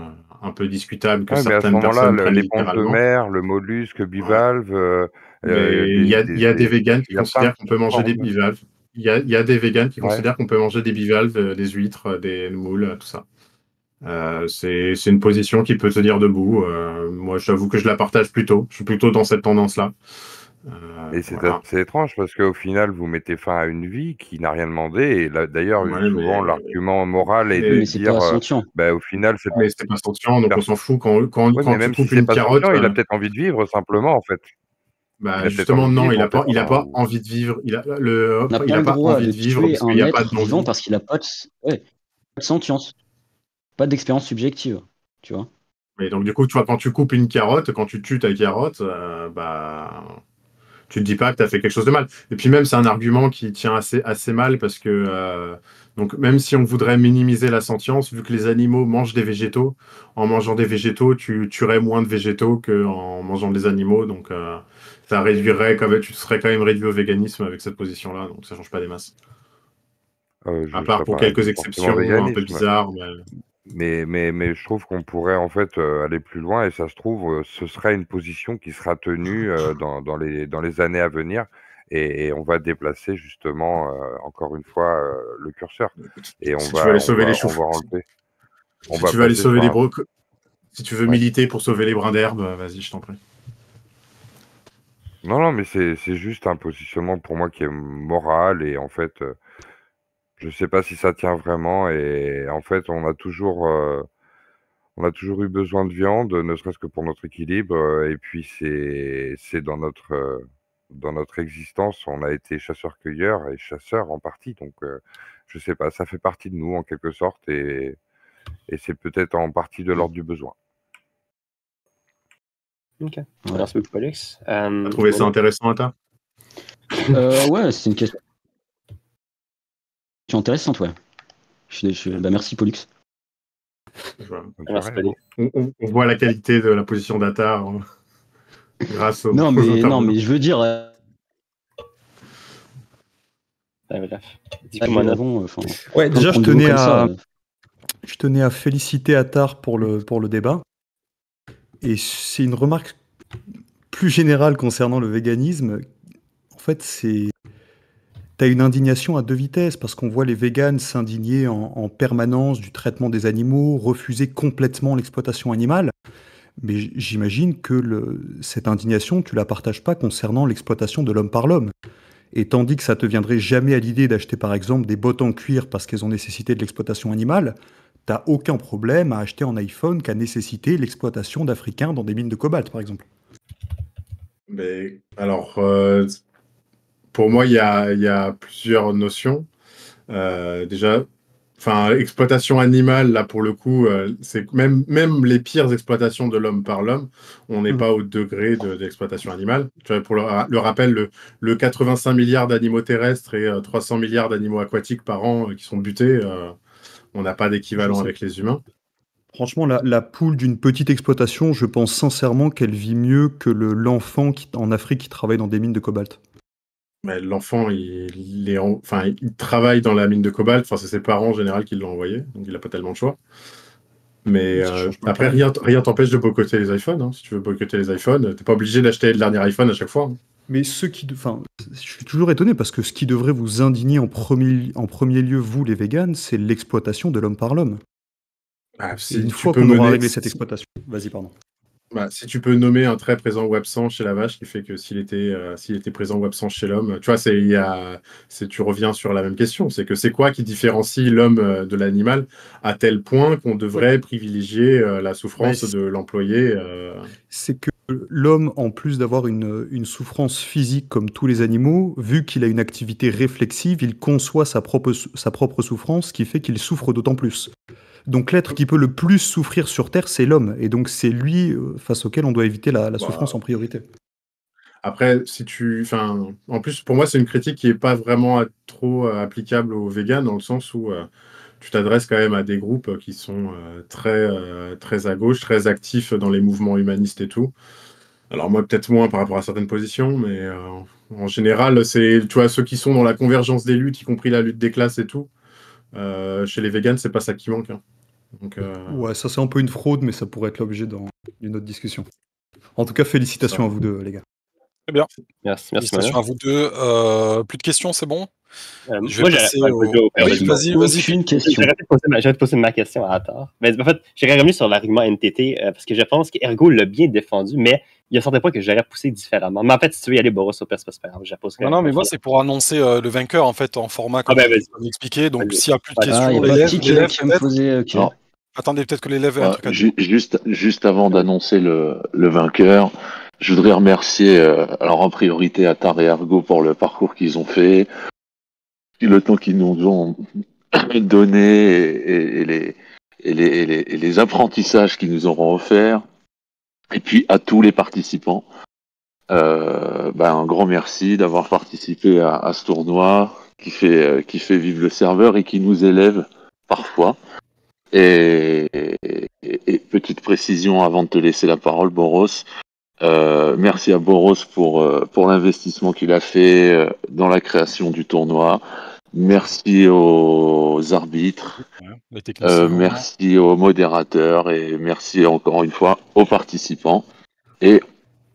discutables que Ouais, mais à ce certaines moment-là, personnes prennent les pontes de littéralement. mer, le mollusque, Ouais. bivalve, Mais il y a des végans qui il y a plein de considèrent qu'on peut manger des formes. bivalves. Il y a des végans qui Ouais. considèrent qu'on peut manger des bivalves, des huîtres, des moules, tout ça. C'est une position qui peut tenir debout. Moi, j'avoue que je la partage plutôt. Je suis plutôt dans cette tendance-là. Et c'est Voilà. assez étrange parce qu'au final, vous mettez fin à une vie qui n'a rien demandé. Et d'ailleurs, Ouais, souvent, l'argument moral est de Mais c'est dire, pas sentient. au final, cette mais c'est pas sentient, donc on s'en fout. Oui, mais Quand tu même si coupes c'est une pas carotte, sentient, il a peut-être envie de vivre simplement, en fait. Il a peut-être justement, envie de non, vivre, il en a pas, fait. il a pas Ou- envie de vivre. Il a On n'a pas le pas droit envie de de vivre tuer parce qu'il un n'y a pas être vivant d'envie. parce qu'il n'a pas pas de sentience, pas d'expérience subjective, tu vois. Mais donc, du coup, tu vois, quand tu coupes une carotte, quand tu tues ta carotte, tu te dis pas que tu as fait quelque chose de mal. Et puis même, c'est un argument qui tient assez mal parce que donc même si on voudrait minimiser la sentience, vu que les animaux mangent des végétaux, en mangeant des végétaux, tu tuerais moins de végétaux qu'en mangeant des animaux. Donc ça réduirait quand même, tu serais quand même réduit au véganisme avec cette position-là. Donc ça change pas des masses. je À ne part serais pour pas quelques forcément exceptions un peu véganisme. bizarres. Mais je trouve qu'on pourrait en fait aller plus loin et ça se trouve, ce serait une position qui sera tenue dans les années à venir et on va déplacer justement encore une fois le curseur et Si tu veux aller sauver les choux, on va enlever, on si va tu veux aller passer sauver sur les un... brocs, si tu veux Ouais. militer pour sauver les brins d'herbe, vas-y, je t'en prie. Non, mais c'est juste un positionnement pour moi qui est moral et en fait, je sais pas si ça tient vraiment et en fait, on a toujours eu besoin de viande, ne serait-ce que pour notre équilibre, et puis c'est dans notre existence, on a été chasseurs-cueilleurs et chasseurs en partie, donc je sais pas, ça fait partie de nous en quelque sorte et c'est peut-être en partie de l'ordre du besoin. Ok. Ouais. Merci beaucoup, Pollux. T'as trouvé ça intéressant, Ata? Ouais, c'est une question intéressante, ouais. Merci, Pollux. Merci, Pollux. On voit la qualité de la position d'Ata grâce aux Non, mais intervenants. je veux dire, Bref. Dis-moi, avant, Ouais, déjà, je prendre de l'eau comme ça, tenais à féliciter Attar pour le débat. Et c'est une remarque plus générale concernant le véganisme. En fait, tu as une indignation à deux vitesses, parce qu'on voit les véganes s'indigner en permanence du traitement des animaux, refuser complètement l'exploitation animale. Mais j'imagine que cette indignation, tu la partages pas concernant l'exploitation de l'homme par l'homme. Et tandis que ça te viendrait jamais à l'idée d'acheter par exemple des bottes en cuir parce qu'elles ont nécessité de l'exploitation animale, t'as aucun problème à acheter un iPhone qui a nécessité l'exploitation d'Africains dans des mines de cobalt par exemple. Mais alors, pour moi, il y a plusieurs notions. Déjà, enfin, exploitation animale, là, pour le coup, c'est que même les pires exploitations de l'homme par l'homme, on n'est pas au degré d'exploitation animale. Tu vois, pour le rappel, le 85 milliards d'animaux terrestres et 300 milliards d'animaux aquatiques par an qui sont butés, on n'a pas d'équivalent avec les humains. Franchement, la poule d'une petite exploitation, je pense sincèrement qu'elle vit mieux que l'enfant en Afrique qui travaille dans des mines de cobalt. Mais l'enfant, il travaille dans la mine de cobalt. Enfin, c'est ses parents en général qui l'ont envoyé, donc il n'a pas tellement de choix. Mais après, rien t'empêche de boycotter les iPhones. Hein. Si tu veux boycotter les iPhones, t'es pas obligé d'acheter le dernier iPhone à chaque fois. Hein. Mais je suis toujours étonné parce que ce qui devrait vous indigner en premier lieu, vous les véganes, c'est l'exploitation de l'homme par l'homme. Ah, Et une fois qu'on aura réglé cette exploitation. Vas-y, pardon. Si tu peux nommer un trait présent ou absent chez la vache qui fait que s'il était présent ou absent chez l'homme, tu vois, tu reviens sur la même question. C'est quoi qui différencie l'homme de l'animal à tel point qu'on devrait privilégier la souffrance de l'employé C'est que l'homme, en plus d'avoir une souffrance physique comme tous les animaux, vu qu'il a une activité réflexive, il conçoit sa propre souffrance, ce qui fait qu'il souffre d'autant plus. Donc l'être qui peut le plus souffrir sur Terre, c'est l'homme. Et donc c'est lui face auquel on doit éviter la souffrance en priorité. Après, en plus, pour moi, c'est une critique qui n'est pas vraiment trop applicable aux véganes, dans le sens où tu t'adresses quand même à des groupes qui sont très à gauche, très actifs dans les mouvements humanistes et tout. Alors moi, peut-être moins par rapport à certaines positions, mais en général, c'est, tu vois, ceux qui sont dans la convergence des luttes, y compris la lutte des classes et tout. Chez les véganes, c'est pas ça qui manque. Hein. Donc, ouais, ça c'est un peu une fraude, mais ça pourrait être l'objet d'une autre discussion. En tout cas, félicitations à vous deux, les gars. Très bien. Merci Félicitations à vous deux. Plus de questions, c'est bon? Je moi, vais passer vas-y. Vas-y, une question. J'aurais posé ma question à Attar. Mais en fait, j'irais revenir sur l'argument NTT parce que je pense qu'Ergo l'a bien défendu, mais il y a certains points que j'aurais poussé différemment. Mais en fait, si tu veux y aller, Boros, au pire, c'est pas grave. Non, mais moi, c'est pour annoncer le vainqueur en fait en format comme je vous expliqué. Donc, s'il n'y a plus de questions, l'élève peut-être. Attendez, peut-être que l'élève ait un truc à dire. Juste avant d'annoncer le vainqueur, je voudrais remercier alors en priorité Attar et Ergo pour le parcours qu'ils ont fait, le temps qu'ils nous ont donné et les apprentissages qu'ils nous auront offerts, et puis à tous les participants. Un grand merci d'avoir participé à ce tournoi qui fait vivre le serveur et qui nous élève parfois. Et petite précision avant de te laisser la parole, Boros. Merci à Boros pour l'investissement qu'il a fait dans la création du tournoi. Merci aux arbitres, merci aux modérateurs et merci encore une fois aux participants. Et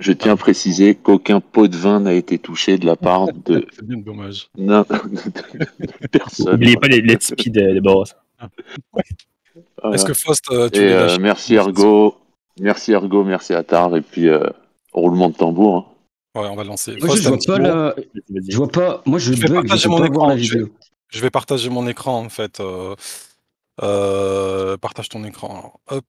je tiens à préciser qu'aucun pot de vin n'a été touché de la part de c'est bien dommage. Personne. N'oubliez pas les tipis de Boros. Voilà. Est-ce que Faust, tu les lâches? Merci Ergo, merci Attar, et puis roulement de tambour. Hein. Ouais, on va lancer. Moi, je vois pas. Moi, je bug. Partager je mon peux pas écran. voir la vidéo. Je vais partager mon écran en fait. Partage ton écran. Alors, hop.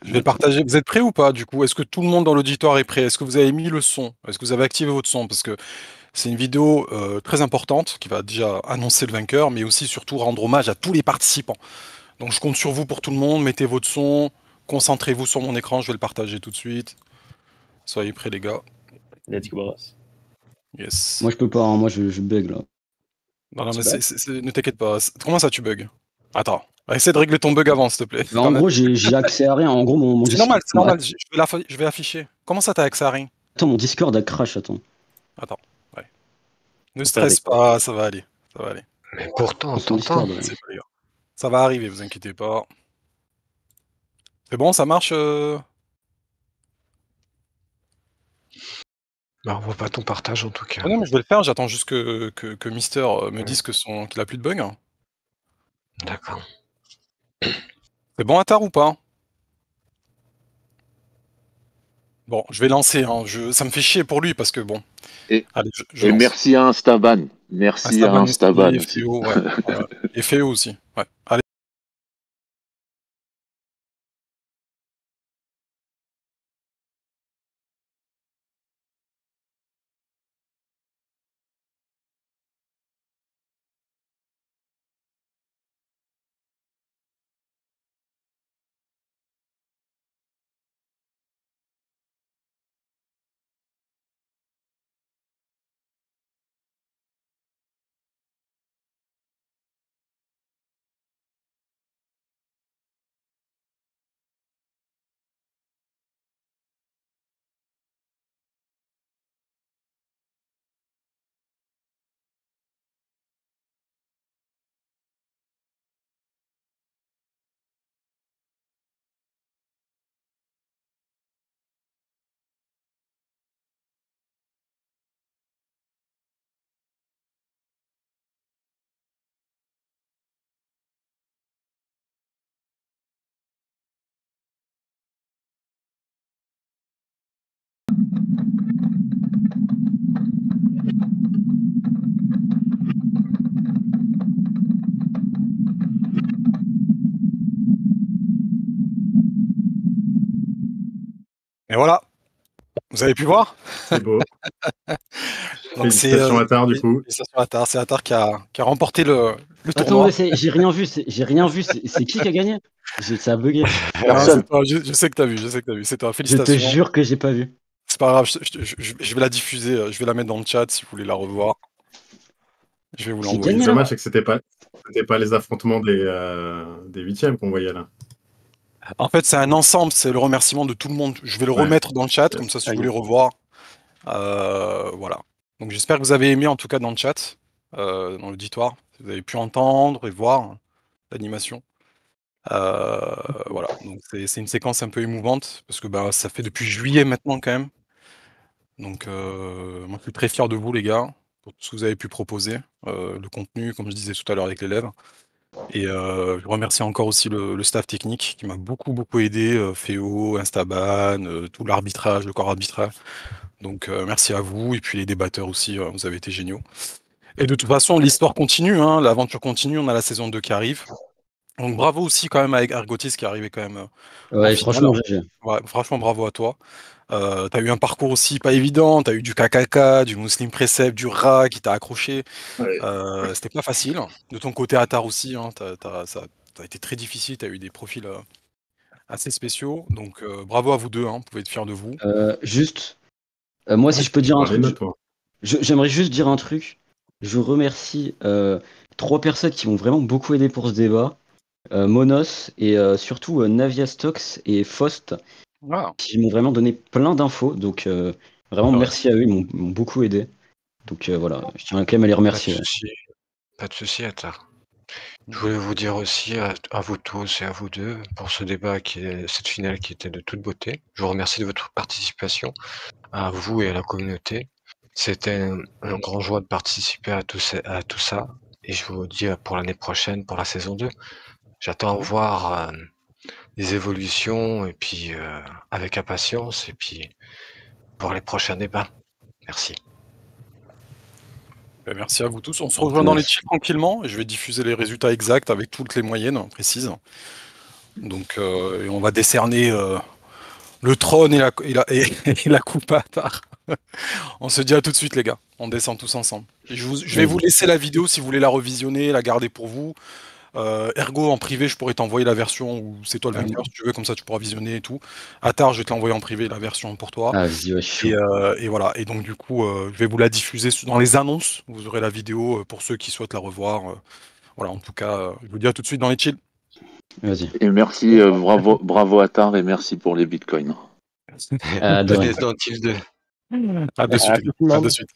Je vais partager. Vous êtes prêts ou pas du coup? Est-ce que tout le monde dans l'auditoire est prêt? Est-ce que vous avez mis le son? Est-ce que vous avez activé votre son? Parce que c'est une vidéo très importante qui va déjà annoncer le vainqueur, mais aussi surtout rendre hommage à tous les participants. Donc je compte sur vous pour tout le monde. Mettez votre son. Concentrez-vous sur mon écran. Je vais le partager tout de suite. Soyez prêts les gars. Let's go, Boros. Yes. Moi, je peux pas. Hein. Moi, je bug là. Non, mais ne t'inquiète pas. Comment ça tu bugs? Attends. Essaie de régler ton bug avant, s'il te plaît. En gros, j'ai accès à rien. En gros, mon c'est normal, c'est normal. Je vais afficher. Comment ça, t'as accès à rien? Attends, mon Discord a crash, attends. Attends, ouais. Ne stresse pas, ça va aller. Ça va aller. Mais pourtant, on s'entend. Ça va arriver, vous inquiétez pas. C'est bon, ça marche Bah, on voit pas ton partage en tout cas. Ah non, mais je vais le faire, j'attends juste que Mister me dise qu'il a plus de bugs. D'accord. C'est bon, Attar ou pas? Bon, je vais lancer, hein. Ça me fait chier pour lui parce que bon. Et, Allez, je et lance. merci à Instaban. Merci à Instaban et aussi. FEO, ouais. Et FEO aussi. Ouais. Allez. Et voilà. Vous avez pu voir? C'est beau. Donc Félicitations Attar, du coup. Félicitations Attar. C'est Attar qui a remporté le Attends, tournoi. j'ai rien vu. J'ai rien vu. C'est qui a gagné? Ça a bugué. Personne. Toi, je sais que t'as vu. C'est toi. Je Félicitations. te jure que j'ai pas vu. C'est pas grave. Je vais la diffuser. Je vais la mettre dans le chat si vous voulez la revoir. Je vais vous l'envoyer. Le dommage, c'est que c'était pas les affrontements des huitièmes qu'on voyait là. En fait, c'est un ensemble, c'est le remerciement de tout le monde. Je vais le remettre dans le chat, comme ça, si vous voulez revoir. Voilà. Donc, j'espère que vous avez aimé, en tout cas, dans le chat, dans l'auditoire. Vous avez pu entendre et voir l'animation. Voilà. Donc, c'est une séquence un peu émouvante, parce que bah, ça fait depuis juillet maintenant, quand même. Donc, moi, je suis très fier de vous, les gars, pour tout ce que vous avez pu proposer. Le contenu, comme je disais tout à l'heure avec l'élève. Et je remercie encore aussi le staff technique qui m'a beaucoup aidé, FEO, Instaban, tout l'arbitrage, le corps arbitral. Donc merci à vous, et puis les débatteurs aussi, vous avez été géniaux. Et de toute façon, l'histoire continue, hein, l'aventure continue, on a la saison 2 qui arrive. Donc bravo aussi quand même à Ergotis qui est arrivé quand même en finale. Franchement, GG. Ouais, franchement, bravo à toi. T'as eu un parcours aussi pas évident, t'as eu du KKK, du Muslim Precept, du Ra qui t'a accroché. C'était pas facile. De ton côté, Attar aussi, hein, ça a été très difficile, t'as eu des profils assez spéciaux. Donc bravo à vous deux, hein, vous pouvez être fiers de vous. Moi, si je peux dire un truc, notes, j'aimerais juste dire un truc. Je remercie 3 personnes qui m'ont vraiment beaucoup aidé pour ce débat. Monos et surtout Navia Stocks et Faust qui m'ont vraiment donné plein d'infos. Donc vraiment merci à eux, ils m'ont beaucoup aidé. Donc voilà, je tiens quand même à les remercier. Pas de souci, Attar. Je voulais vous dire aussi à vous tous et à vous deux pour ce débat cette finale qui était de toute beauté. Je vous remercie de votre participation, à vous et à la communauté. C'était un grand joie de participer à tout ça. Et je vous dis pour l'année prochaine, pour la saison 2. J'attends voir les évolutions et puis avec impatience et puis pour les prochains débats. Merci. Merci à vous tous. On se rejoint dans les chats tranquillement et je vais diffuser les résultats exacts avec toutes les moyennes précises. Donc et on va décerner le trône et la coupe à Attar. On se dit à tout de suite les gars. On descend tous ensemble. Et je vais vous laisser la vidéo si vous voulez la revisionner, la garder pour vous. Ergo en privé, je pourrais t'envoyer la version où c'est toi le vainqueur si tu veux, comme ça tu pourras visionner et tout. Attar, je vais te l'envoyer en privé la version pour toi. Et voilà. Et donc du coup, je vais vous la diffuser dans les annonces. Vous aurez la vidéo pour ceux qui souhaitent la revoir. Voilà. En tout cas, je vous dis à tout de suite dans les chills. Vas-y. Et merci, bravo Attar et merci pour les bitcoins. À de Dans Teams 2. À de suite.